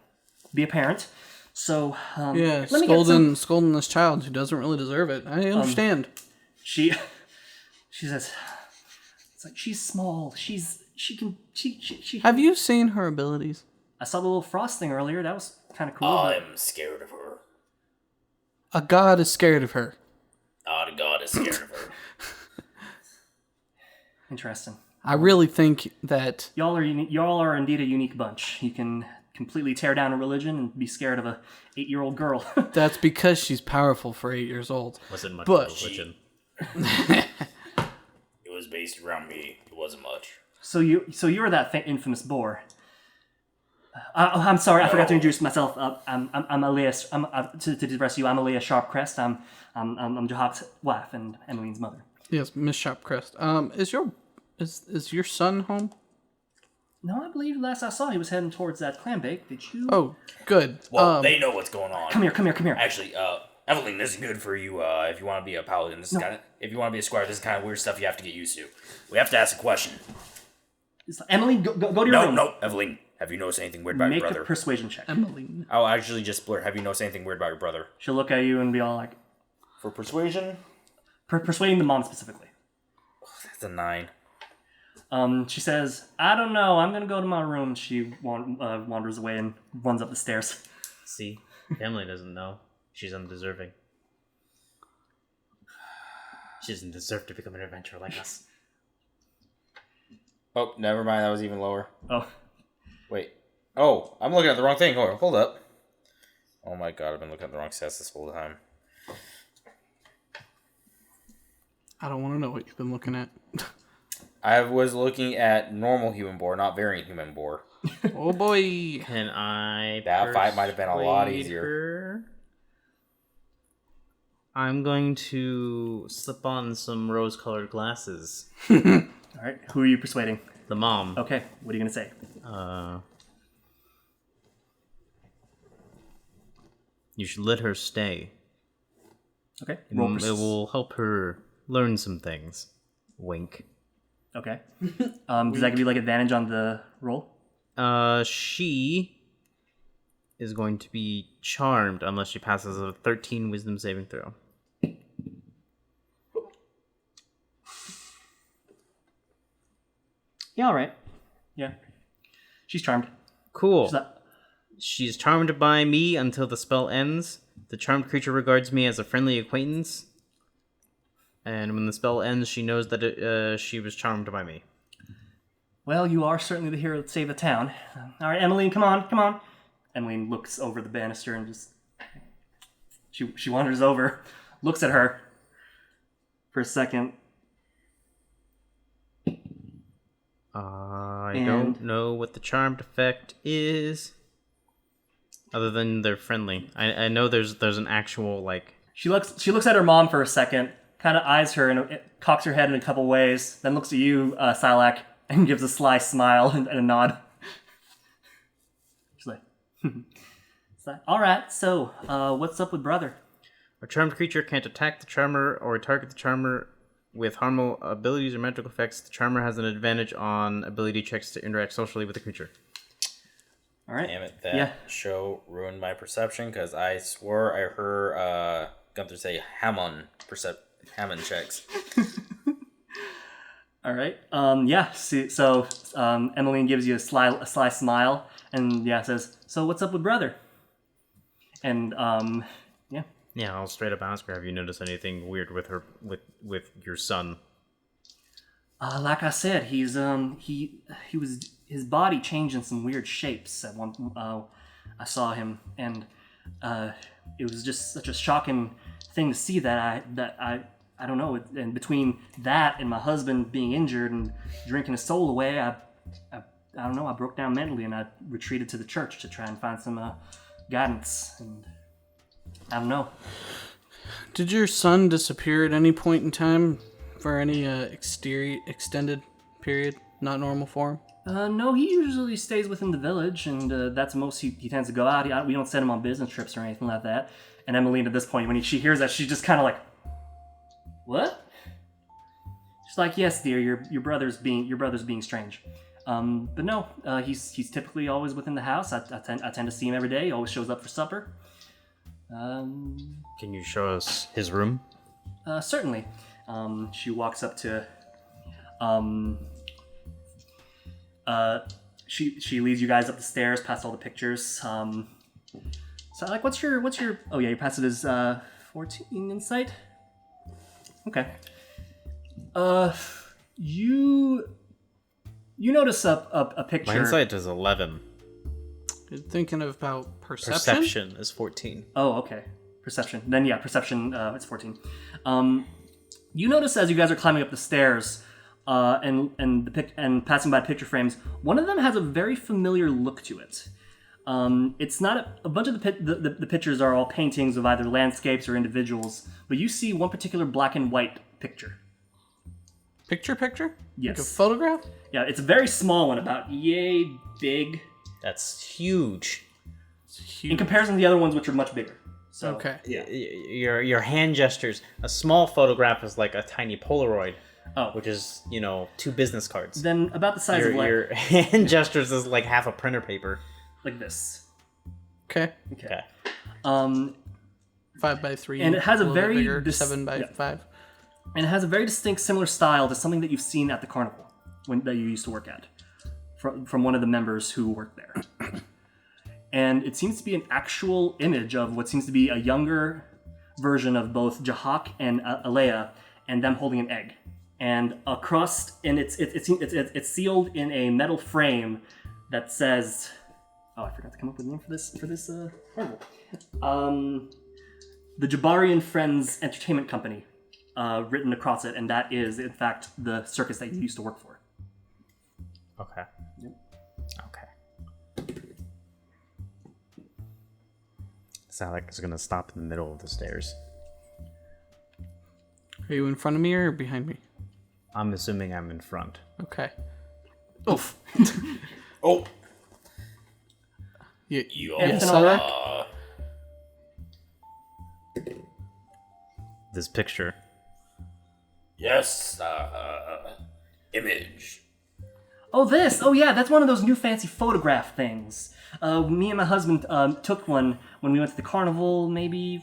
be apparent. So Yeah, let me get scolding this child who doesn't really deserve it. I understand. She says, it's like she's small. She Have you seen her abilities? I saw the little frost thing earlier. That was kind of cool. but I'm scared of her. A god is scared of her. The god is scared of her. Interesting. I really think that Y'all are indeed a unique bunch. You can completely tear down a religion and be scared of a 8-year-old girl. that's because she's powerful for 8 years old. Wasn't much But- of a religion. It was based around me. It wasn't much. So you're that infamous boar. I'm sorry, I forgot to introduce myself. I'm Elias. To address you, I'm Elias Sharpcrest. I'm Jahak's wife and Emmeline's mother. Yes, Miss Sharpcrest. Is your son home? No, I believe last I saw he was heading towards that clam bake. Did you? Oh, good. Well, they know what's going on. Come here. Actually, Evelyn, this is good for you. If you want to be a paladin, if you want to be a squire, this is kind of weird stuff you have to get used to. We have to ask a question. It's like, Emmeline, go to your room. No, Evelyn. Have you noticed anything weird about Make your a brother? persuasion check. Emmeline. I'll actually just blurt. Have you noticed anything weird about your brother? She'll look at you and be all like, For persuasion, persuading the mom specifically. that's a 9. She says, I don't know, I'm gonna go to my room. She wanders away and runs up the stairs. See? Family doesn't know. She's undeserving. She doesn't deserve to become an adventurer like us. Oh, never mind. That was even lower. Oh. Wait. Oh, I'm looking at the wrong thing. Hold up. Oh my god, I've been looking at the wrong stats this whole time. I don't want to know what you've been looking at. I was looking at normal human boar, not variant human boar. Oh boy. Can I That fight might have been a lot persuade easier. her? I'm going to slip on some rose-colored glasses. All right. Who are you persuading? The mom. Okay. What are you gonna say? You should let her stay. Okay. It will help her learn some things. Wink. Okay. Does that give you like advantage on the roll? She is going to be charmed unless she passes a 13 wisdom saving throw. Yeah. All right. Yeah. She's charmed. Cool. She's not- She's charmed by me until the spell ends. The charmed creature regards me as a friendly acquaintance. And when the spell ends, she knows that she was charmed by me. Well, you are certainly the hero to save the town. All right, Emmeline, come on. Emmeline looks over the banister and just... She wanders over, looks at her for a second. I don't know what the charmed effect is. Other than they're friendly. I know there's an actual, like... She looks at her mom for a second, kind of eyes her and cocks her head in a couple ways, then looks at you, Sylack, and gives a sly smile and a nod. She's like, all right, so what's up with brother? A charmed creature can't attack the charmer or target the charmer with harmful abilities or magical effects. The charmer has an advantage on ability checks to interact socially with the creature. All right. Damn it, that show ruined my perception because I swore I heard Gunther say Hammond checks. All right. So Emmeline gives you a sly smile and says, "So what's up with brother?" And Yeah, I'll straight up ask her, have you noticed anything weird with her with your son? Like I said, he was his body changed in some weird shapes at one. I saw him, and it was just such a shocking thing to see that I don't know. And between that and my husband being injured and drinking his soul away, I don't know. I broke down mentally, and I retreated to the church to try and find some guidance. And I don't know. Did your son disappear at any point in time for any extended period, not normal for him? No, he usually stays within the village, and that's the most he tends to go out. We don't send him on business trips or anything like that. And Emmeline, at this point, when she hears that, she's just kind of like, "What?" She's like, "Yes, dear, your brother's being strange." But no, he's typically always within the house. I tend to see him every day. He always shows up for supper. Can you show us his room? Certainly. She walks up to. She leads you guys up the stairs, past all the pictures. So, like, what's your? Oh yeah, you passed it as 14 insight. Okay. You notice a picture. My insight is 11. You're thinking about perception? Perception is 14. Oh, okay. Perception. Then yeah, perception. It's 14. You notice as you guys are climbing up the stairs, and passing by picture frames, one of them has a very familiar look to it. It's not a bunch of the pictures are all paintings of either landscapes or individuals, but you see one particular black and white picture. Picture? Yes. Like a photograph? Yeah, it's a very small one, about yay big. That's huge. It's huge. In comparison to the other ones, which are much bigger. So, Okay. Yeah. Your hand gestures. A small photograph is like a tiny Polaroid. Oh. Which is, 2 business cards. Then about the size of like... Your hand gestures is like half a printer paper. Like this. Okay. Okay. 5x3. And it has a little very bit bigger, 7x5. And it has a very distinct similar style to something that you've seen at the carnival that you used to work at. From one of the members who worked there. And it seems to be an actual image of what seems to be a younger version of both Jahak and Alea, and them holding an egg. And across, and it's sealed in a metal frame that says, "Oh, I forgot to come up with a name for this carnival." The Jabarian Friends Entertainment Company, written across it, and that is in fact the circus that you used to work for. Okay. Okay. Salak is gonna stop in the middle of the stairs. Are you in front of me or behind me? I'm assuming I'm in front. Okay. Oof. Oh, You Everything saw all that? right? This picture. Yes, image. Oh, this! Oh, yeah, that's one of those new fancy photograph things. Me and my husband took one when we went to the carnival maybe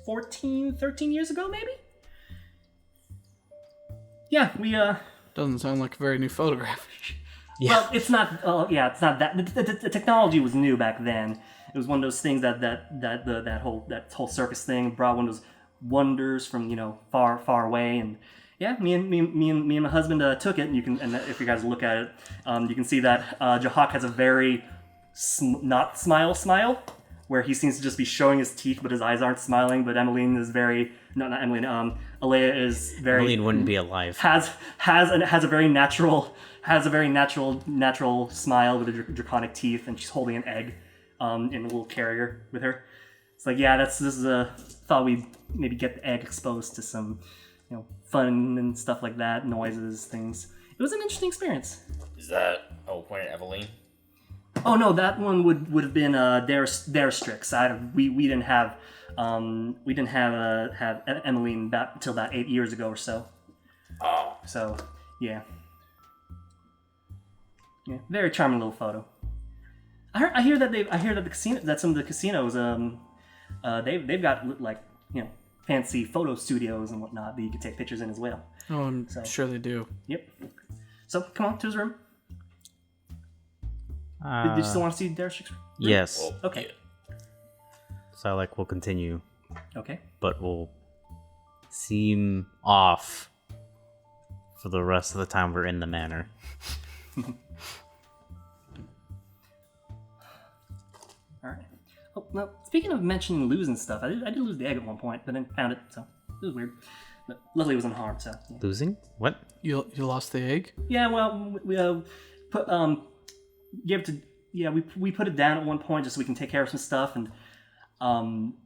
13 years ago, maybe? Yeah, we, Doesn't sound like a very new photograph. Well, it's not, it's not that. The technology was new back then. It was one of those things that whole circus thing brought one of those wonders from, far away. And yeah, me and my husband took it, and if you guys look at it, you can see that Jahak has a very not smile, where he seems to just be showing his teeth, but his eyes aren't smiling. But Emmeline is very not Emmeline. Alea is very. Emmeline wouldn't be alive. Has a very natural smile with the draconic teeth, and she's holding an egg in a little carrier with her. It's like, yeah, thought we'd maybe get the egg exposed to some, fun and stuff like that, noises, things. It was an interesting experience. Is that point at Eveline? Oh no, that one would have been Daristrix. We didn't have have Emmeline back until about 8 years ago or so. Oh, So yeah, very charming little photo. I hear that some of the casinos they've got like fancy photo studios and whatnot that you can take pictures in as well. Oh, I'm sure they do. Yep. So come on to his room. Did you still want to see Daristrix's room? Yes. Okay. Sylack will continue, Okay. but will seem off for the rest of the time we're in the manor. All right. Oh, well, speaking of mentioning losing stuff, I did lose the egg at one point, but then found it, so it was weird. But luckily it was unharmed, so. Yeah, Losing? What? You lost the egg? yeah well, we put gave it to we put it down at one point just so we can take care of some stuff, and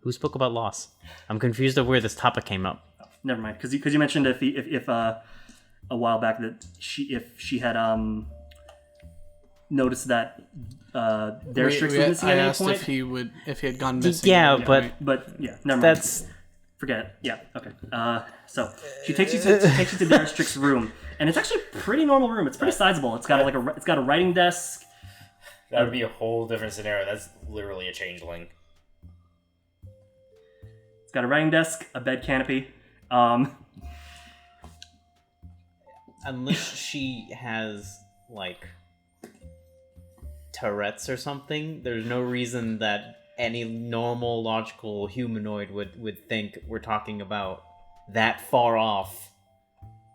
Who spoke about loss? I'm confused of where this topic came up. never mind, because you mentioned if a while back that she had noticed that Daristrix was missing I at any asked point. if he had gone missing. Yeah, at but any point. But yeah, never mind. that's Forget it. Yeah, okay. So she takes you to Daristrix's room, and it's actually a pretty normal room. It's pretty sizable. It's got it's got a writing desk. that would be a whole different scenario. That's literally a changeling. It's got a writing desk, a bed canopy. unless she has like Tourette's or something, there's no reason that any normal logical humanoid would think we're talking about that far off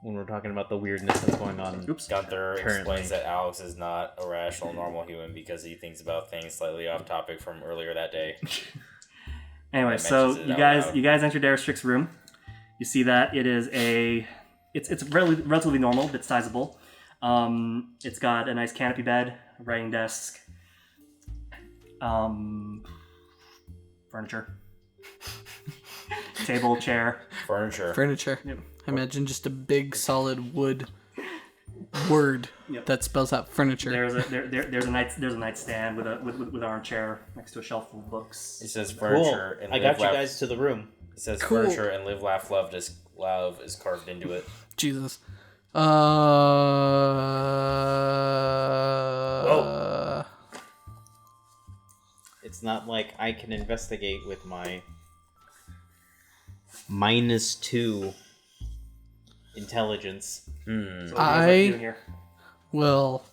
when we're talking about the weirdness that's going on. Oops. Gunther Currently. explains that Alex is not a rational, normal human because he thinks about things slightly off topic from earlier that day. Anyway, That so mentions it you out guys loud. you guys enter Daristrix's room. You see that it is it's relatively normal, but sizable. It's got a nice canopy bed, a writing desk, furniture, table, chair. Furniture. Furniture. I imagine just a big solid wood word that spells out furniture. There's a nightstand with an armchair next to a shelf full of books. It says Cool. furniture and I live, got you laugh. guys to the room. It says Cool. furniture and live, laugh, love is carved into it. Jesus. It's not like I can investigate with my -2 intelligence. So what do you guys like I- doing here? Well,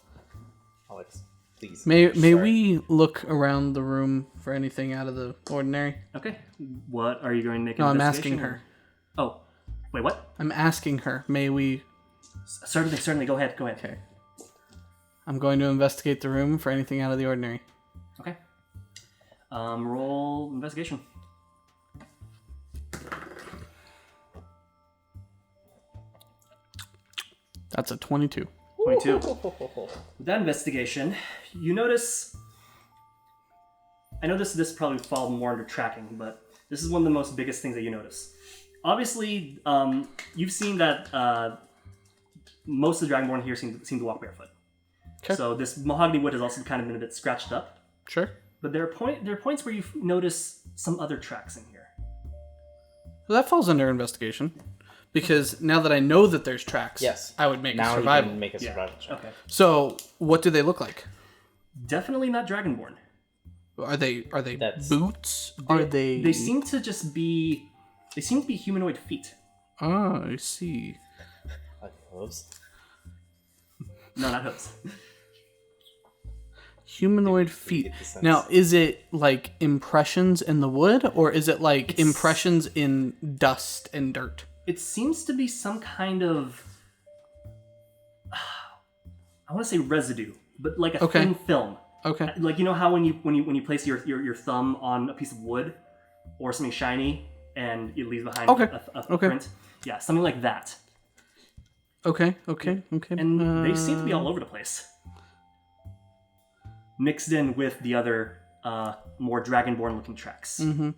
Alex, please. may Sorry. we look around the room for anything out of the ordinary? Okay. What are you going to make? No, an I'm asking investigation? her. Oh, wait, what? I'm asking her. May we? Certainly. Go ahead. Okay. I'm going to investigate the room for anything out of the ordinary. Okay. Roll investigation. That's a 22. 22. With that investigation, you notice. I know this probably fall more under tracking, but this is one of the most biggest things that you notice. Obviously, you've seen that most of the Dragonborn here seem to walk barefoot. Okay. So this mahogany wood has also kind of been a bit scratched up. Sure. But there are points where you notice some other tracks in here. Well, that falls under investigation. Because now that I know that there's tracks, Yes. I would make Now a you survival. can make a survival check. Okay. So, what do they look like? Definitely not Dragonborn. Are they That's- boots? Are they? They seem to just be. They seem to be humanoid feet. Oh, I see. Like hooves. No, not hooves. Humanoid feet. get the sense. Now, is it like impressions in the wood, or is it like impressions in dust and dirt? It seems to be some kind of. I want to say residue, but like a Okay. thin film. Okay. Like you know how when you place your thumb on a piece of wood or something shiny and it leaves behind Okay. a Okay. print. Yeah, something like that. Okay. And they seem to be all over the place. Mixed in with the other more dragonborn looking tracks. Mm-hmm.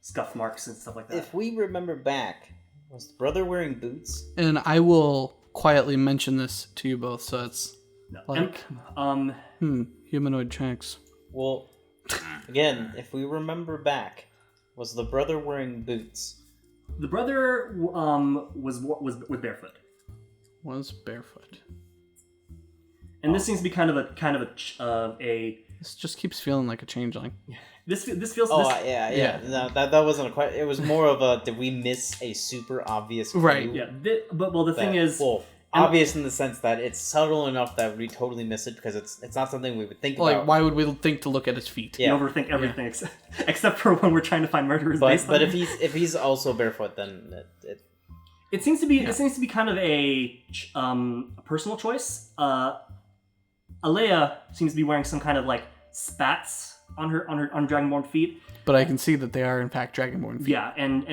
Scuff marks and stuff like that. If we remember back, was the brother wearing boots? And I will quietly mention this to you both, so it's No. like humanoid tracks. Well, again, if we remember back, was the brother wearing boots? The brother was barefoot. Was barefoot. And this seems to be kind of a This just keeps feeling like a changeling. this feels Oh, this, yeah. No, that wasn't a question. It was more of a, did we miss a super obvious clue? Right. yeah. But the That- thing is, well, obvious in the sense that it's subtle enough that we totally miss it because it's not something we would think Like, about. why would we think to look at his feet? Yeah. you overthink everything except for when we're trying to find murderers. based But on if he's also barefoot, then it seems to be kind of a personal choice. Alea seems to be wearing some kind of like spats on her dragonborn feet. But I can see that they are in fact dragonborn feet. Yeah, and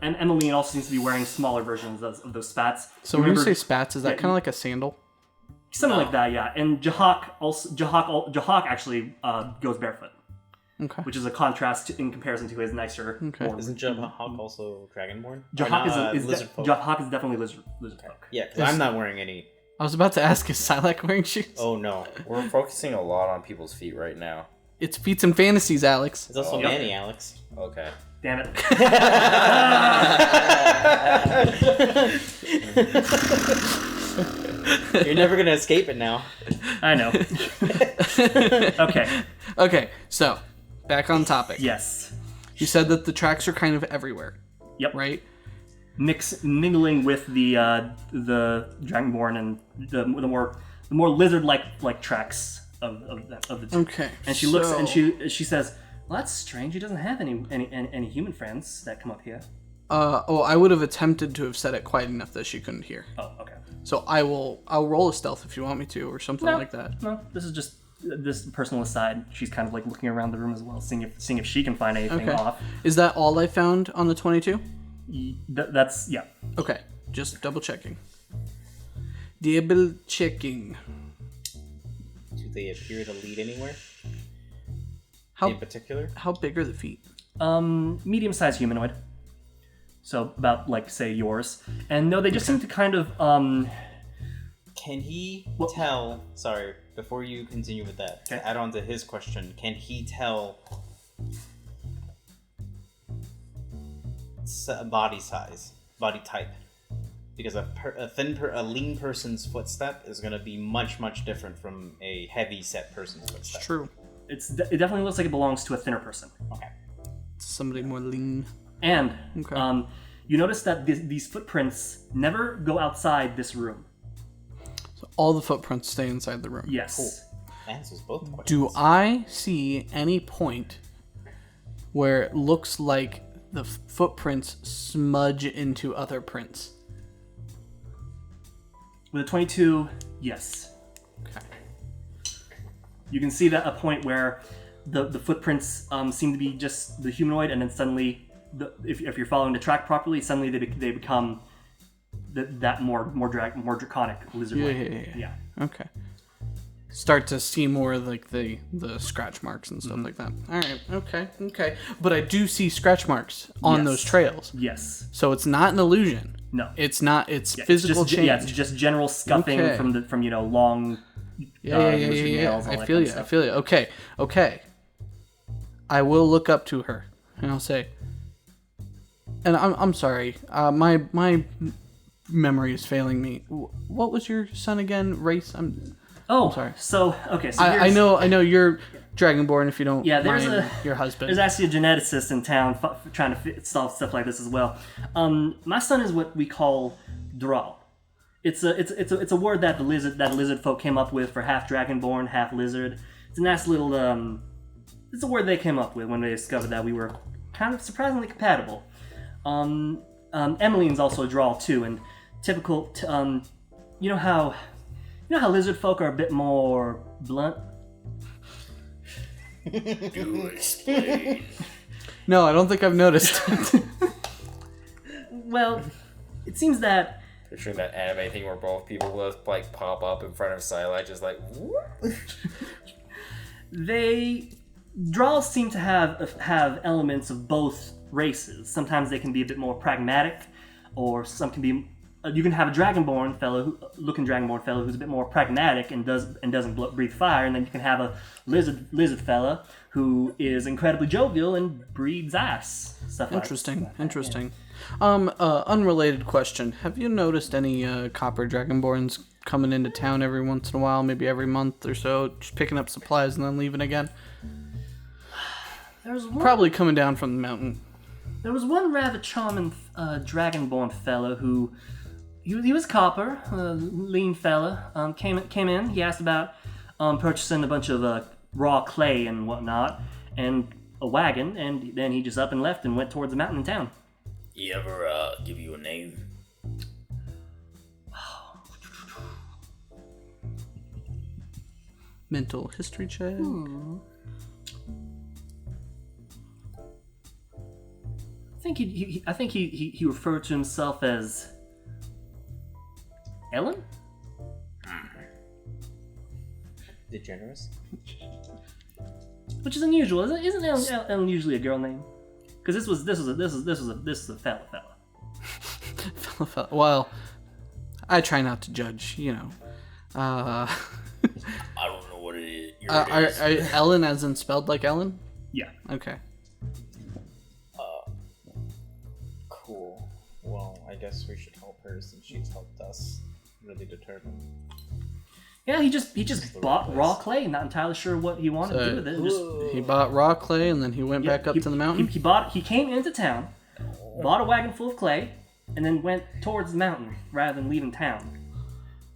Emmeline also seems to be wearing smaller versions of those spats. So when you Remember- say spats, is that yeah, kind of like a sandal? something like that, yeah. And Jahak actually goes barefoot, Okay. which is a contrast in comparison to his nicer. Okay. more- isn't Jabhawk also dragonborn? Or Jahak not, is lizard folk? Jahak is definitely lizard folk. Yeah, because I'm not wearing any. I was about to ask, is Sylack wearing shoes? Oh no, We're focusing a lot on people's feet right now. It's Feats and Fantasies, Alex. it's also Yep. Manny, Alex. Okay. Damn it. You're never gonna escape it now. I know. Okay. Okay, so back on topic. Yes. You said that the tracks are kind of everywhere, Yep. right? Mingling with the dragonborn and the more lizard-like tracks of the two. Okay. And she looks and she says, "Well, that's strange. He doesn't have any human friends that come up here." I would have attempted to have said it quiet enough that she couldn't hear. Oh, okay. So I'll roll a stealth if you want me to, or something like that. No, this is just this personal aside. She's kind of like looking around the room as well, seeing if she can find anything Okay. off. Is that all I found on the 22? That's yeah. Okay, just double checking. Double checking. Do they appear to lead anywhere How in particular? how big are the feet? Medium-sized humanoid. So about like say yours. And no, they just seem to kind of Can he Well- tell? Sorry, before you continue with that, Okay. to add on to his question, can he tell body size, body type? Because a lean person's footstep is going to be much different from a heavy set person's footstep. It's true. it definitely looks like it belongs to a thinner person. Okay. Somebody more lean. And Okay. you notice that these footprints never go outside this room. So all the footprints stay inside the room. Yes. Cool. Answers both questions. Do I see any point where it looks like the footprints smudge into other prints? With a 22, yes. Okay. You can see that a point where the footprints seem to be just the humanoid, and then suddenly, if you're following the track properly, suddenly they become that more draconic lizard. Yeah. Yeah. Okay. start to see more of like the scratch marks and stuff like that. All right, okay. But I do see scratch marks on those trails. Yes. So it's not an illusion. No. It's not. It's physical change. Yeah, it's just general scuffing from long. Yeah. nails, I feel you. Okay. I will look up to her and I'll say, and I'm sorry. My memory is failing me. What was your son again? Race? I'm sorry. So I know you're Dragonborn. If you don't, mind your husband. There's actually a geneticist in town trying to solve stuff like this as well. My son is what we call Droll. It's a word that the lizard folk came up with for half Dragonborn, half lizard. It's a nice little it's a word they came up with when they discovered that we were kind of surprisingly compatible. Emmeline's also a Droll too, and typical. You know how lizard folk are a bit more blunt. Do explain. No, I don't think I've noticed. Well, it seems that Picturing that anime thing where both people will like pop up in front of Sylack, just like. Drolls seem to have elements of both races. Sometimes they can be a bit more pragmatic, or some can be. You can have a Dragonborn fellow, who's a bit more pragmatic and doesn't breathe fire, and then you can have a lizard fella who is incredibly jovial and breathes ice. Stuff like that. Interesting. Unrelated question. Have you noticed any copper Dragonborns coming into town every once in a while, maybe every month or so, just picking up supplies and then leaving again? Probably coming down from the mountain. There was one rather charming Dragonborn fellow who. He was copper, lean fella. Came in. He asked about purchasing a bunch of raw clay and whatnot, and a wagon, and then he just up and left and went towards the mountain in town. He ever give you a name? Mental history check. I think he referred to himself as Ellen? DeGeneres? Which is unusual, isn't Ellen usually a girl name? Because this was a fella. Fella. Well, I try not to judge, I don't know what it is. Are Ellen as in spelled like Ellen? Yeah. Okay. Cool. Well, I guess we should help her since she's helped us really determine. Yeah, he just bought raw clay. Not entirely sure what he wanted to do with it. He bought raw clay and then he went back up to the mountain. He came into town, bought a wagon full of clay, and then went towards the mountain rather than leaving town.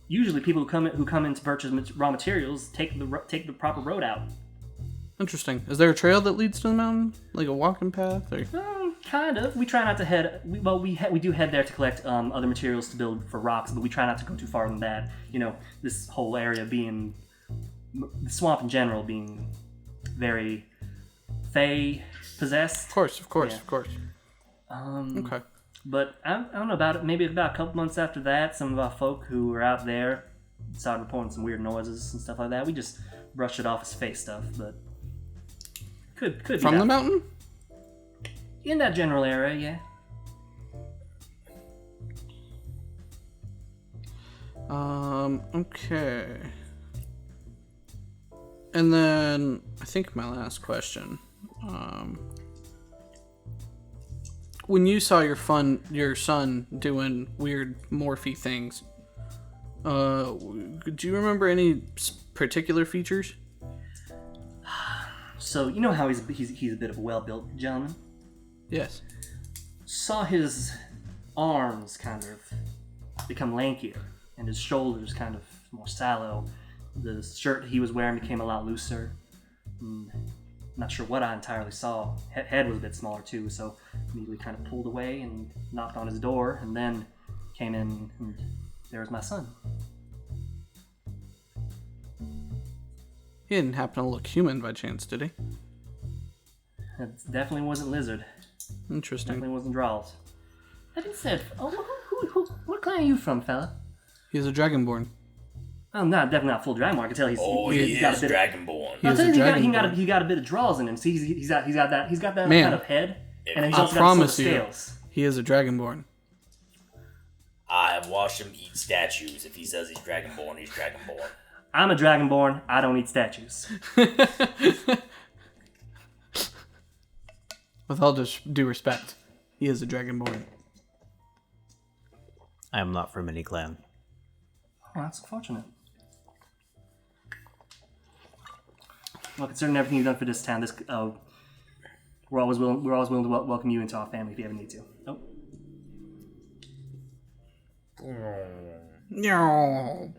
Usually, people who come in to purchase raw materials take the proper road out. Interesting. Is there a trail that leads to the mountain, like a walking path? Or? Kind of. We try not to head. We do head there to collect other materials to build for rocks, but we try not to go too far than that. This whole area being the swamp in general being very Fey possessed. Of course. Okay. But I don't know about it. Maybe about a couple months after that, some of our folk who were out there started reporting some weird noises and stuff like that. We just brushed it off as Fey stuff, but could be from the mountain. In that general area, yeah. Okay. And then I think my last question. When you saw your son doing weird morphy things, do you remember any particular features? So you know how he's a bit of a well-built gentleman. Yes. Saw his arms kind of become lankier and his shoulders kind of more sallow. The shirt he was wearing became a lot looser. Not sure what I entirely saw. Head was a bit smaller too, so immediately kind of pulled away and knocked on his door, and then came in, and there was my son. He didn't happen to look human by chance, did he? It definitely wasn't lizard. Interesting. Definitely wasn't Drolls. That being said, what clan are you from, fella? He's a Dragonborn. I'm definitely not full Dragonborn. I can tell he's He got a is bit. Dragonborn. He is a dragonborn. He got a bit of draws in him. See, he's got that Man, kind of head, and he's I also got promise silver you, scales. he is a dragonborn. I have watched him eat statues. If he says he's Dragonborn, he's Dragonborn. I'm a Dragonborn. I don't eat statues. With all due respect, he is a dragonborn. I am not from any clan. Oh, that's unfortunate. Well, considering everything you've done for this town, we're always willing to welcome you into our family if you ever need to. Oh. No.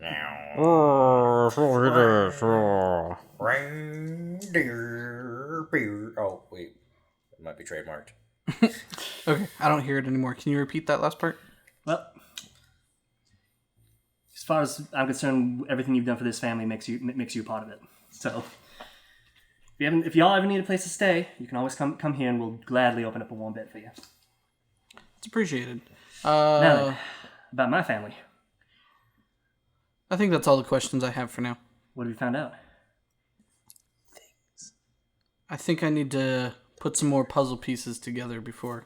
Reindeer. Oh, wait. It might be trademarked. Okay, I don't hear it anymore. Can you repeat that last part? Well, as far as I'm concerned, everything you've done for this family makes you a part of it. So, if y'all ever need a place to stay, you can always come here, and we'll gladly open up a warm bed for you. It's appreciated. Now then, about my family, I think that's all the questions I have for now. what have you found out? I think I need to put some more puzzle pieces together before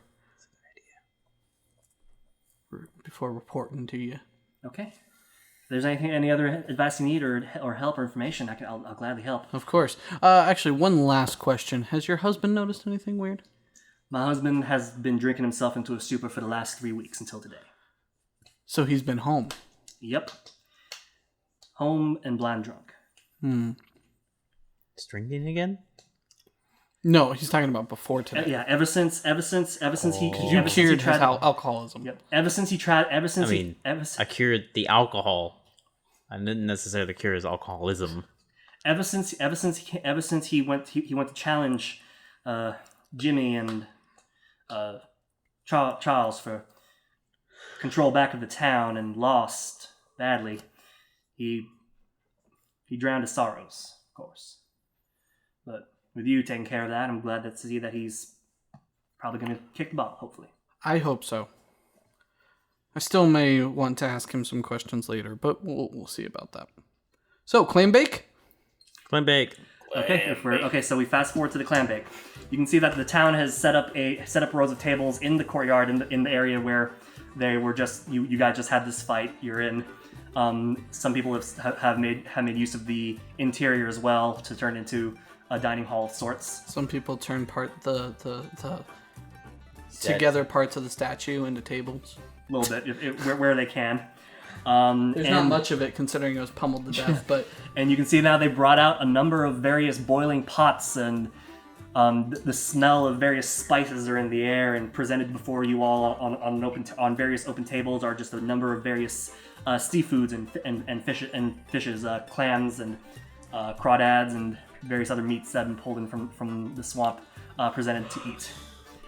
reporting to you. Okay. If there's any other advice you need or help or information, I'll gladly help. Of course. Actually, one last question. Has your husband noticed anything weird? My husband has been drinking himself into a stupor for the last 3 weeks until today. So he's been home. Yep. Home and blind drunk. Drinking again? No, he's talking about before today. Yeah, ever since he You cured his tried. alcoholism. Yep. I cured the alcohol. I didn't necessarily cure his alcoholism. Ever since he went to challenge Jimmy and Charles for control back of the town and lost badly. He drowned his sorrows, of course. But with you taking care of that, I'm glad to see that he's probably going to kick the ball, hopefully. I hope so. I still may want to ask him some questions later, but we'll see about that. So, clam bake? Clam bake. Okay. So we fast forward to the clam bake. You can see that the town has set up rows of tables in the courtyard in the area where they were just you guys just had this fight. You're in. Some people have made use of the interior as well to turn into a dining hall of sorts. Some people turn the together parts of the statue into tables. A little bit, where they can. There's not much of it considering it was pummeled to death, but... And you can see now they brought out a number of various boiling pots, and the smell of various spices are in the air and presented before you all on various open tables are just a number of various seafoods and fishes, clams and crawdads and various other meats that have been pulled in from the swamp presented to eat.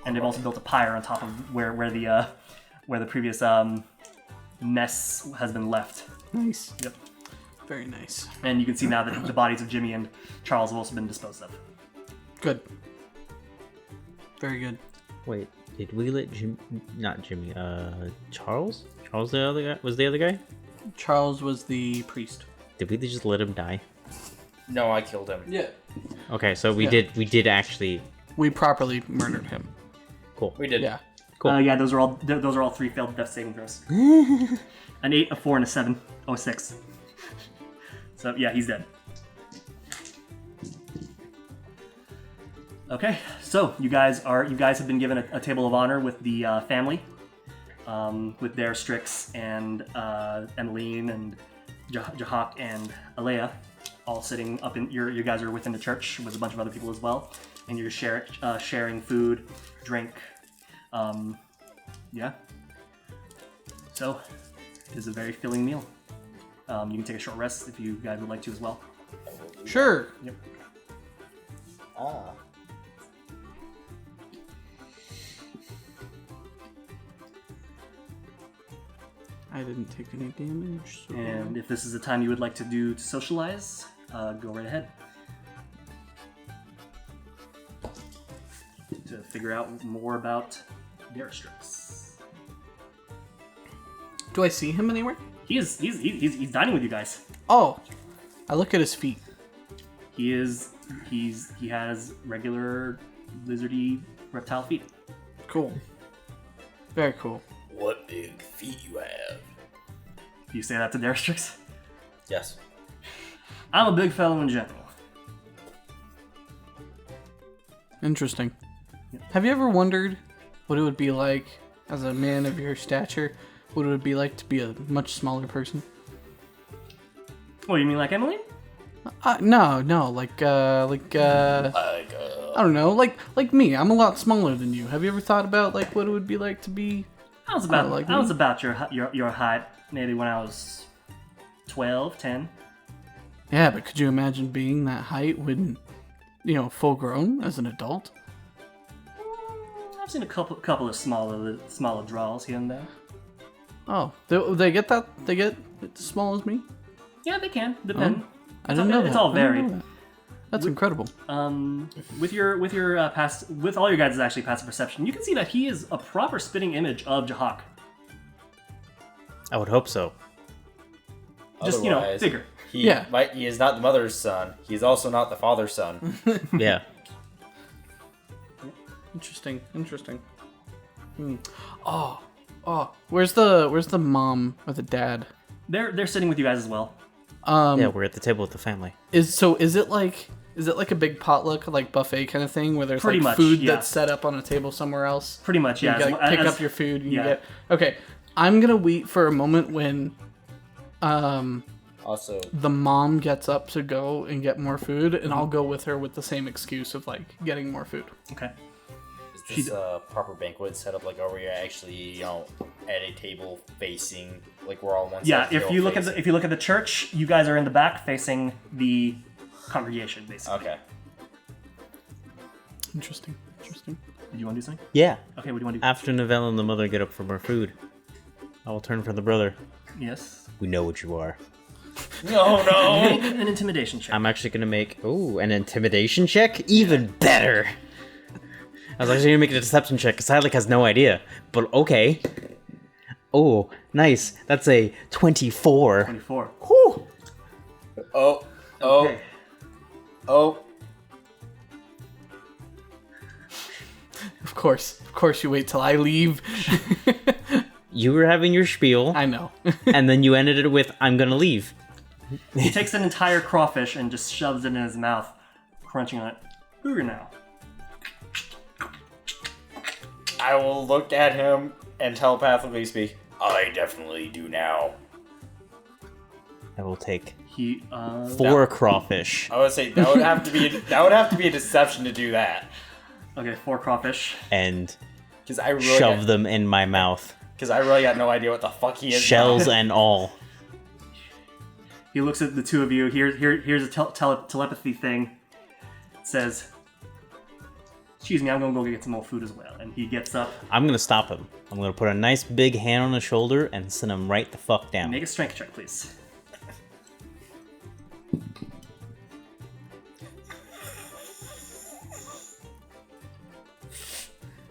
And they've also built a pyre on top of where the previous mess has been left. Nice. Yep. Very nice. And you can see now that the bodies of Jimmy and Charles have also been disposed of. Good. Very good. Wait, did we let Charles? Charles the other guy? Was the other guy? Charles was the priest. Did we just let him die? No, I killed him. Yeah. Okay, so we did actually. We properly murdered him. Cool. We did. Yeah. Cool. Yeah, those are all 3 failed death saving throws. An 8, a 4, and a 7. Oh, 6. So yeah, he's dead. Okay, so you guys have been given a table of honor with the family, with their Strix and Emmeline and Jahak and Alea, all sitting up in you guys are within the church with a bunch of other people as well, and you're sharing food, drink. Yeah. So, it is a very filling meal. You can take a short rest if you guys would like to as well. Sure. Yep. Ah. I didn't take any damage. So... And if this is the time you would like to do to socialize, go right ahead. To figure out more about Daristrix. Do I see him anywhere? He's dining with you guys. Oh, I look at his feet. He has regular lizardy reptile feet. Cool. Very cool. What big feet you have. Do you say that to Daristrix? Yes. I'm a big fellow in general. Interesting. Have you ever wondered what it would be like as a man of your stature? What it would be like to be a much smaller person? Oh, you mean like Emily? No, I don't know, like me. I'm a lot smaller than you. Have you ever thought about like what it would be like to be? I was about me? your height maybe when I was 12, 10. Yeah, but could you imagine being that height when, full grown as an adult? I've seen a couple of smaller draws here and there. Oh, they get that? They get as small as me? Yeah, they can. Depend. I didn't know that. It's all I didn't varied. know that. That's incredible. With all your guys' actually passive perception, you can see that he is a proper spitting image of Jahak. I would hope so. Just Otherwise, bigger. He is not the mother's son. He is also not the father's son. Yeah. Interesting. Oh, where's the mom or the dad? They're sitting with you guys as well. Yeah, we're at the table with the family. Is it like a big potluck, like buffet kind of thing, where there's Pretty like much, food yeah. that's set up on a table somewhere else? Pretty much, yeah. You gotta pick up your food. And yeah. You get okay. I'm gonna wait for a moment when, Also, the mom gets up to go and get more food, and I'll go with her with the same excuse of like getting more food. Okay. is this a proper banquet setup, like are we actually, at a table facing, like we're all on one side? Yeah, if you look at the church, you guys are in the back facing the congregation, basically. Okay. Interesting. Did you want to do something? Yeah. Okay, what do you want to do? After Novella and the mother get up from our food, I will turn for the brother. Yes. We know what you are. No. Make an intimidation check. I'm actually gonna make an intimidation check. Even better. I was actually gonna make a deception check because Sylack has no idea. But okay. Oh, nice. That's a 24. 24. Whew. Oh. Okay. Of course you wait till I leave. You were having your spiel, I know. and then you ended it with, I'm gonna leave. He takes an entire crawfish and just shoves it in his mouth, crunching on it. Hoover now. I will look at him and telepathically speak. I definitely do now. I will take He 4 crawfish I would say that would have to be a deception to do that. Okay, 4 crawfish. and Because I really shove them in my mouth. Because I really got no idea what the fuck he is. Shells now. and all. He looks at the two of you. Here's a telepathy thing. It says, "Excuse me, I'm gonna go get some more food as well." And he gets up. I'm gonna stop him. I'm gonna put a nice big hand on his shoulder and send him right the fuck down. Make a strength check, please.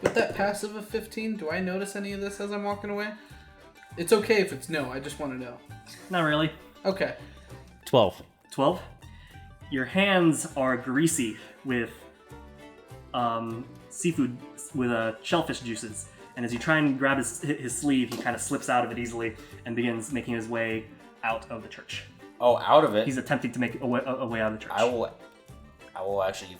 With that passive of 15, do I notice any of this as I'm walking away? It's okay if it's no, I just want to know. Not really. Okay. 12. 12. Your hands are greasy with seafood, with shellfish juices. And as you try and grab his sleeve, he kind of slips out of it easily and begins making his way out of the church. Oh, out of it. He's attempting to make a way out of the church. I will actually.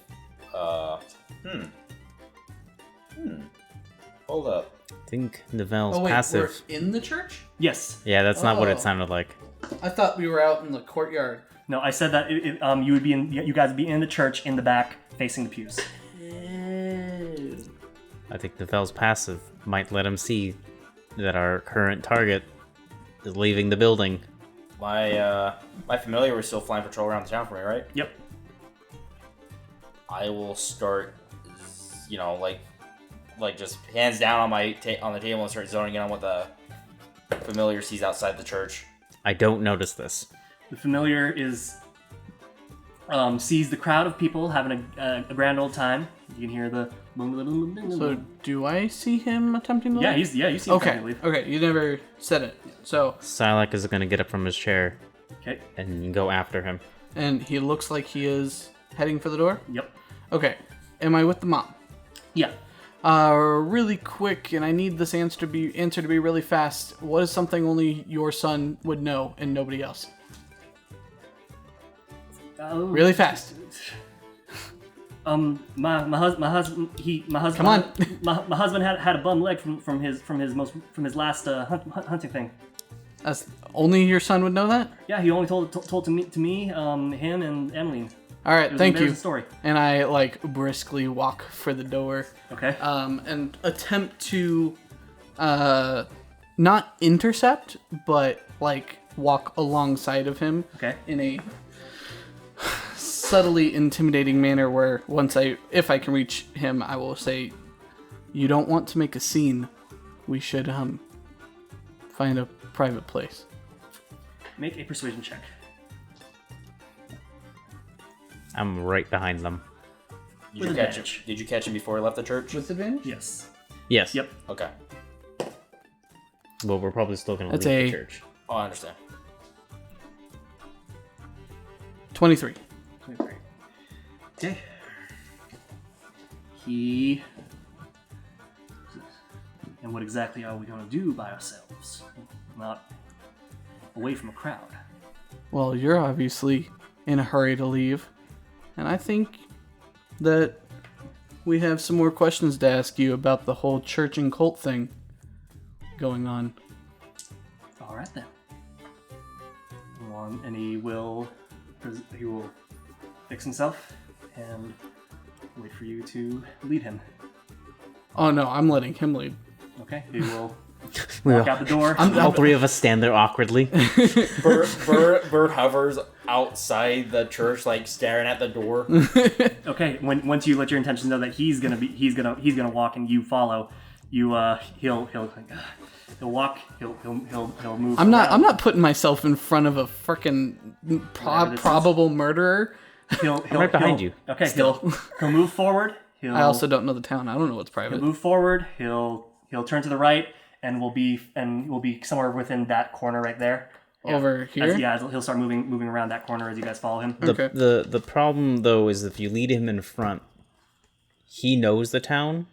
Hold up. I think Novelle's Oh wait, passive. we're in the church? Yes. Yeah, that's not what Oh. it sounded like. I thought we were out in the courtyard. No, I said that you guys would be in the church in the back, facing the pews. I think Novelle's passive might let him see that our current target is leaving the building. My familiar was still flying patrol around the town for me, right? Yep. I will start, like just hands down on on the table and start zoning in on what the familiar sees outside the church. I don't notice this. The familiar sees the crowd of people having a grand old time, You can hear the. So do I see him attempting to leave? You see him Okay. trying to leave. Okay. You never said it. So Sylack is going to get up from his chair Okay. and go after him. and he looks like he is heading for the door. Yep. Okay. Am I with the mom? Yeah. Really quick, and I need this answer to be really fast. What is something only your son would know and nobody else? Really fast. My husband Come on. my husband had a bum leg from his last hunting thing. That's only your son would know that. Yeah, he only told to me, him and Emmeline. All right, thank There's you. the story. And I like briskly walk for the door. Okay. And attempt to not intercept, but like walk alongside of him. Okay. In a subtly intimidating manner where if I can reach him, I will say, "You don't want to make a scene. We should find a private place." Make a persuasion check. I'm right behind them. Did With you catch advantage. him? Did you catch him before he left the church? With advantage? Yes. Yes. Yep. Okay. Well, we're probably still going to That's leave the a- church. Oh, I understand. 23. 23. Okay. He. And what exactly are we going to do by ourselves? Not away from a crowd. Well, you're obviously in a hurry to leave. And I think that we have some more questions to ask you about the whole church and cult thing going on. All right then. And he will fix himself and wait for you to lead him. Oh no, I'm letting him lead. Okay. He will walk out the door. All three of us stand there awkwardly. Bird hovers outside the church, like staring at the door. Okay. Once you let your intentions know that he's gonna walk and you follow, he'll walk. He'll move. I'm around. not putting myself in front of a freaking Whatever this is. probable murderer. He'll right behind you. Okay. He'll move forward. I also don't know the town. I don't know what's He'll private. move forward. He'll turn to the right, and we'll be somewhere within that corner right there. Over here? As he'll start moving around that corner as you guys follow him. Okay. The problem, though, is if you lead him in front, he knows the town,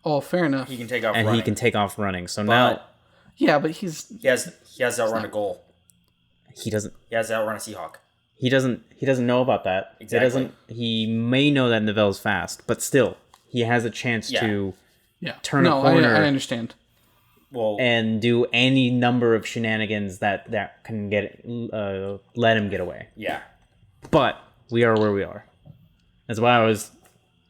Oh, fair enough. He can take off and running. he can take off running. So now Yeah, but he's He has to outrun a goal. he doesn't He has to outrun a Seahawk. he doesn't know about that. Exactly. He may know that Nivelle's fast, but still, he has a chance to turn a corner. I understand. Well, And do any number of shenanigans that can let him get away. yeah. But we are where we are. That's why I was.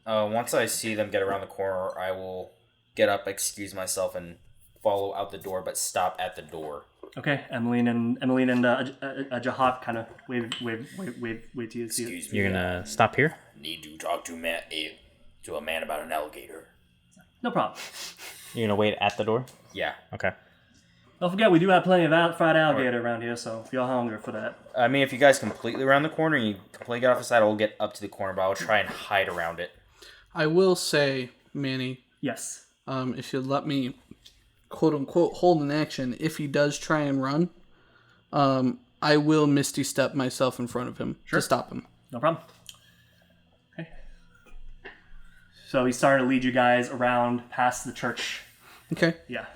Once I see them get around the corner, I will get up, excuse myself, and follow out the door, but stop at the door. Okay. Emmeline and Jahak kind of wave to you. Excuse me. You're gonna stop here. Need to talk to a man about an alligator. No problem. You're gonna wait at the door. Yeah. Okay. Don't forget, we do have plenty of fried alligator around here, so if you're hungry for that. I mean, if you guys completely around the corner and you completely get off the side, I'll get up to the corner, but I'll try and hide around it. I will say, Manny, Yes. if you'd let me, quote unquote, hold an action, if he does try and run, I will Misty Step myself in front of him to stop him. No problem. Okay. So he's starting to lead you guys around past the church. Okay. Yeah.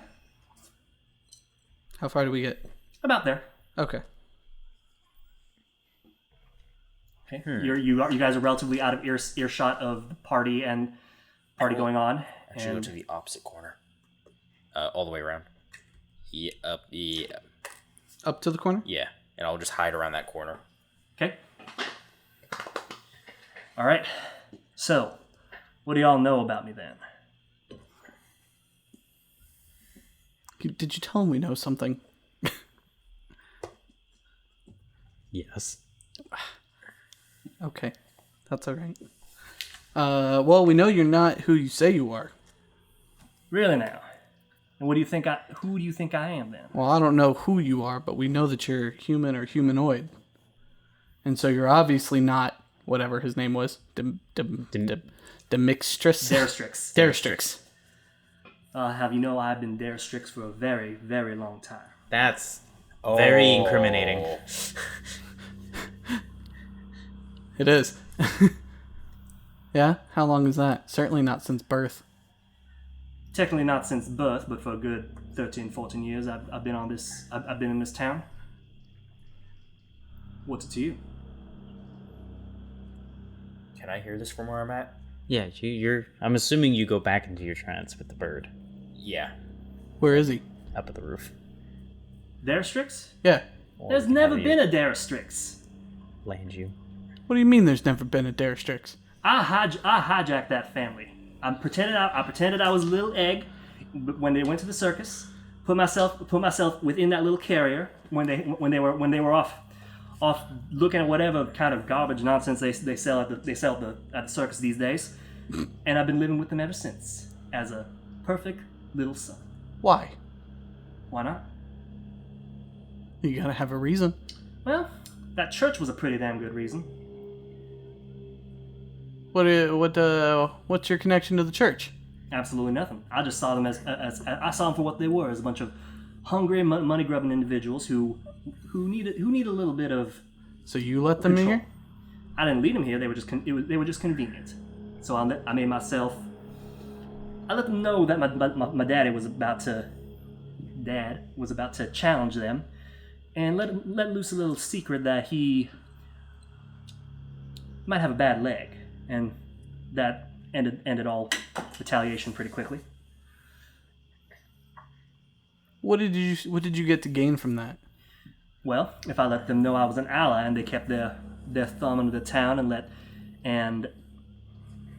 How far do we get? About there. Okay. Okay. You guys are relatively out of earshot of the party going on. I should go to the opposite corner. All the way around. Up to the corner? Yeah. And I'll just hide around that corner. Okay. All right. So, what do y'all know about me then? Did you tell him we know something? Yes. Okay. That's all right. Well, we know you're not who you say you are. Really now? And what do you think? Who do you think I am then? Well, I don't know who you are, but we know that you're human or humanoid. And so you're obviously not whatever his name was. Demixtrix? Deristrix. Deristrix. Have you know I've been Deristrix for a very, very long time. That's very incriminating. It is. Yeah? How long is that? Certainly not since birth. Technically not since birth, but for a good 13, 14 years I've been on this. I've been in this town. What's it to you? Can I hear this from where I'm at? Yeah, you're. I'm assuming you go back into your trance with the bird Yeah. Where is he? up at the roof. Deristrix? Yeah. There's never been a Deristrix. Land you. What do you mean there's never been a Deristrix? I hijacked that family. I pretended I was a little egg when they went to the circus. Put myself within that little carrier when they were off looking at whatever kind of garbage nonsense they sell at the circus these days. And I've been living with them ever since as a perfect little son. Why? Why not? You gotta have a reason. Well, that church was a pretty damn good reason. What's your connection to the church? Absolutely nothing. I just saw them as I saw them for what they were, as a bunch of hungry, money grubbing individuals who need a little bit of. So you let them in control. here? I didn't lead them here. They were just convenient. So I let them know that my dad was about to challenge them, and let loose a little secret that he might have a bad leg, and that ended all retaliation pretty quickly. What did you get to gain from that? Well, if I let them know I was an ally and they kept their thumb under the town and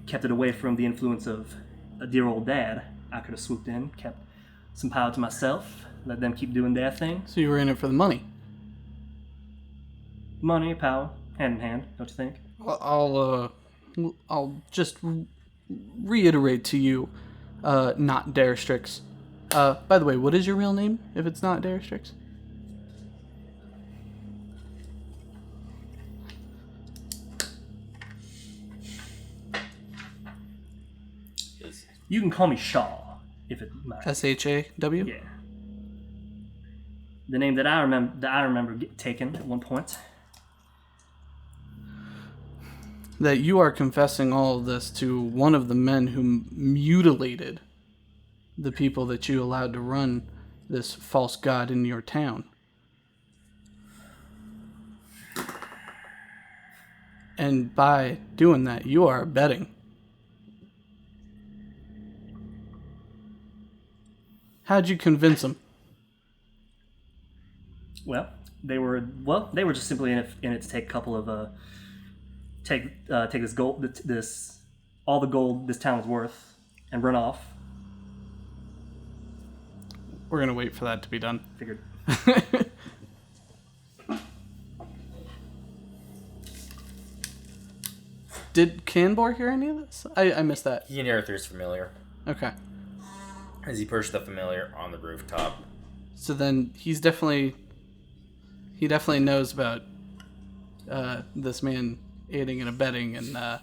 kept it away from the influence of a dear old dad, I could have swooped in, kept some power to myself, let them keep doing their thing. So you were in it for the money. Money, power, hand in hand, don't you think? I'll just reiterate to you, not Deristrix. By the way, what is your real name if it's not Deristrix? You can call me Shaw, if it matters. SHAW? Yeah. The name that I remember taken at one point. That you are confessing all of this to one of the men who mutilated the people that you allowed to run this false god in your town. And by doing that, you are abetting. How'd you convince him? Well, they were just simply in it to take a couple of take this gold, all the gold this town was worth, and run off. We're gonna wait for that to be done. Figured. Did Canbor hear any of this? I missed that. He can hear through his familiar Okay. as he perched the familiar on the rooftop. So then he definitely knows about this man aiding and abetting and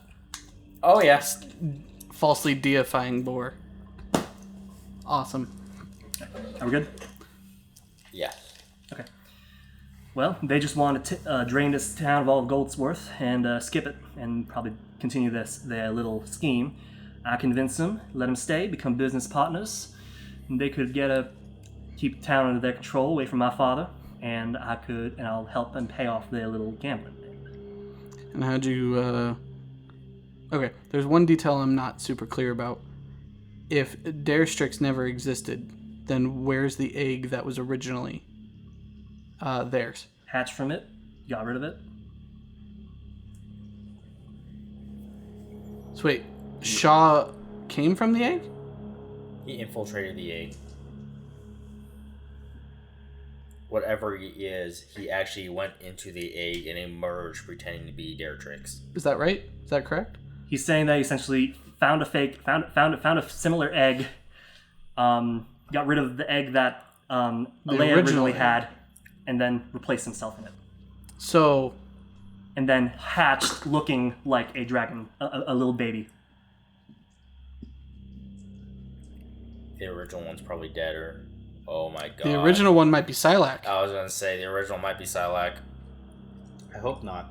Oh yes. falsely deifying Boar. Awesome. Are we good? Yeah. Okay. Well, they just wanted to drain this town of all the gold it's worth and skip it and probably continue their little scheme. I convinced them, let them stay, become business partners. And they could keep the town under their control, away from my father, and I'll help them pay off their little gambling. And how'd you, Okay, there's one detail I'm not super clear about. If Deristrix never existed, then where's the egg that was originally theirs? Hatched from it, got rid of it. So wait, Shaw came from the egg? He infiltrated the egg. Whatever he is, he actually went into the egg and emerged pretending to be Deristrix. Is that right? Is that correct? He's saying that he essentially found a similar egg, got rid of the egg that Alea originally had, and then replaced himself in it. So, And then hatched looking like a dragon, a little baby. the original one's probably dead, or... Oh my god. The original one might be Sylack. I was gonna say, the original might be Sylack. I hope not.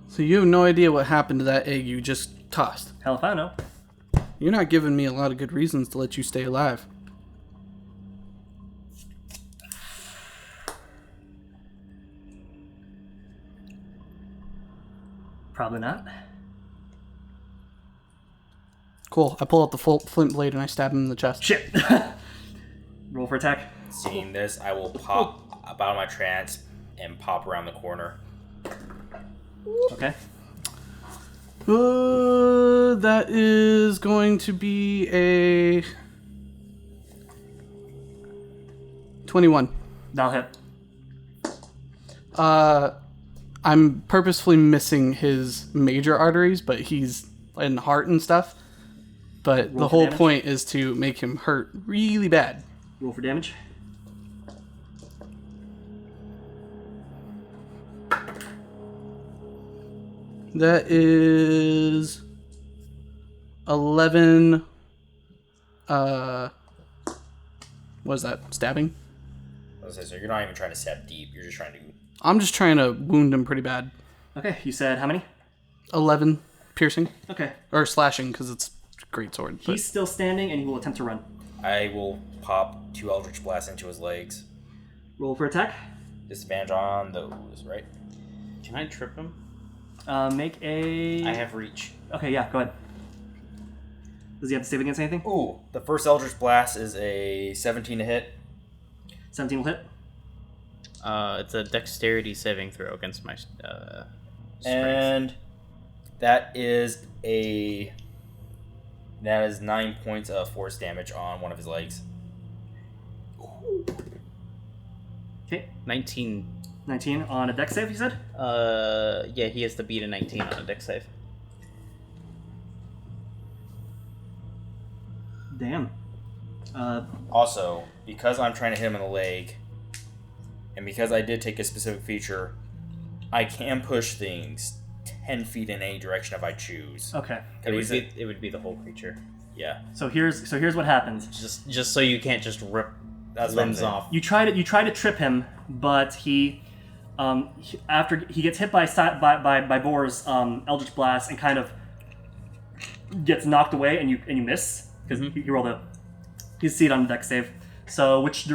So you have no idea what happened to that egg you just tossed. Hell if I know. You're not giving me a lot of good reasons to let you stay alive. Probably not. Cool. I pull out the flint blade and I stab him in the chest. Shit. Roll for attack. Seeing this, I will pop up out of my trance and pop around the corner. Okay. That is going to be a 21. That'll hit. I'm purposefully missing his major arteries, but he's in heart and stuff. But Roll the for whole damage. point is to make him hurt really bad. Roll for damage. That is 11. What is that? Stabbing? I was gonna say, so you're not even trying to stab deep, you're just trying to... I'm just trying to wound him pretty bad. Okay, you said how many? 11 piercing Okay. or slashing because it's a great sword. But He's still standing and he will attempt to run. I will pop 2 Eldritch Blasts into his legs. Roll for attack. Disadvantage on those, right? Can I trip him? Make a... I have reach. Okay, yeah, go ahead. Does he have to save against anything? Ooh, the first Eldritch Blast is a 17 to hit. 17 will hit. It's a dexterity saving throw against my strength. And that is 9 points of force damage on one of his legs. Okay, 19. 19 on a dex save, you said? Yeah, he has to beat a 19 on a dex save. Damn. Also, because I'm trying to hit him in the leg, and because I did take a specific feature, I can push things 10 feet in any direction if I choose. Okay. It would be the whole creature. Yeah. So here's what happens. Just so you can't just rip That's what I'm limbs saying. off. You try to trip him, but after he gets hit by Boar's Eldritch Blast and kind of gets knocked away, and you miss because you rolled a succeed on the dex save. So if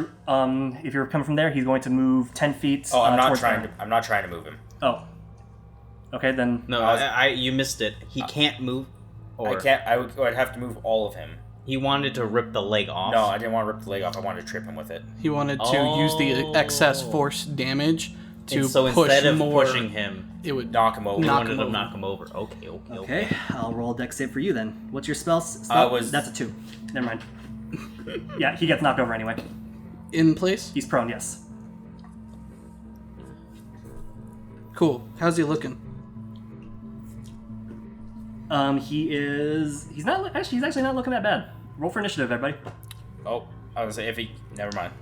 you're coming from there, he's going to move 10 feet. Oh, I'm not towards trying there. to. I'm not trying to move him. Oh. Okay, then. No, you missed it. He can't move. Or I can't. I'd have to move all of him. He wanted to rip the leg off. No, I didn't want to rip the leg off. I wanted to trip him with it. he wanted to use the excess force damage to And so push instead of more. pushing him, It would Knock him over. he Knock wanted him to over. knock him over. Okay. Okay, I'll roll a dex save for you then. What's your spell? That's a 2. Never mind. Yeah, he gets knocked over anyway. in place. He's prone, yes. Cool. How's he looking? He's actually not looking that bad. Roll for initiative, everybody. Oh, I was gonna say never mind.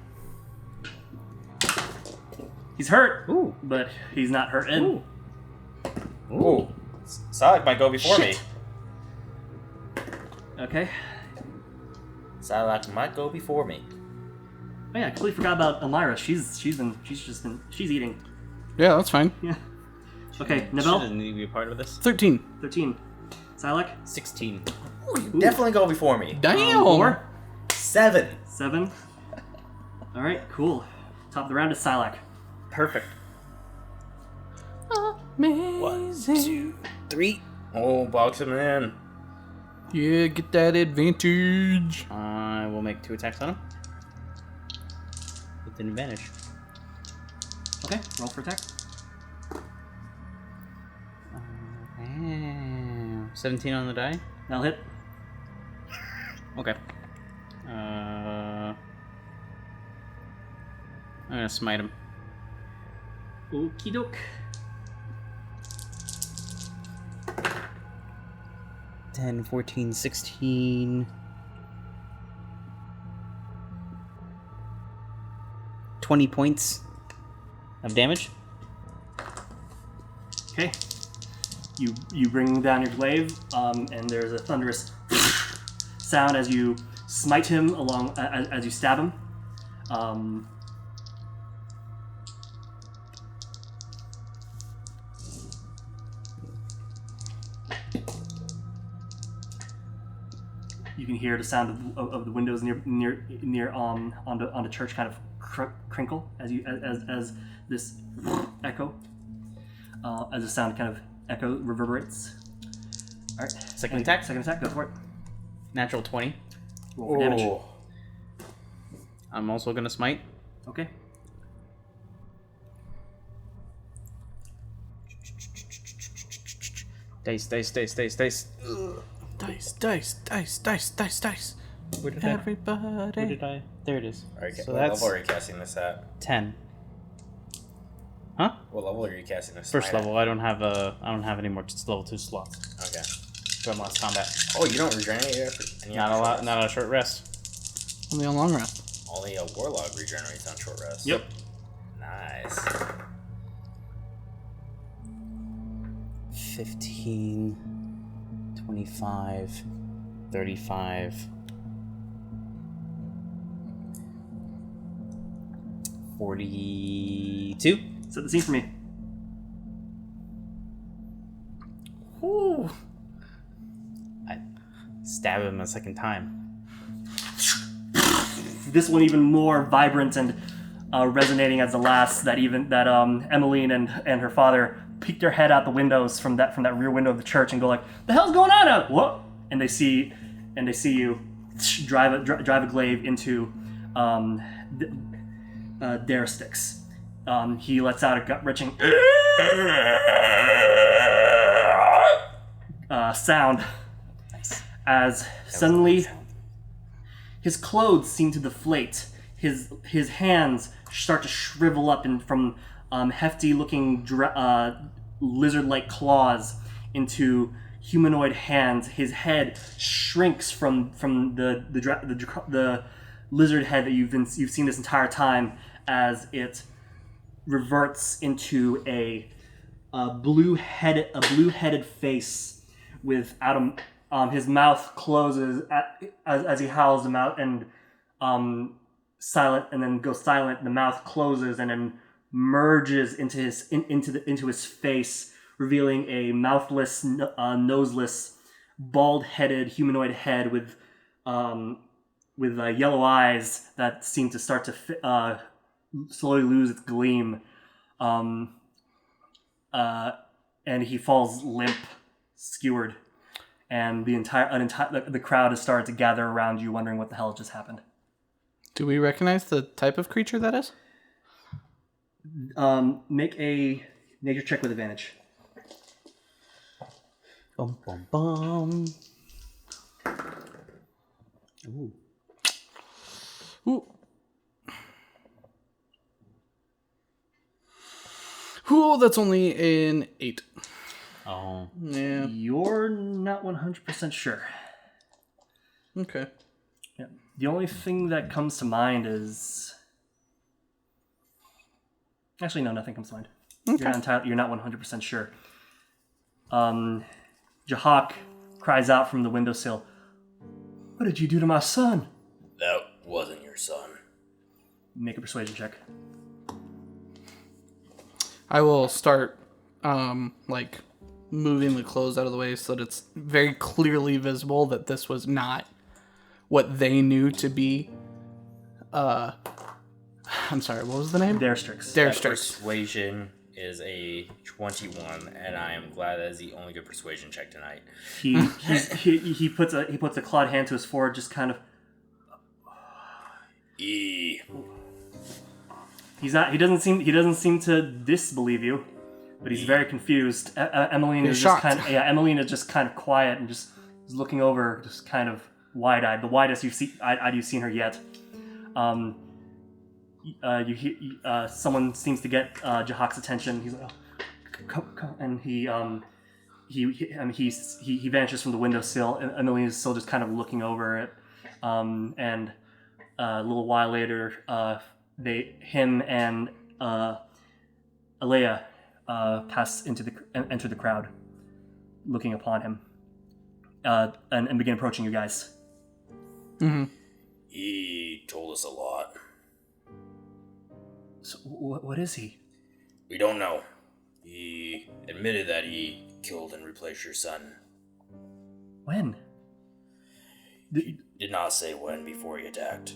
He's hurt, Ooh. but he's not hurting. Ooh, Sylack might go before Shit. Okay. me. Sylack might go before me. Oh yeah, I completely forgot about Elmira. She's eating. Yeah, that's fine. Yeah. Okay, Shouldn't Neville, need to be a part of this. 13. 13. Sylack, 16. Definitely go before me. Damn. 4. 7. 7. All right, cool. Top of the round is Sylack. Perfect. Amazing. 3. Oh, box him in. Yeah, get that advantage. I will make 2 attacks on him. With an advantage. Okay, roll for attack. 17 on the die. That'll hit. Okay. I'm gonna smite him. Okie doke. 10, 14, 16. 20 points of damage. Okay. you bring down your glaive, and there's a thunderous sound as you smite him as you stab him. You can hear the sound of the windows near on the church kind of crinkle as this echo, as the sound kind of echo reverberates. All right. Second attack. Go for it. Natural 20. Roll for damage. I'm also gonna smite. Okay. Dice. Dice. Where did Everybody. I? There it is. Alright, So what that's level are you casting this at? 10. Huh? What level are you casting this First at? level. I don't have any more level 2 slots Okay. from last combat. Oh, you don't regenerate after any Not a after lot. rest? Not a short rest. Only a long rest. Only a warlock regenerates on short rest. Yep. Nice. 15, 25, 35, 42. Set the scene for me. Ooh. I stab him a second time. This one even more vibrant and resonating as the last. That Emmeline and her father peek their head out the windows from that rear window of the church and go like, "The hell's going on out?" What? And they see you drive a glaive into Darestick's. He lets out a gut-wrenching sound as suddenly his clothes seem to deflate. His hands start to shrivel up from hefty-looking lizard-like claws into humanoid hands. His head shrinks from the lizard head that you've seen this entire time, as it reverts into a blue-headed face without his mouth closes as he howls them out and silent, and then goes silent. The mouth closes and then merges into his face, revealing a mouthless, noseless, bald-headed humanoid head with yellow eyes that seem to start to slowly lose its gleam, and he falls limp, skewered, and the crowd has started to gather around you, wondering what the hell just happened. Do we recognize the type of creature that is? Make a nature check with advantage. Bum bum bum. Ooh. Ooh. Ooh, that's only an 8. Oh. Yeah. You're not 100% sure. Okay. Yeah. The only thing that comes to mind is... Actually, no, nothing comes to mind. Okay. You're not 100% sure. Jahak cries out from the windowsill, "What did you do to my son?" That wasn't your son. Make a persuasion check. I will start, moving the clothes out of the way so that it's very clearly visible that this was not what they knew to be. I'm sorry, what was the name? Darstrix. Darstrix. Persuasion is a 21, and I am glad that is the only good persuasion check tonight. He puts a clawed hand to his forehead, just kind of. He doesn't seem to disbelieve you, but he's very confused. Emmeline is shocked. Emmeline is just kind of quiet and just is looking over, just kind of wide-eyed, the widest you've seen her yet. You hear someone seems to get Jahak's attention. He's like, "Oh, come," and he vanishes from the windowsill. And Emmeline is still just kind of looking over it, and a little while later, him and Alea enter the crowd. looking upon him, and begin approaching you guys. Mm-hmm. He told us a lot. So, what is he? We don't know. He admitted that he killed and replaced your son. When? He did not say when before he attacked.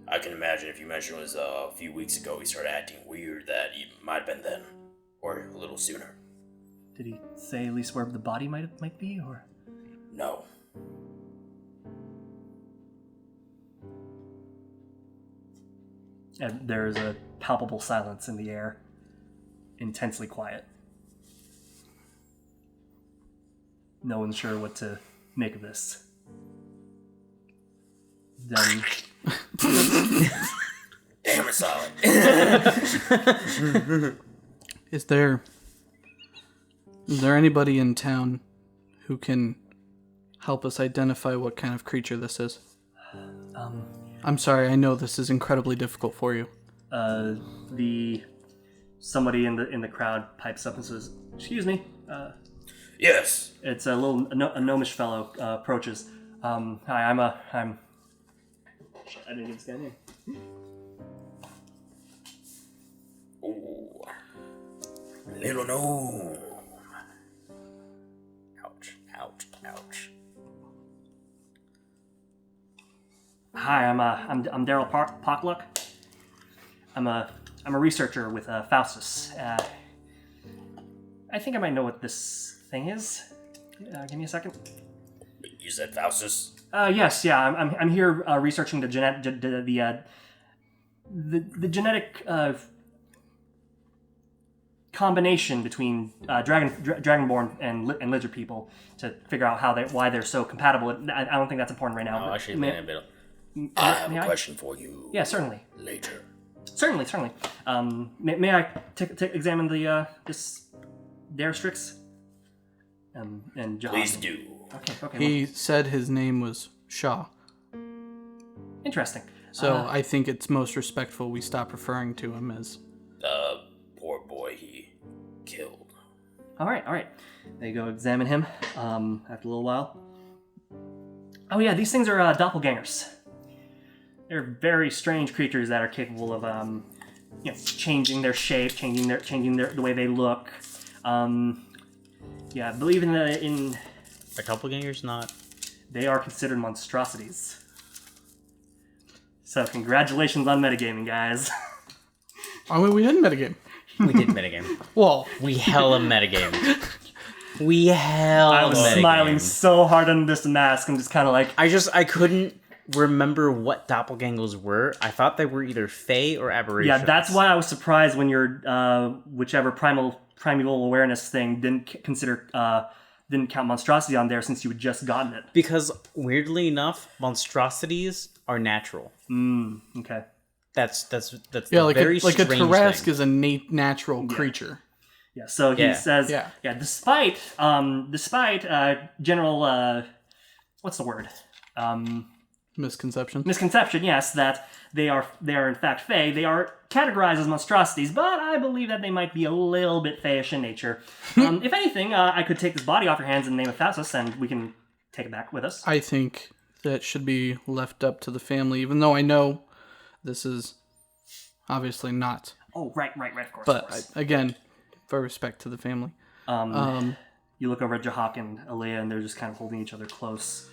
I can imagine if you mentioned it was a few weeks ago he started acting weird, that he might have been then. Or a little sooner. Did he say at least where the body might be, or? No. And there is a palpable silence in the air. Intensely quiet. No one's sure what to make of this. Then... Damn it, silent. Is there anybody in town who can help us identify what kind of creature this is? I'm sorry, I know this is incredibly difficult for you. Somebody in the crowd pipes up and says, "Excuse me." Yes. It's a gnomish fellow approaches. Hi, I'm. Shit, I didn't get this guy name. Ooh. Little gnome. Ouch, ouch, ouch. Hi, I'm Daryl Pockluck. I'm a researcher with Faustus. I think I might know what this thing is. Give me a second. You said Faustus? Yes, yeah. I'm here researching the genetic combination between dragonborn and lizard people to figure out why they're so compatible. I don't think that's important right now. Oh, actually, I have a question for you. Yeah, certainly. Later. Certainly. May I examine the this Daristrix? And John. Please do. Okay. He said his name was Shaw. Interesting. So I think it's most respectful we stop referring to him as... The poor boy he killed. All right. They go examine him after a little while. Oh yeah, these things are doppelgangers. They're very strange creatures that are capable of changing their shape, changing the way they look. Yeah, I believe in Are doppelgangers not? They are considered monstrosities. So congratulations on metagaming, guys. I mean, we didn't metagame. We did metagame. Well, We hella metagame. I was smiling so hard on this mask. I'm just kind of like... I couldn't remember what doppelgangers were. I thought they were either fae or aberrations. Yeah, that's why I was surprised when your whichever primeval awareness thing didn't count monstrosity on there since you had just gotten it. Because weirdly enough, monstrosities are natural. Okay. That's yeah, the like very a strange Tarrasque thing. is a natural creature. Yeah. So he says, Yeah. Despite general, what's the word? Misconception. Misconception. Yes, that they are in fact fae. They are categorized as monstrosities, but I believe that they might be a little bit feish in nature. If anything, I could take this body off your hands in the name of Faustus, and we can take it back with us. I think that should be left up to the family, even though I know this is obviously not. Oh, right, of course. But again, for respect to the family. You look over at Jahak and Alea, and they're just kind of holding each other close.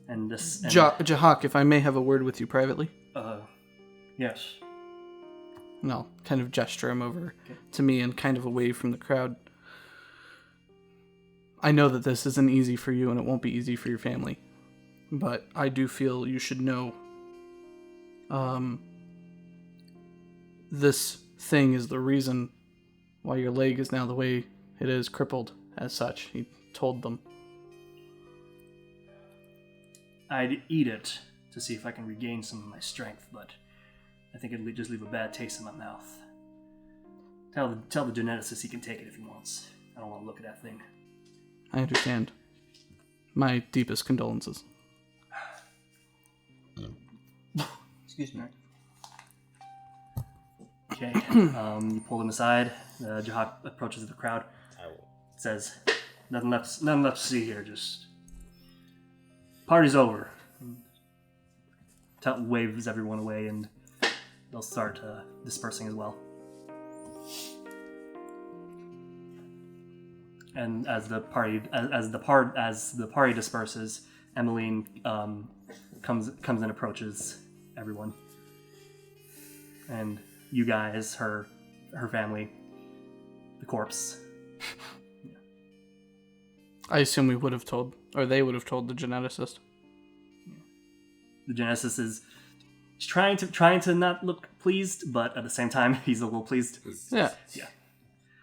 And this... Jahak, if I may have a word with you privately. Yes. And I'll kind of gesture him over to me and kind of away from the crowd. I know that this isn't easy for you and it won't be easy for your family. But I do feel you should know this thing is the reason why your leg is now the way it is, crippled as such. He told them. I'd eat it to see if I can regain some of my strength, but I think it'd just leave a bad taste in my mouth. Tell the geneticist he can take it if he wants. I don't want to look at that thing. I understand. My deepest condolences. Excuse me. Okay. You pull him aside. Jahak approaches the crowd. I will. Says, nothing left to see here. Just party's over. Waves everyone away, and they'll start dispersing as well. And as the party disperses, Emmeline comes and approaches everyone, and you guys, her family, the corpse. I assume we would have told, or they would have told the geneticist. The geneticist is trying to not look pleased, but at the same time, he's a little pleased. Yeah.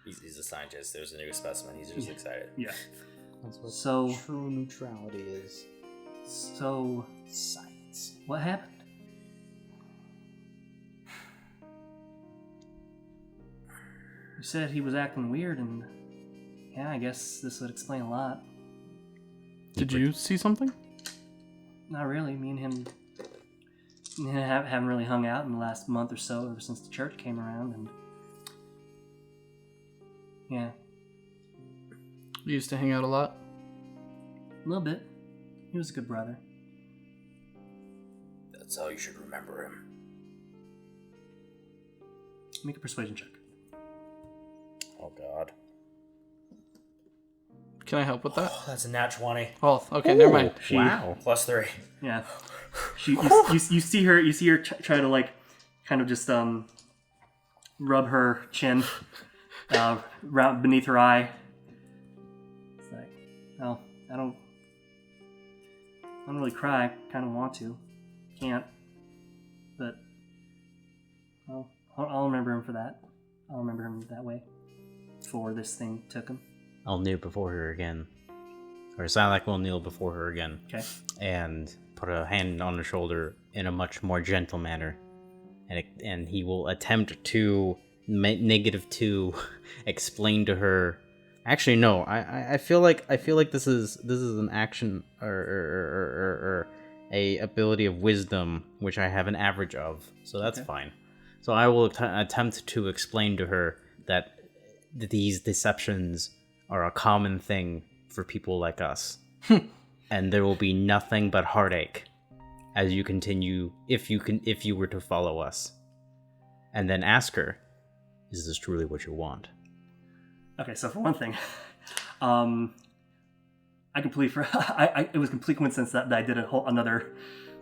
He's a scientist. There's a new specimen. He's just excited. Yeah. That's what So true neutrality is. So Science. what happened? You said he was acting weird, and yeah, I guess this would explain a lot. Did you see something? Not really. Me and him haven't really hung out in the last month or so, ever since the church came around, and yeah, You used to hang out a lot? a little bit. He was a good brother. That's how you should remember him. Make a persuasion check. Oh God. Can I help with that? Oh, that's a nat 20. Oh, okay, never mind. Wow. Plus 3. Yeah. You see her try to like kind of just rub her chin round beneath her eye. It's like, oh, I don't really cry. I kind of want to, can't, but I'll remember him for that. I'll remember him that way before this thing took him. I'll kneel before her again. Or Sylack will kneel before her again. Okay. And put a hand on her shoulder in a much more gentle manner. And he will attempt to -2 explain to her. Actually, no. I feel like this is an action or a ability of wisdom which I have an average of, so that's fine. So I will attempt to explain to her that these deceptions are a common thing for people like us, and there will be nothing but heartache as you continue if you were to follow us. And then ask her, is this truly what you want? Okay, so for one thing, it was complete coincidence that I did another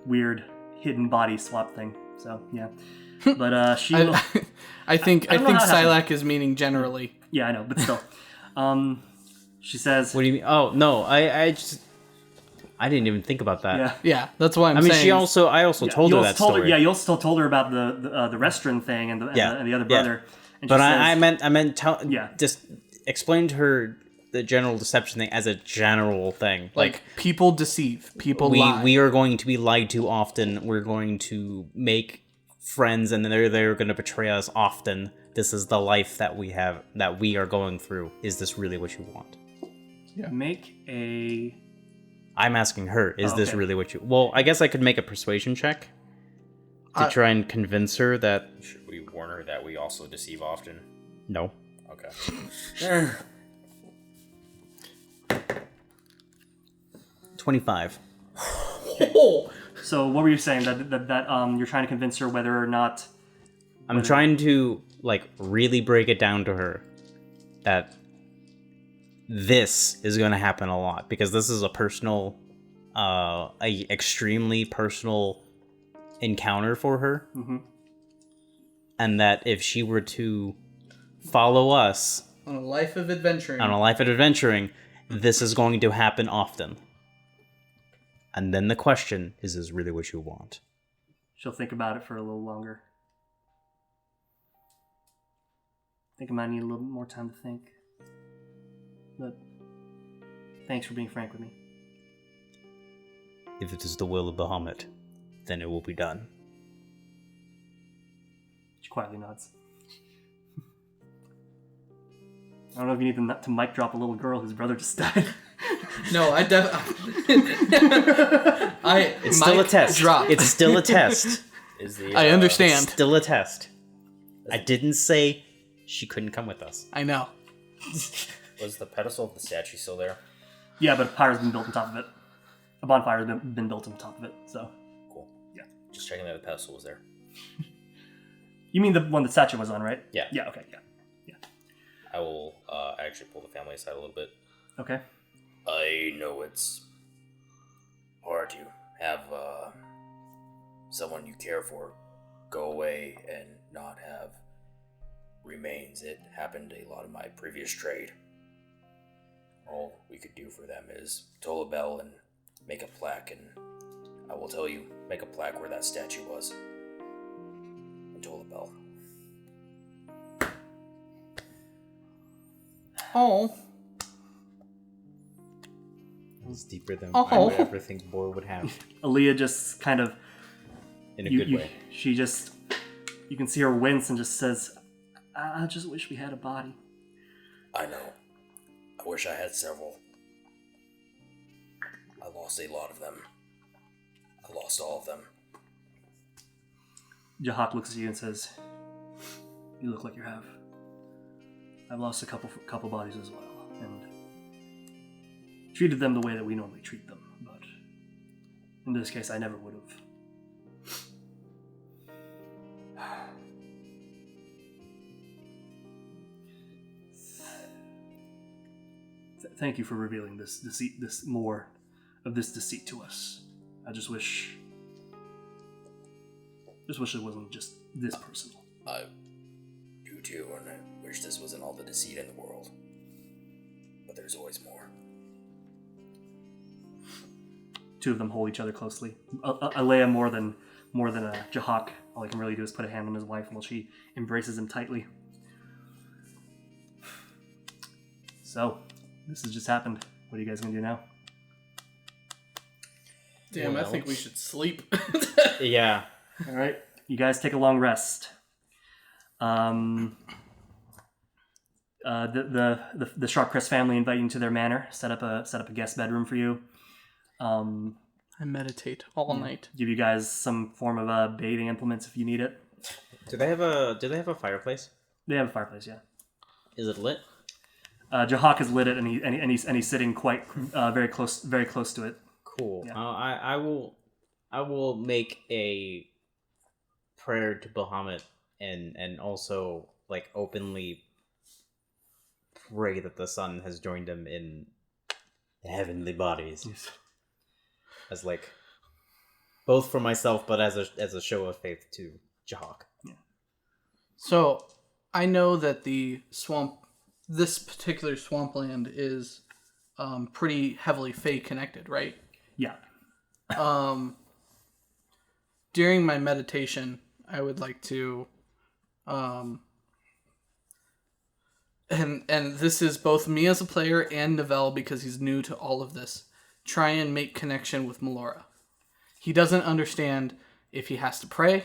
weird hidden body swap thing. So yeah, but she. I think I don't know how it happened. Sylack is meaning generally. Yeah, I know, but still, she says. What do you mean? Oh no, I didn't even think about that. Yeah. Yeah, that's why I'm saying. I also told her that story. Yeah, you also told her about the restaurant thing and the other brother. And But she I says, meant Yeah. just explain to her the general deception thing as a general thing. like people deceive, people lie. we are going to be lied to often. We're going to make friends, and then they're going to betray us often. This is the life that we have, that we are going through. Is this really what you want? make a. I'm asking her, is this okay. really what you... Well, I guess I could make a persuasion check to try and convince her that... Should we warn her that we also deceive often? No. Okay. 25. So what were you saying that you're trying to convince her whether or not? I'm trying to, like, really break it down to her that this is going to happen a lot, because this is a personal, a extremely personal encounter for her. Mm-hmm. And that if she were to follow us on a life of adventuring, this is going to happen often. And then the question is this really what you want? She'll think about it for a little longer. I think I might need a little more time to think. But thanks for being frank with me. If it is the will of Bahamut, then it will be done. She quietly nods. I don't know if you need to mic drop a little girl whose brother just died. No, I It's still a test. Drop. It's still a test. Is the I understand. Still a test. I didn't say she couldn't come with us. I know. Was the pedestal of the statue still there? Yeah, but a pyre's been built on top of it. A bonfire's been built on top of it, so... Cool. Yeah. Just checking that the pedestal was there. You mean the one the statue was on, right? Yeah. Yeah, okay, yeah. I will actually pull the family aside a little bit. Okay. I know it's hard to have someone you care for go away and not have remains. It happened a lot in my previous trade. All we could do for them is toll a bell and make a plaque, and I will tell you, make a plaque where that statue was. And toll the bell. Oh. It was deeper than Oh. I would ever think Boy would have. Aaliyah just kind of... In a good way. She just... You can see her wince and just says, I just wish we had a body. I know. I wish I had several. I lost a lot of them. I lost all of them. Jahak looks at you and says, you look like you have. I've lost a couple bodies as well, and treated them the way that we normally treat them, but in this case I never would have. Thank you for revealing this deceit, this more of this deceit to us. I just wish it wasn't just this personal. I do too, and I wish this wasn't all the deceit in the world. But there's always more. Two of them hold each other closely. Alea more than Jahak. All he can really do is put a hand on his wife while she embraces him tightly. So, this has just happened. What are you guys gonna do now? Damn, I think we should sleep. Yeah. All right, you guys take a long rest. The Sharpcrest family invite you to their manor. Set up a guest bedroom for you. I meditate all night. Give you guys some form of bathing implements if you need it. Do they have a fireplace? They have a fireplace, yeah. Is it lit? Jahak has lit it, and he's sitting quite very close to it. Cool. Yeah. I will make a prayer to Bahamut and also like openly pray that the sun has joined him in the heavenly bodies. Yes. This as like both for myself, but as a show of faith to Jahak. Yeah. So I know that the swamp, this particular swampland, is pretty heavily Fae connected, right? Yeah. During my meditation, I would like to, and this is both me as a player and Novell because he's new to all of this, try and make connection with Melora. He doesn't understand if he has to pray.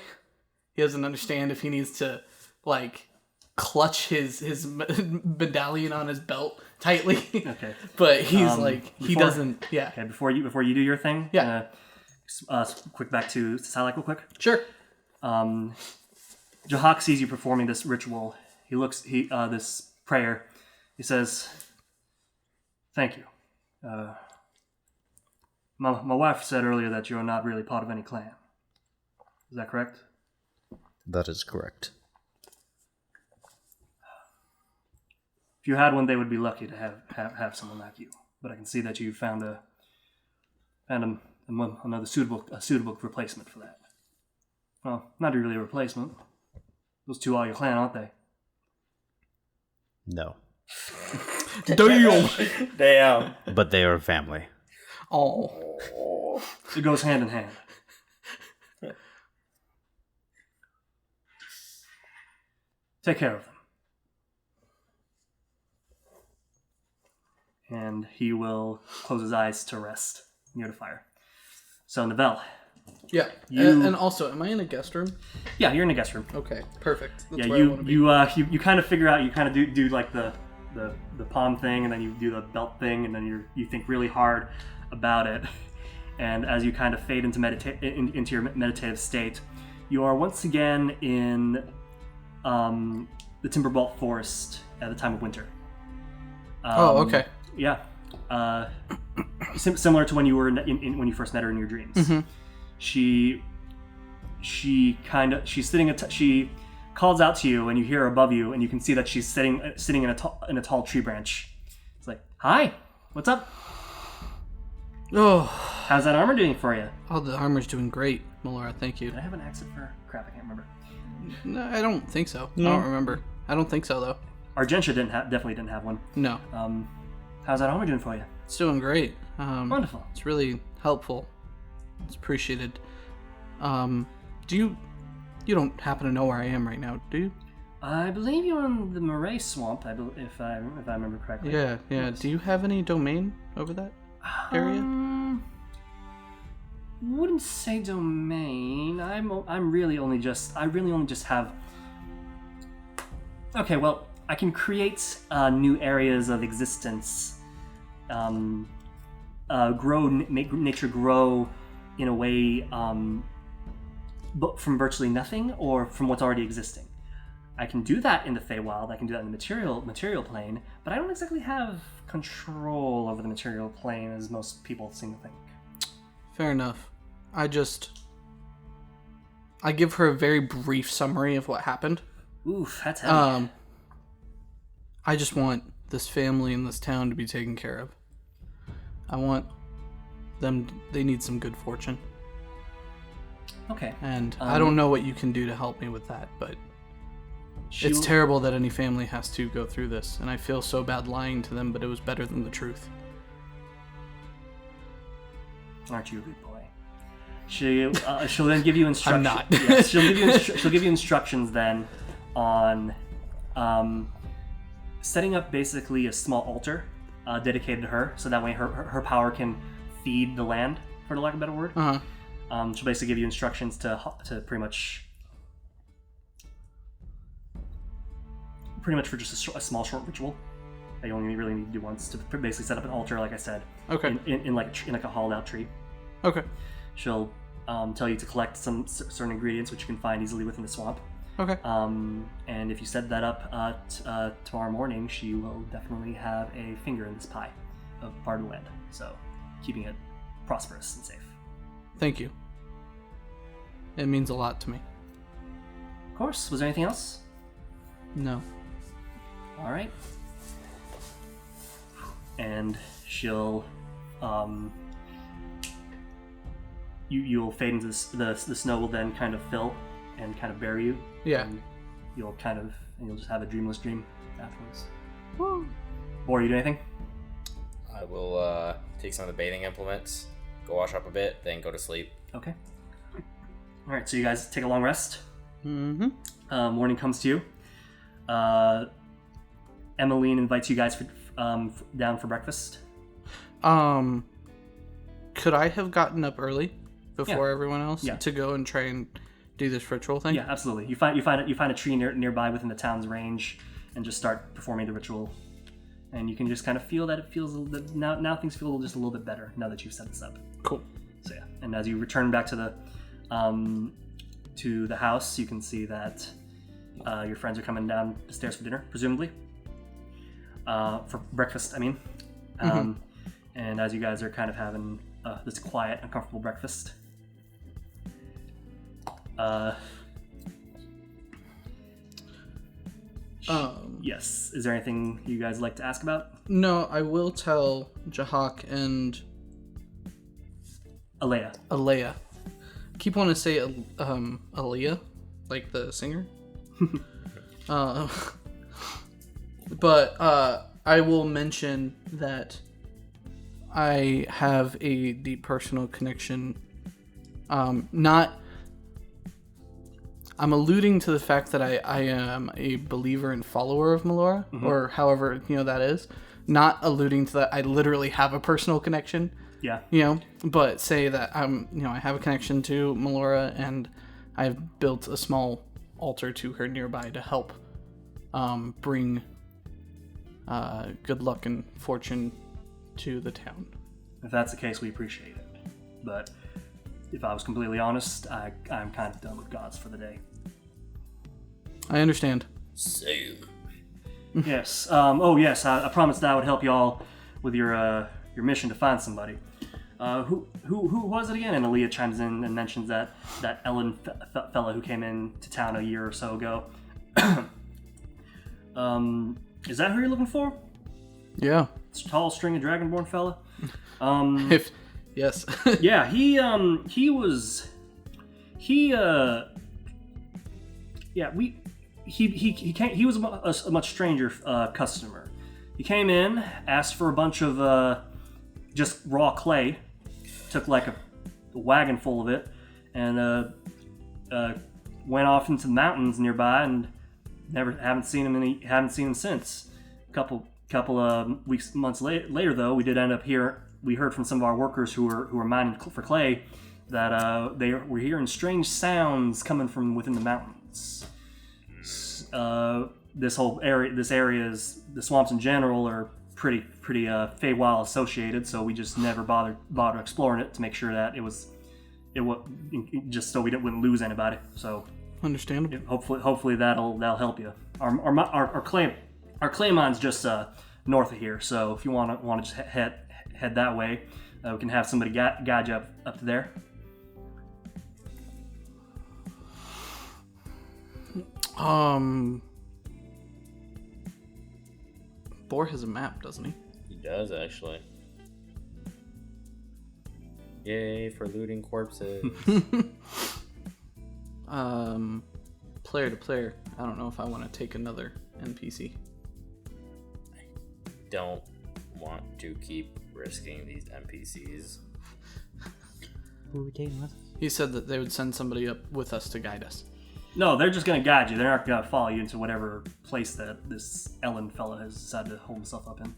He doesn't understand if he needs to, like, clutch his medallion on his belt tightly. Okay. But he's he doesn't. Yeah. Okay. Before you do your thing. Yeah. Quick back to Sylack real quick. Sure. Jahak sees you performing this ritual. This prayer. He says, "Thank you. My wife said earlier that you're not really part of any clan. Is that correct?" That is correct. If you had one, they would be lucky to have someone like you. But I can see that you found another suitable replacement for that. Well, not really a replacement. Those two are your clan, aren't they? No. Damn. Damn. But they are family. Oh. It goes hand in hand. Take care of them. And he will close his eyes to rest near the fire. So, Novell. Yeah. And also, am I in a guest room? Yeah, you're in a guest room. Okay, perfect. That's Yeah, where I want to be. you kind of figure out, you kind of do like the palm thing, and then you do the belt thing, and then you think really hard about it. And as you kind of fade into your meditative state, you are once again in the Timberbolt Forest at the time of winter. Okay. Yeah. Similar to when you were when you first met her in your dreams. Mm-hmm. She calls out to you, and you hear her above you, and you can see that she's sitting in a tall tree branch. It's like, hi, what's up? Oh, How's that armor doing for you? oh, the armor's doing great, Melora. Thank you. Did I have an accent for her? Crap, I can't remember. No, I don't think so. I don't remember. I don't think so though. Argentia definitely didn't have one. No, How's that armor doing for you? it's doing great. Wonderful. It's really helpful. It's appreciated. You don't happen to know where I am right now, do you? I believe you're in the Moray Swamp. If I remember correctly. Yeah. Yes. Do you have any domain over that area? Wouldn't say domain. I really only just have. Okay, well, I can create new areas of existence. Make nature grow in a way, but from virtually nothing or from what's already existing. I can do that in the Feywild. I can do that in the material plane, but I don't exactly have control over the material plane as most people seem to think. Fair enough. I give her a very brief summary of what happened. Oof, that's heavy. I just want this family in this town to be taken care of. I want them. They need some good fortune. Okay. And I don't know what you can do to help me with that, but it's terrible that any family has to go through this, and I feel so bad lying to them, but it was better than the truth. Aren't you a good boy? She'll then give you instructions. I'm not. Yes, she'll give you instructions then on setting up basically a small altar dedicated to her, so that way her power can feed the land, for the lack of a better word. Uh-huh. She'll basically give you instructions to pretty much for just a small short ritual that you only really need to do once to basically set up an altar, like I said. Okay. In like a hollowed out tree. Okay. She'll tell you to collect some certain ingredients which you can find easily within the swamp. Okay. And if you set that up tomorrow morning, she will definitely have a finger in this pie of part of the land. So keeping it prosperous and safe. Thank you. It means a lot to me. Of course. Was there anything else? No. All right. And she'll you'll fade into the snow will then kind of fill and kind of bury you. Yeah. And you'll just have a dreamless dream afterwards. Woo. Or you do anything? I will take some of the bathing implements, go wash up a bit, then go to sleep. Okay. All right. So you guys take a long rest. Mm-hmm. Morning comes to you. Emmeline invites you guys down for breakfast. Could I have gotten up early before Yeah. everyone else Yeah. to go and try and do this ritual thing? Yeah, absolutely. You find a tree nearby within the town's range, and just start performing the ritual. And you can just kind of feel that it feels a little bit, now things feel just a little bit better now that you've set this up. Cool. So yeah, and as you return back to the house, you can see that your friends are coming down the stairs for dinner, presumably. For breakfast, I mean. And as you guys are kind of having this quiet, uncomfortable breakfast, yes. Is there anything you guys like to ask about? No, I will tell Jahak and Alea. Keep wanting to say Alea, like the singer. But I will mention that I have a deep personal connection. I'm alluding to the fact that I am a believer and follower of Melora, or however that is. Not alluding to that I literally have a personal connection. Yeah. But say that I have a connection to Melora, and I've built a small altar to her nearby to help bring good luck and fortune to the town. If that's the case, we appreciate it. But if I was completely honest, I'm kind of done with gods for the day. I understand. Same. Yes. Oh, yes. I promised that I would help you all with your mission to find somebody. Who was it again? And Aaliyah chimes in and mentions that Ellen fella who came in to town a year or so ago. Is that who you're looking for? Yeah. This tall, stringy, dragonborn fella. Yes. Yeah. He was. He was a much stranger customer. He came in, asked for a bunch of just raw clay, took like a wagon full of it, and went off into the mountains nearby, and haven't seen him since. Couple months later though, we did end up here. We heard from some of our workers who were mining for clay that they were hearing strange sounds coming from within the mountains. This area is the swamps in general are pretty Feywild associated, so we just never bothered exploring it to make sure that it was just so we wouldn't lose anybody. So Understandable. hopefully that'll help you. Our clay mine's just north of here, so if you want to just head that way, we can have somebody guide you up to there. Boar has a map, doesn't he? He does, actually. Yay for looting corpses. Player to player, I don't know if I want to take another NPC. Don't want to keep risking these NPCs. Who are we taking with us? He said that they would send somebody up with us to guide us. No, they're just going to guide you. They're not going to follow you into whatever place that this Ellen fella has decided to hold himself up in.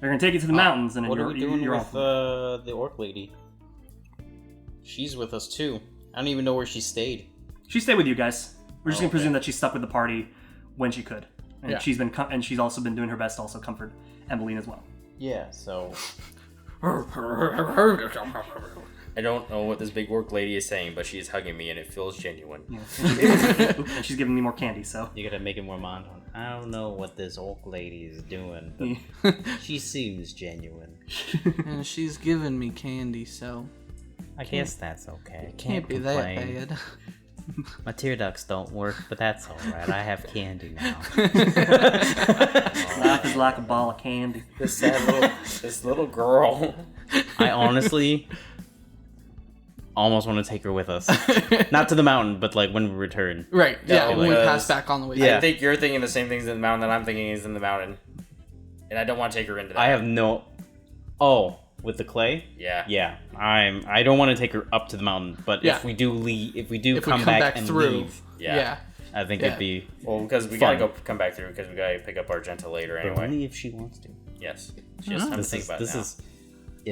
They're going to take you to the mountains, and What you're, are we doing you're with off. the orc lady? She's with us too. I don't even know where she stayed. She stayed with you guys. We're just going to okay. presume that she stuck with the party when she could, and Yeah. she's also been doing her best to also comfort Emmeline as well. Yeah, so I don't know what this big orc lady is saying, but she's hugging me and it feels genuine. Yeah. And she's giving me more candy, so. you gotta make it more monotone. I don't know what this orc lady is doing, but she seems genuine. And she's giving me candy, so I guess that's okay. can't be complain. that bad. My tear ducts don't work, but that's alright. I have candy now. Life is like a ball of candy. This little girl. I honestly almost want to take her with us. Not to the mountain, but like when we return. Right, yeah, when we because- pass back on the way. Yeah. I think you're thinking the same things in the mountain that I'm thinking is in the mountain. And I don't want to take her into that. I have no... Oh, with the clay? Yeah. Yeah. I don't want to take her up to the mountain, but Yeah. if we do leave, if we do If we come back and through, leave, Yeah. I think Yeah. it'd be Well, because we Fun. gotta come back through because we gotta pick up Argenta later but anyway. only if she wants to. Yes. She has time to This think is about it now.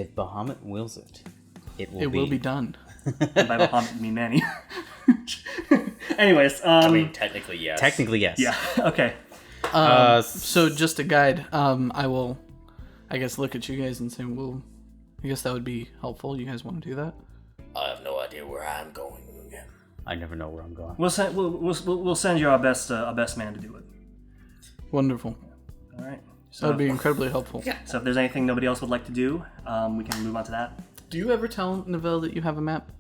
if Bahamut wills it, it will It will be done. And by Bahamut, I mean Manny. Anyways, I mean, technically, yes. Technically, yes. yeah, okay. So just a guide, I will, I guess, look at you guys and say, well, I guess that would be helpful. You guys want to do that? I have no idea where I'm going. I never know where I'm going. We'll send you our best man to do it. Wonderful. All right. That would be incredibly helpful. So if there's anything nobody else would like to do, we can move on to that. Do you ever tell Neville that you have a map?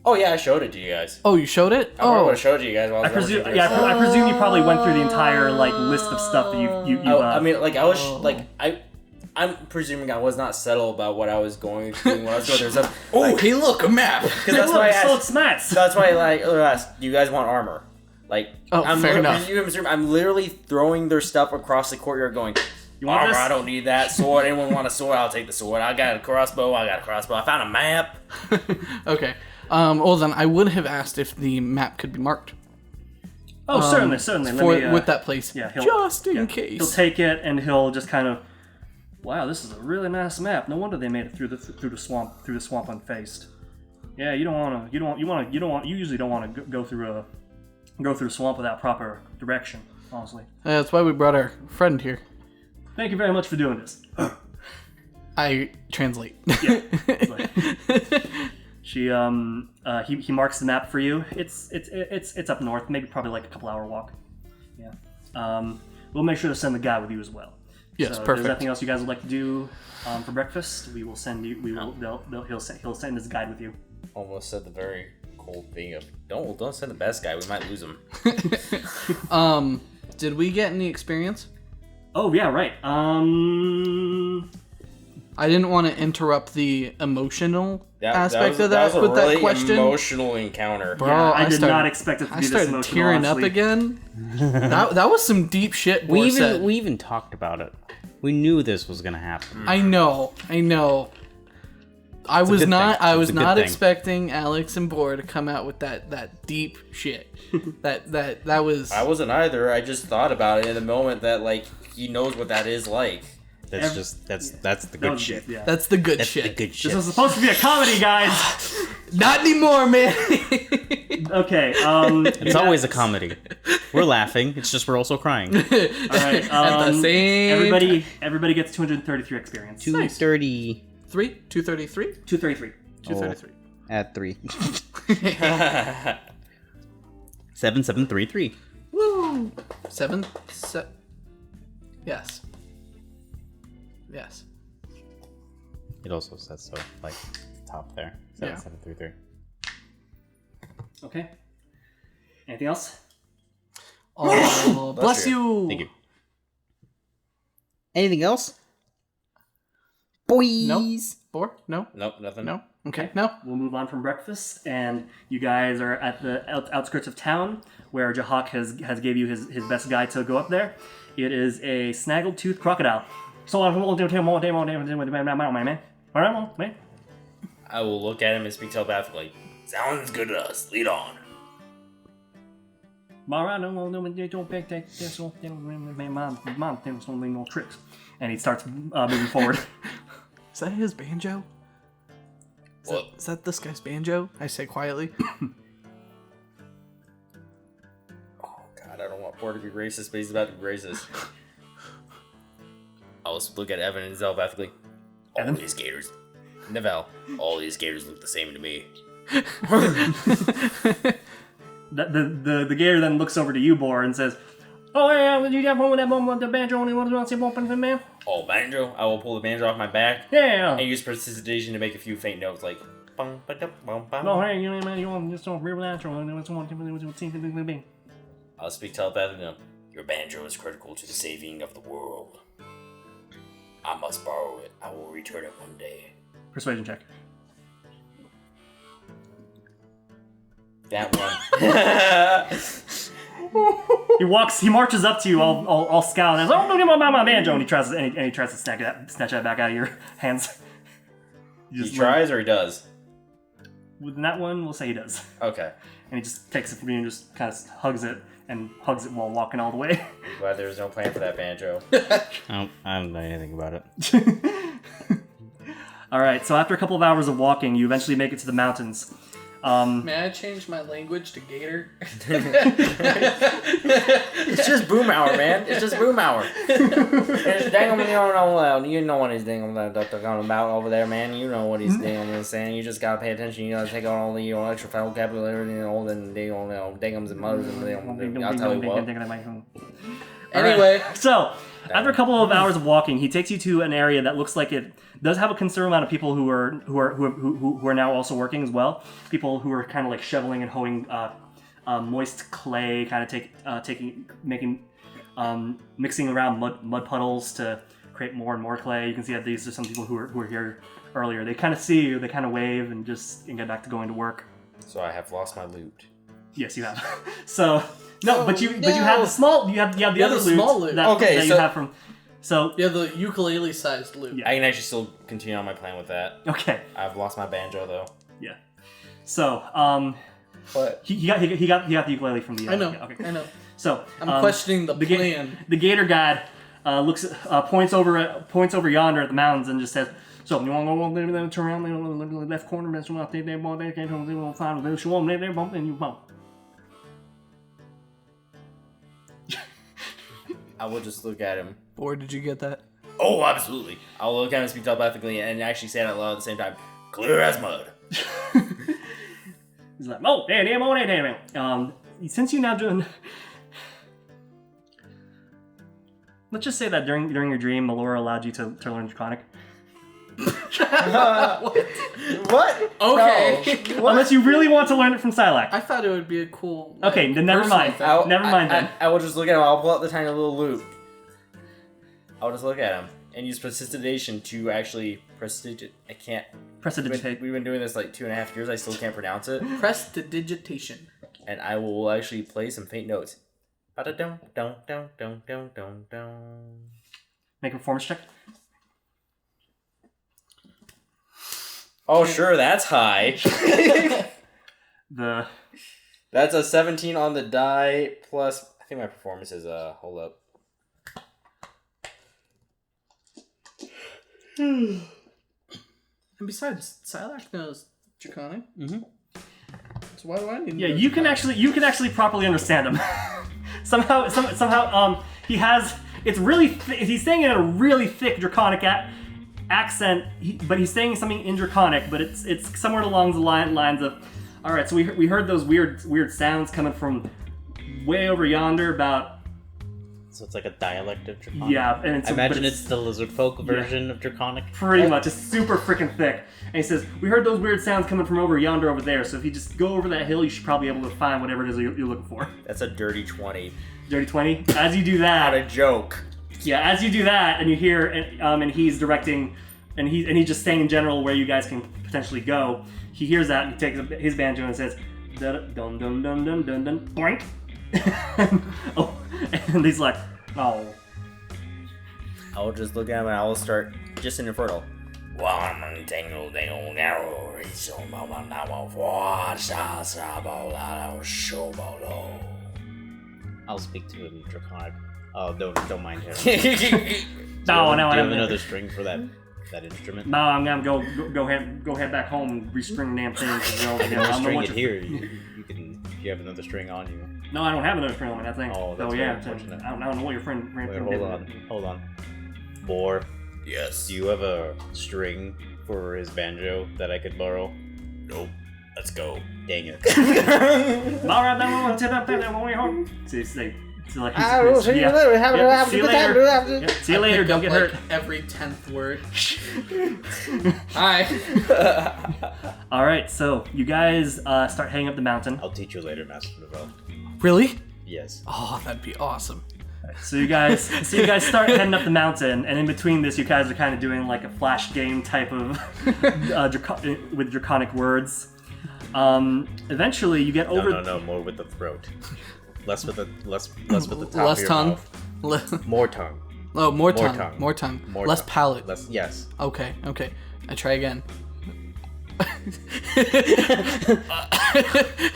Oh, yeah, I showed it to you guys. Oh, you showed it? I would Oh, have showed you guys while I I was presume, running yeah, through. I presume you probably went through the entire list of stuff that you. I mean, like, I was I'm presuming I was not subtle about what I was going to do when I was going through stuff. oh, hey, look, a map. Because that's why I so asked. smart. That's why I asked. Do you guys want armor? Like, Oh, fair enough. I'm literally throwing their stuff across the courtyard, going, You want armor? this? I don't need that sword. Anyone want a sword? I'll take the sword. I got a crossbow. I found a map. Okay. Well, then I would have asked if the map could be marked Oh, certainly. Let for, me, with that place, yeah, just in He'll case. take it and he'll just kind of. Wow, this is a really nice map. No wonder they made it through the swamp unfaced. Yeah, you usually don't want to go through a swamp without proper direction. Honestly. That's why we brought our friend here. Thank you very much for doing this. I translate. Yeah. He marks the map for you. It's up north, maybe probably like a couple hour walk. Yeah. We'll make sure to send the guy with you as well. Yes, so perfect. If there's anything else you guys would like to do for breakfast, we will send you. We will. He'll send his guide with you. Almost said the very cold thing of don't send the best guy. We might lose him. Did we get any experience? Oh yeah, right. I didn't want to interrupt the emotional aspect that of that was a with really that question. emotional encounter. Bro, Yeah, I did started- not expect it to I be this started emotional. tearing honestly. up again. that was some deep shit. We Bor said. even talked about it. We knew this was gonna happen. I know. I was good not. thing. I It's was a good not thing. expecting Alex and Bor to come out with that deep shit. that was. I wasn't either. I just thought about it in the moment that like he knows what that is like. That's that's the That good was- shit. Yeah. That's the good That's shit. the good shit. This was supposed to be a comedy, guys. Not anymore, man. Okay. It's always a comedy. We're laughing. It's just we're also crying. All right. At the same. Everybody gets 233 experience. 230 233. 233. 233. at 3. 7733. Woo. 7. Yes. Yes. It also says so, like top there. Yeah. 7733. Okay. Anything else? Oh, bless you. Thank you. Anything else? Boys. Bor? No. Nope, nothing. No. Okay. No. We'll move on from breakfast, and you guys are at the outskirts of town, where Jahak has gave you his best guide to go up there. It is a snaggle-toothed crocodile. So I will look at him and speak telepathically. Sounds good to us. Lead on. no tricks. And he starts moving forward. Is that his banjo? What? Is that this guy's banjo? I say quietly. Oh God, I don't want Bor to be racist, but he's about to be racist. I'll look at Evan and telepathically. All Evan? these gators. Neville. All these gators look the same to me. The gator then looks over to you, Bor, and says, "Oh yeah, did you have one with that one with the banjo? Only one to say open for man? Oh, banjo. I will pull the banjo off my back Yeah. and use precipitation to make a few faint notes like. Bum, ba, dum, bum, bum. No, hey, you want just don't real natural. And I'll speak telepathically. to him. Your banjo is critical to the saving of the world. I must borrow it. I will return it one day. Persuasion check. That one. He marches up to you all scowling and says, "Oh, don't give me my banjo!" And he tries to snatch that back out of your hands. You He just tries or he does? with that one, we'll say he does. Okay. And he just takes it from you and just kind of hugs it while walking all the way. I'm glad there was no plan for that banjo. I don't know anything about it. All right, so after a couple of hours of walking, you eventually make it to the mountains. May I change my language to gator? It's just boom hour, man. It's just boom hour. It's dang you know what he's dang about over there, man. You know what he's dang saying. You just gotta pay attention. You gotta take on all the extra vocabulary and all the dangums and mothers and I'll tell you what. Anyway. So, after a couple of hours of walking, he takes you to an area that looks like it does have a considerable amount of people who are now also working as well. People who are kind of like shoveling and hoeing moist clay, kind of mixing around mud puddles to create more and more clay. You can see that these are some people who were here earlier. They kind of see you, they kind of wave and get back to going to work. So I have lost my loot. Yes, you have. So no, but you have the small. You have the other the loot. small loot. That Okay, you so- have from. So Yeah, the ukulele-sized loot. Yeah. I can actually still continue on my plan with that. okay, I've lost my banjo though. yeah. So But he got the ukulele from the. I know. Yeah, okay. I know. So I'm questioning the plan. The gator guide points over yonder at the mountains and just says, "So you want to go turn around the left corner? That's what they boy they can't find the show them there bump and you bump." I will just look at him. Or did you get that? Oh, absolutely. I'll look at him and speak telepathically and actually say it out loud at the same time. Clear as mud. He's like, "Oh, damn. Since you now doing." Let's just say that during your dream, Melora allowed you to learn Draconic. What? Okay. No. Unless you really want to learn it from Sylack. I thought it would be a cool. Okay, then never mind. Never mind then. I will just look at him. I'll pull out the tiny little loop. I'll just look at him and use prestidigitation to actually prestidigitate. I can't. Prestidigitate. We've been doing this like 2.5 years. I still can't pronounce it. Prestidigitation. And I will actually play some faint notes. Ba-da-dum, dum, dum, dum, dum, dum, dum. Make a performance check. Oh, sure, that's high. That's a 17 on the die plus. I think my performance is hold up. And besides, Sylack knows Draconic. Mm-hmm. So why do I need? Yeah, you can actually properly understand him. somehow he has. It's really. He's saying it in a really thick Draconic accent, but he's saying something in Draconic, but it's somewhere along the lines of, all right, so we heard those weird sounds coming from way over yonder about. So it's like a dialect of Draconic. Yeah, and I imagine it's the lizard folk version of Draconic. Pretty much, it's super freaking thick. And he says, we heard those weird sounds coming from over yonder over there, so if you just go over that hill, you should probably be able to find whatever it is you're looking for. That's a dirty 20. Dirty 20? As you do that... Not a joke. Yeah, as you do that, and you hear, and he's directing, and he's just saying in general where you guys can potentially go, he hears that, and he takes his banjo and says, dun dun dun dun dun dun dun, boink. Oh, and he's like, oh. I'll just look at him and I'll start just in Infernal. I'll speak to him Draconic. Oh, don't mind him. No, do you have another string for that instrument? No, I'm gonna go head back home and restring the damn thing. I can only string it here. You can. If you have another string on you. No, I don't have another string on that thing. Oh, that's so very yeah, unfortunate. I don't know what your friend Wait, did. hold on. Boar, Yes. do you have a string for his banjo that I could borrow? Nope. Let's go. Dang it. All right, then we'll take up that when we home. See, like I will see you later. Have a see you good time. later. Yep, see you I later. pick Don't up, get hurt. Every 10th word. Hi. All right, so you guys start heading up the mountain. I'll teach you later, Master Beauville. Really? Yes. Oh, that'd be awesome. So you guys start heading up the mountain, and in between this, you guys are kind of doing like a flash game type of with Draconic words. Eventually, you get over. No, more with the throat. Less with the top Less of your tongue. mouth. More tongue. Oh, more tongue. tongue. More tongue. More Less tongue. palate. Yes. Okay. I try again. It's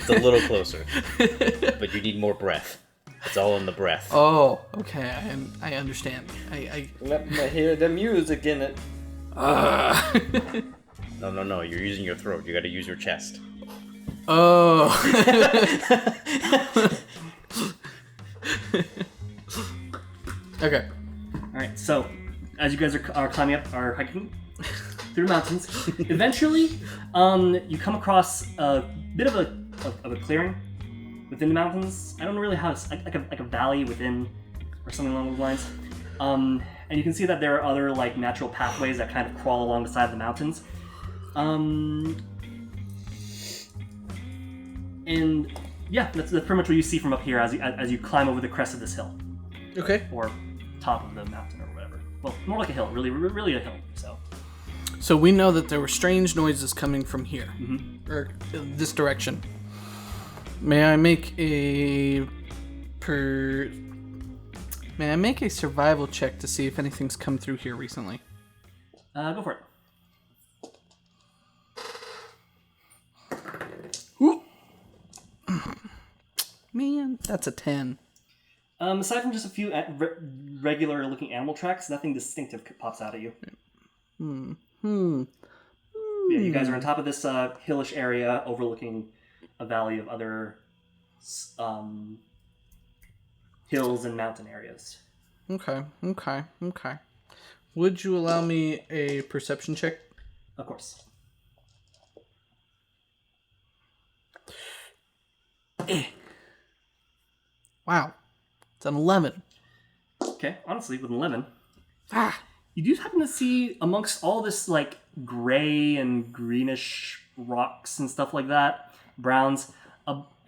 a little closer, but you need more breath. It's all in the breath. Oh, okay. I understand. Let me hear the music in it. No. You're using your throat. You got to use your chest. Oh. Okay. All right, so as you guys are climbing up, are hiking through the mountains, eventually, you come across a bit of a clearing within the mountains. I don't know really how it's like a valley within, or something along those lines. And you can see that there are other like natural pathways that kind of crawl along the side of the mountains. And yeah, that's pretty much what you see from up here as you climb over the crest of this hill, Okay. or top of the mountain, or whatever. Well, more like a hill, really a hill. So we know that there were strange noises coming from here, Mm-hmm. or this direction. May I make a survival check to see if anything's come through here recently? Go for it. Ooh. Man, that's a 10. Aside from just a few regular-looking animal tracks, nothing distinctive pops out at you. Yeah, you guys are on top of this hillish area overlooking a valley of other hills and mountain areas. Okay. Would you allow me a perception check? Of course. Wow. It's an 11. Okay, honestly, with an 11. Ah, You do happen to see amongst all this like gray and greenish rocks and stuff like that, browns,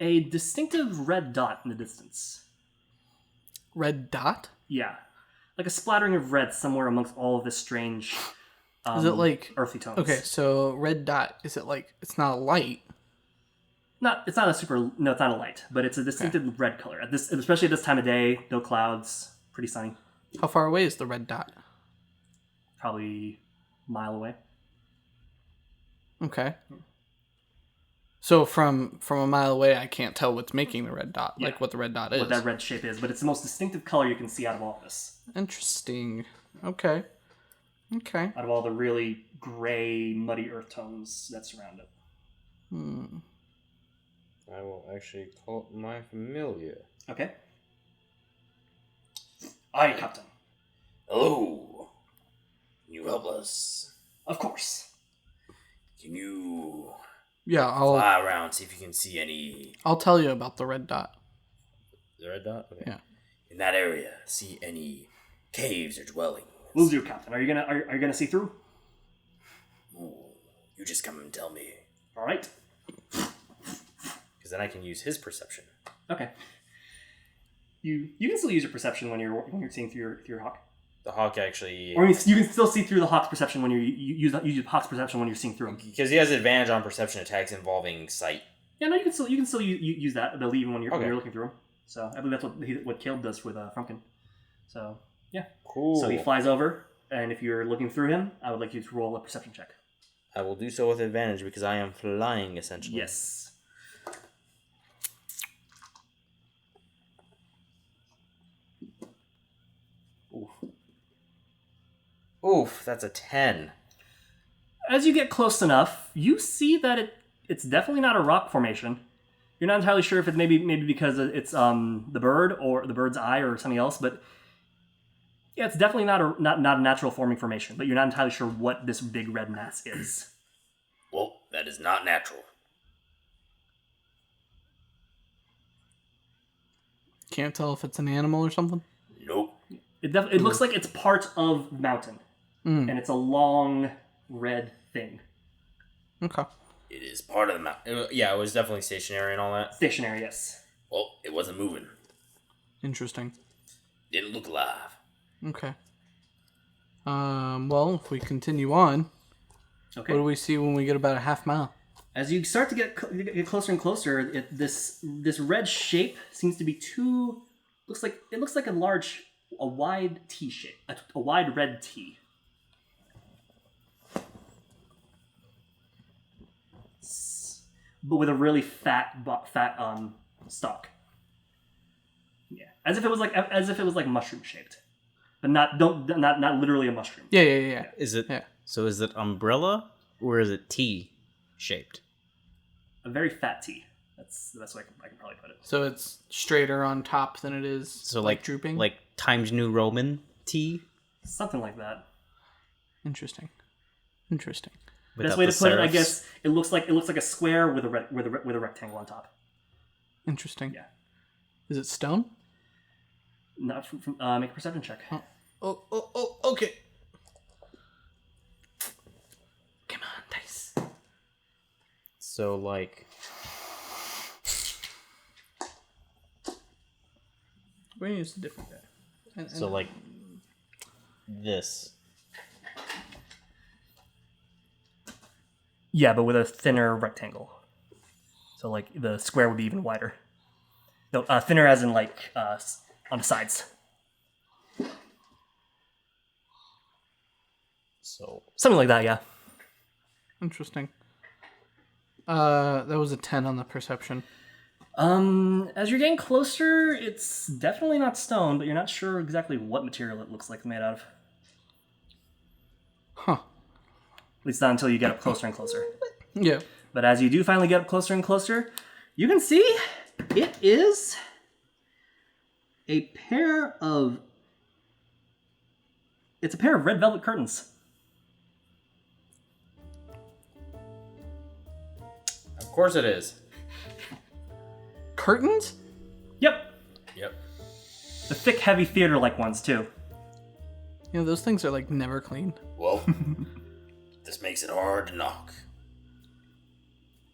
a distinctive red dot in the distance. red dot? Yeah, like a splattering of red somewhere amongst all of this strange. Is it like earthly tones? Okay, so red dot. Is it like it's not a light? It's not a light, but it's a distinctive red color. Especially at this time of day, no clouds, pretty sunny. How far away is the red dot? Probably a mile away. Okay. So from a mile away, I can't tell what's making the red dot, like what the red dot is. What that red shape is, but it's the most distinctive color you can see out of all of this. Interesting. Okay. Okay. Out of all the really gray, muddy earth tones that surround it. I will actually call it my familiar. Okay. Aye, Captain. Hello. Can you help us? Of course. Can you Yeah, fly around, see if you can see any... I'll tell you about the red dot. The red dot? Okay. Yeah. in that area, see any caves or dwellings? Will do, Captain. Are you gonna see through? Ooh, you just come and tell me. All right. Because then I can use his perception. Okay. You can still use your perception when you're seeing through your hawk. The hawk actually... Or you can still see through the hawk's perception when you use hawk's perception when you're seeing through him. Because he has advantage on perception attacks involving sight. Yeah, no, you can still use that ability even when you're Okay. when you're looking through him. So I believe that's what Caleb does with Frumpkin. So yeah. Cool. So he flies over, and if you're looking through him, I would like you to roll a perception check. I will do so with advantage because I am flying, essentially. Yes. Oof, that's a 10. As you get close enough, you see that it's definitely not a rock formation. You're not entirely sure if it's maybe because it's the bird or the bird's eye or something else, but yeah, it's definitely not a natural forming formation. But you're not entirely sure what this big red mass is. Well, that is not natural. Can't tell if it's an animal or something. Nope. It looks like it's part of the mountain, and it's a long red thing. Okay. It is part of the mountain. Yeah, it was definitely stationary and all that. Stationary, yes. Well, it wasn't moving. Interesting. Didn't look alive. Okay. Well, if we continue on, Okay. what do we see when we get about a half mile? As you start to get closer and closer, this red shape seems to be looks like a wide T shape, a wide red T. But with a really fat stalk. Yeah, as if it was like mushroom shaped, but not literally a mushroom. Yeah. Is it? Yeah. So is it umbrella or is it T shaped? A very fat T. That's the best way I can probably put it. So it's straighter on top than it is So like drooping? like Times New Roman T. Something like that. Interesting. Best way to put it, I guess, it looks like a square with a rectangle on top. Interesting. Yeah. Is it stone? Not make a perception check. Oh, okay. Come on, dice. So like We're gonna use a different guy. so like this. Yeah, but with a thinner rectangle. So like the square would be even wider. No, thinner as in like on the sides. So Something like that, yeah. Interesting. That was a 10 on the perception. As you're getting closer, it's definitely not stone, but you're not sure exactly what material it looks like made out of. Huh. At least not until you get up closer and closer. Yeah. But as you do finally get up closer and closer, you can see it is a pair of red velvet curtains. Of course it is. Curtains? Yep. Yep. The thick, heavy theater-like ones, too. You know, those things are like never clean. Well, this makes it hard to knock.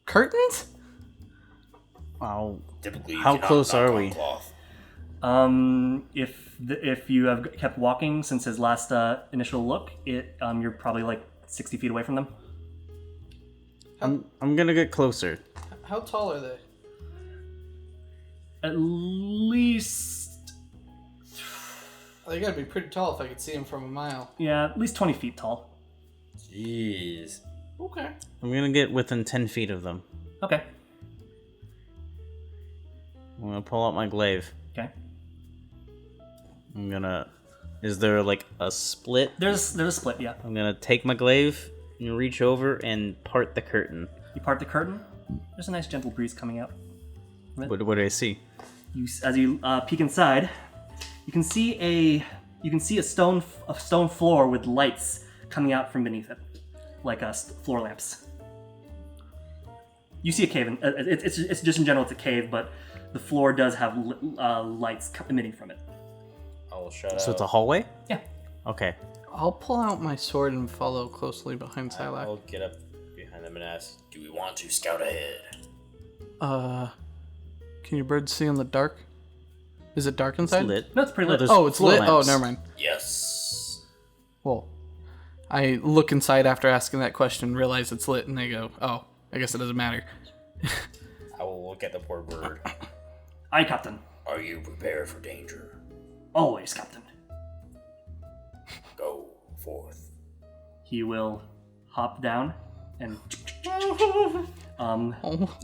Curtains? Wow. Typically, you How cannot close knock are on we? Cloth. If you have kept walking since his last initial look, you're probably like 60 feet away from them. I'm gonna get closer. How tall are they? At least, They gotta be pretty tall if I could see them from a mile. yeah, at least 20 feet tall. Jeez. Okay. I'm gonna get within 10 feet of them. Okay. I'm gonna pull out my glaive. Okay. I'm gonna... Is there like a split? There's a split, yeah. I'm gonna take my glaive and reach over and part the curtain. You part the curtain. There's a nice gentle breeze coming out. What do I see? As you peek inside, you can see a stone floor with lights coming out from beneath it, like floor lamps. You see a cave. It's just in general it's a cave, but the floor does have lights emitting from it. I will shut up. So it's a hallway? Yeah. Okay. I'll pull out my sword and follow closely behind Sylack. I'll get up behind them and ask, Do we want to scout ahead? Can your birds see in the dark? Is it dark inside? It's lit. No, it's pretty lit. there's Oh, it's floor lit. lamps. Oh, never mind. Yes. Well, I look inside after asking that question, realize it's lit, and I go, oh, I guess it doesn't matter. I will look at the poor bird. Aye, Captain. Are you prepared for danger? Always, Captain. Go forth. He will hop down and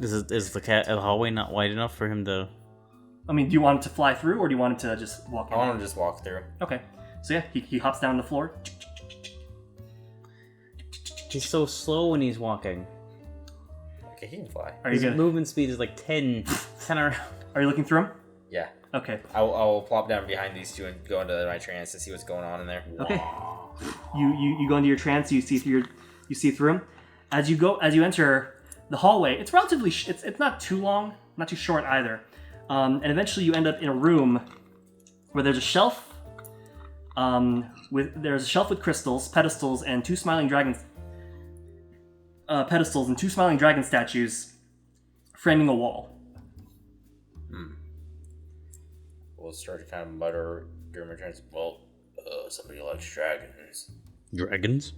Is the hallway not wide enough for him to... I mean, do you want him to fly through, or do you want him to just walk in? I want to just walk through. Okay. So yeah, he hops down the floor. He's so slow when he's walking. Okay, he can fly. Are you His good? movement speed is like 10 around. Are you looking through him? Yeah. Okay. I will plop down behind these two and go into my trance to see what's going on in there. Okay. You go into your trance. You see through him. As you enter the hallway, it's relatively it's not too long, not too short either. And eventually you end up in a room where there's a shelf. There's a shelf with crystals, pedestals, and two smiling dragon statues framing a wall. We'll start to kind of mutter during my trance. Well, somebody likes dragons. Dragons?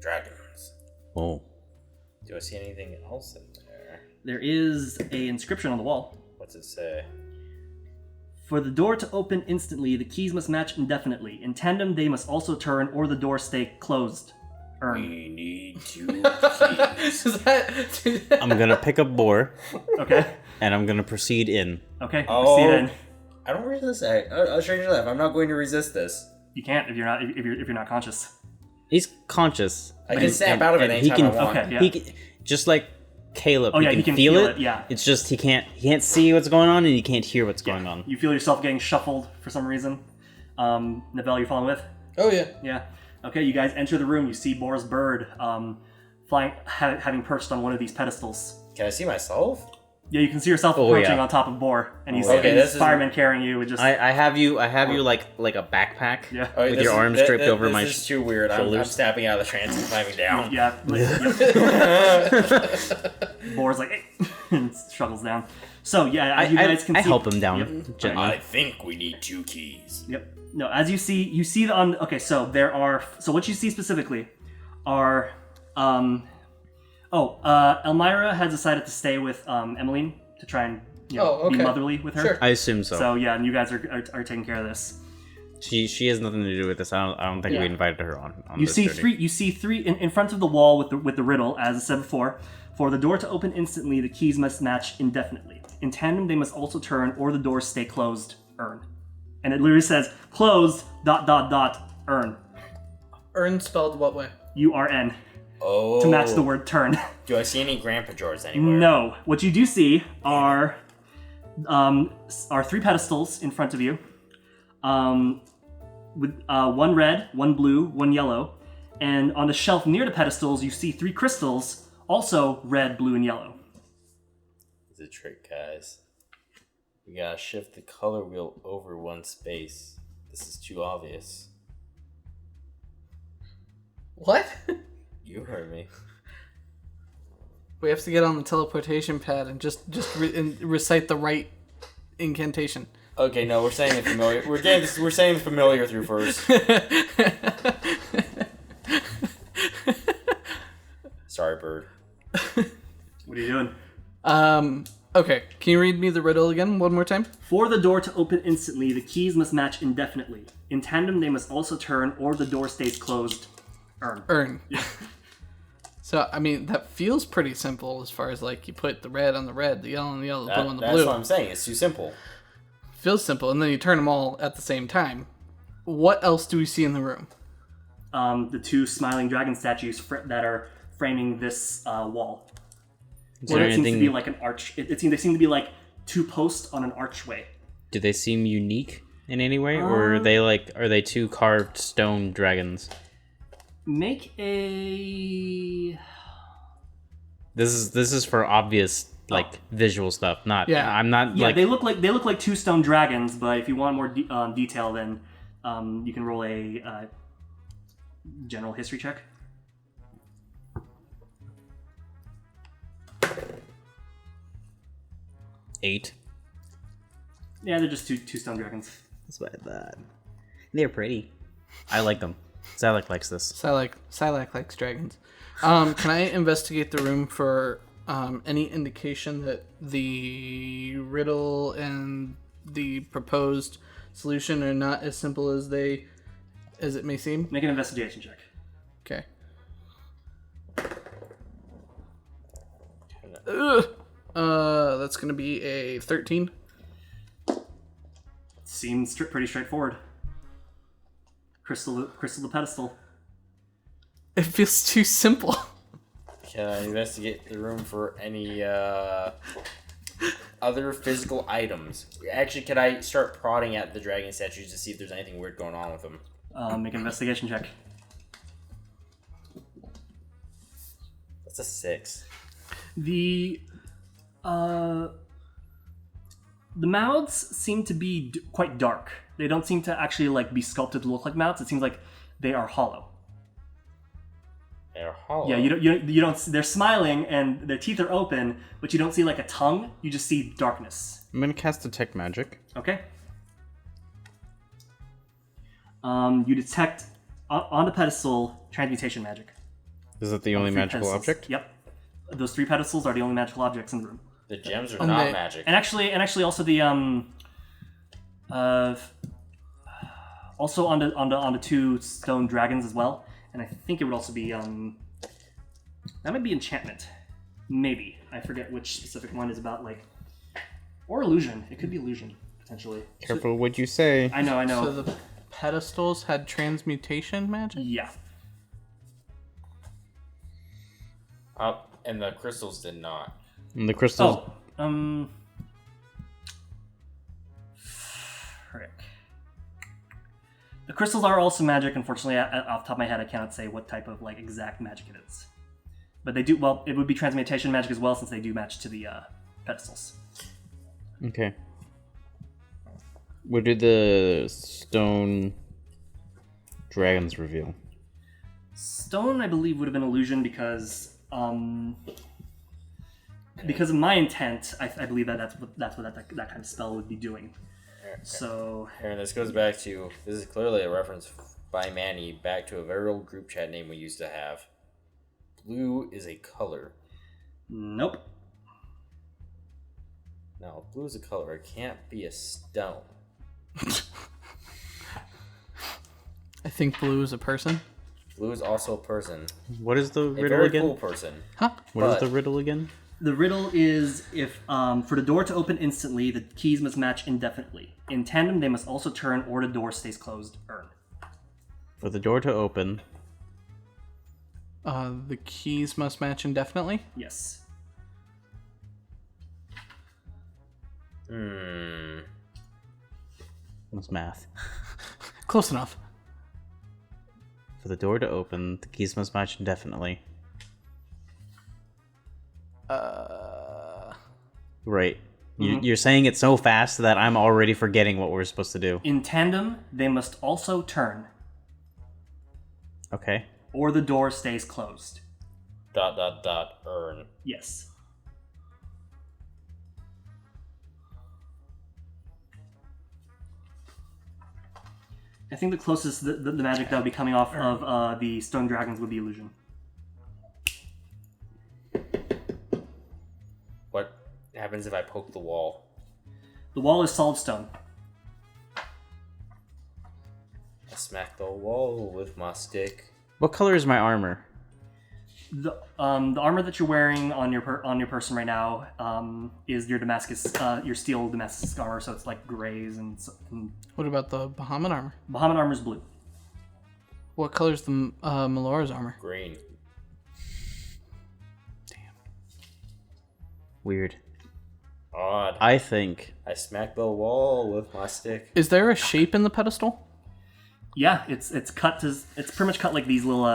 Dragons. Oh. Do I see anything else in there? There is a inscription on the wall. What's it say? For the door to open instantly, the keys must match indefinitely. In tandem, they must also turn, or the door stay closed. Earn. We need 2 keys. Is that... I'm gonna pick up boar, Okay. and I'm gonna proceed in. Okay. Oh. Proceed in. I don't resist that. I'll change your life. I'm not going to resist this. You can't if you're not conscious. He's conscious. I can snap out of it and he anytime can- I want. Okay. Yeah. He can, just like Caleb, Oh, yeah, he can feel it. yeah. It's just he can't see what's going on, and he can't hear what's going on. You feel yourself getting shuffled for some reason. Nivelle, you following with? Oh, yeah. Yeah. Okay, you guys enter the room. You see Boar's bird flying, having perched on one of these pedestals. Can I see myself? Yeah, you can see yourself Oh, approaching yeah. on top of Boar, and he's Okay, and this his is- fireman carrying you with just I have you like a backpack. Yeah. Oh, With this your is- arms draped over my This is too weird. I'm shoulders. snapping out of the trance and climbing down. yeah. Boar's like, "Eh," and struggles down. So yeah, as you guys can I see, help him down Yep. gently. I think we need 2 keys. Yep. No, as you see the okay. So there are. So what you see specifically are. Elmira has decided to stay with Emmeline to try and be okay. motherly with her. Sure. I assume so. So yeah, and you guys are taking care of this. She has nothing to do with this. I don't think Yeah. we invited her on. You this see journey. three. You see three in front of the wall with the riddle, as I said before. For the door to open instantly, the keys must match indefinitely. In tandem, they must also turn, or the doors stay closed. Earn. And it literally says closed ... Earn. Earn spelled what way? URN Oh. to match the word turn. Do I see any grandpa George anywhere? No. What you do see are 3 pedestals in front of you, with one red, one blue, one yellow, and on the shelf near the pedestals you see 3 crystals, also red, blue, and yellow. It's a trick, guys. We gotta shift the color wheel over one space. This is too obvious. What? You heard me. We have to get on the teleportation pad and just recite the right incantation. Okay, no, we're saying the familiar. We're saying the familiar through first. Sorry, bird. What are you doing? Okay, can you read me the riddle again one more time? For the door to open instantly, the keys must match indefinitely. In tandem, they must also turn, or the door stays closed. Earn. Yeah. So, I mean, that feels pretty simple as far as, like, you put the red on the red, the yellow on the yellow, the blue on the blue. That's what I'm saying. It's too simple. Feels simple, and then you turn them all at the same time. What else do we see in the room? The two smiling dragon statues that are framing this wall. What It seems to be like an arch. They seem to be like two posts on an archway. Do they seem unique in any way, or are they two carved stone dragons? Make a. This is for obvious visual stuff. Not Yeah. I'm not Yeah, they look like two stone dragons. But if you want more detail, then you can roll a general history check. 8. Yeah, they're just two stone dragons. That's what I thought. They're pretty. I like them. Sylack likes this. Sylack likes dragons. Can I investigate the room for any indication that the riddle and the proposed solution are not as simple as it may seem? Make an investigation check. Okay. That's gonna be a 13. Seems pretty straightforward. Crystal the pedestal. It feels too simple. Can I investigate the room for any other physical items? Actually, can I start prodding at the dragon statues to see if there's anything weird going on with them? Make an investigation check. That's a 6. The mouths seem to be quite dark. They don't seem to actually be sculpted to look like mouths. It seems like they are hollow. They're hollow. Yeah, you don't. They're smiling and their teeth are open, but you don't see a tongue. You just see darkness. I'm gonna cast Detect Magic. Okay. You detect on the pedestal transmutation magic. Is it the only magical object? Yep. Those 3 pedestals are the only magical objects in the room. The gems are not magic. And actually also the also on the 2 stone dragons as well. And I think it would also be that might be enchantment. Maybe. I forget which specific one is about or illusion. It could be illusion, potentially. Careful what you say. I know. So the pedestals had transmutation magic? Yeah. And the crystals did not. And the crystals. Frick. The crystals are also magic. Unfortunately, off the top of my head, I cannot say what type of exact magic it is. But they do. Well, it would be transmutation magic as well, since they do match to the pedestals. Okay. What did the stone dragons reveal? Stone, I believe, would have been illusion because of my intent. I believe that's what that kind of spell would be doing. Okay. So, Aaron, this goes back to, this is clearly a reference by Manny back to a very old group chat name we used to have. Blue is a color. nope. No, blue is a color. It can't be a stone. I think blue is a person. Blue is also a person. What is the A riddle very again? cool person. Huh? What is but- the riddle again? The riddle is if for the door to open instantly, the keys must match indefinitely. In tandem, they must also turn, or the door stays closed. Earn. For the door to open. The keys must match indefinitely? Yes. What's math? Close enough. For the door to open, the keys must match indefinitely. Right. You're saying it so fast that I'm already forgetting what we're supposed to do. In tandem, they must also turn, Okay. or the door stays closed. ... Earn. Yes. I think the closest the magic that would be coming off of the stone dragons would be illusion. What happens if I poke the wall? The wall is solid stone. I smack the wall with my stick. What color is my armor? The armor that you're wearing on your person right now is your your steel Damascus armor, so it's like grays and What about the Bahamut armor? Bahamut armor is blue. What color's the Melora's armor? Green. Weird. Odd. I think... I smack the wall with my stick. Is there a shape in the pedestal? Yeah, it's cut to it's pretty much cut like these little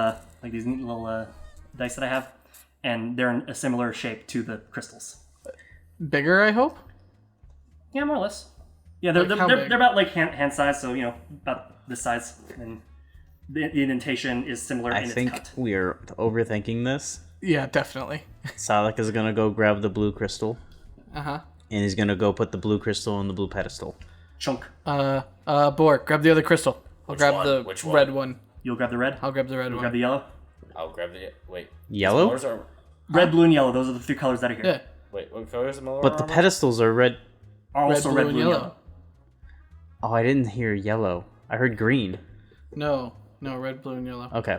neat little dice that I have, and they're in a similar shape to the crystals. Bigger, I hope? Yeah, more or less. Yeah, they're about like hand size, so about this size, and the indentation is similar I in think its cut. we are overthinking this. Yeah, definitely. Sylack is gonna go grab the blue crystal, Uh-huh. and he's gonna go put the blue crystal on the blue pedestal. Chunk. Bork, grab the other crystal. I'll grab one? the Which one? red one. You'll grab the red. I'll grab the red You'll one. grab the yellow. I'll grab the... Wait. Yellow? These Malors are... Red, blue, and yellow. Those are the three colors that are here. Yeah. Wait, what color is the Malor But the armor? pedestals are red. Are also blue, red, and blue, and yellow. Oh, I didn't hear yellow. I heard green. No, red, blue, and yellow. Okay.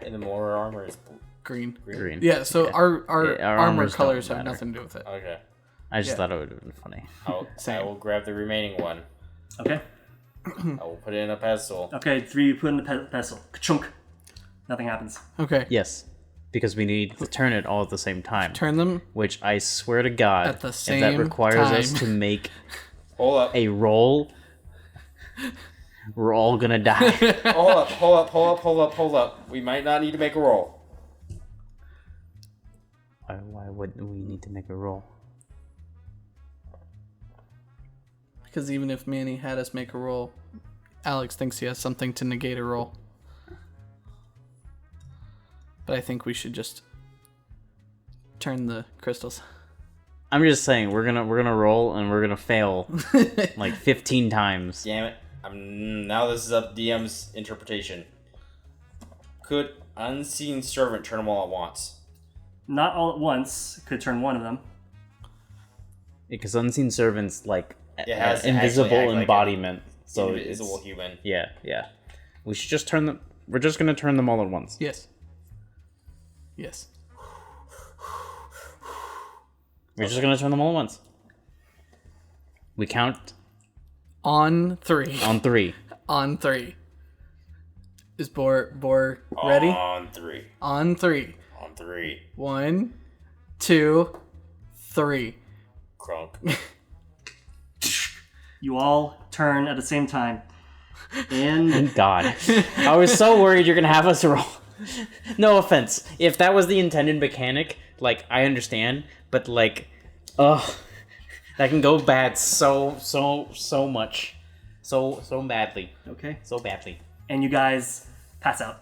And the Malor armor is blue. Green. Green. Yeah, so our Yeah, our armor armors don't colors have matter. nothing to do with it. Okay. I just Yeah. thought it would have been funny. I will grab the remaining one. Okay. I will put it in a pedestal. Okay, 3 you put in the pedestal. Chunk. Nothing happens. Okay. Yes, because we need to turn it all at the same time. Turn them. Which I swear to God, At the if that same requires us time. to make Hold up. a roll, we're all gonna die. Hold up. We might not need to make a roll. Why wouldn't we need to make a roll? Because even if Manny had us make a roll, Alex thinks he has something to negate a roll. But I think we should just turn the crystals. I'm just saying we're gonna roll and we're gonna fail like 15 times. Damn it. Now this is up to DM's interpretation. Could unseen servant turn them all at once? Not all at once. Could turn one of them. Because unseen servants like It has to invisible actually act like embodiment. So Invisible human. yeah. We should just turn them. We're just gonna turn them all at once. Yes. We're just gonna turn them all at once. We count On 3. on 3. On 3. Is Bor ready? On 3. On 3. On 3. 1, 2, 3. Crunk. You all turn at the same time. And Thank God. I was so worried you're gonna have us roll. No offense. If that was the intended mechanic, like, I understand, but like, that can go bad so much. So badly. okay. So badly. And you guys pass out.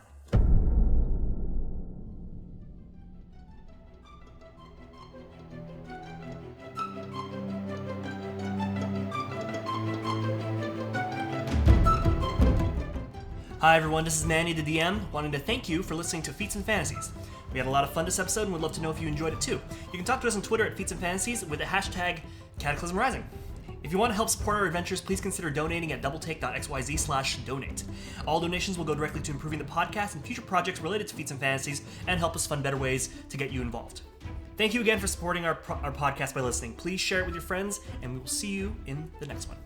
Hi everyone, this is Manny the DM, wanting to thank you for listening to Feats and Fantasies. We had a lot of fun this episode and would love to know if you enjoyed it too. You can talk to us on Twitter at Feats and Fantasies with the hashtag Cataclysm Rising. If you want to help support our adventures, please consider donating at doubletake.xyz/donate. All donations will go directly to improving the podcast and future projects related to Feats and Fantasies and help us fund better ways to get you involved. Thank you again for supporting our podcast by listening. Please share it with your friends, and we will see you in the next one.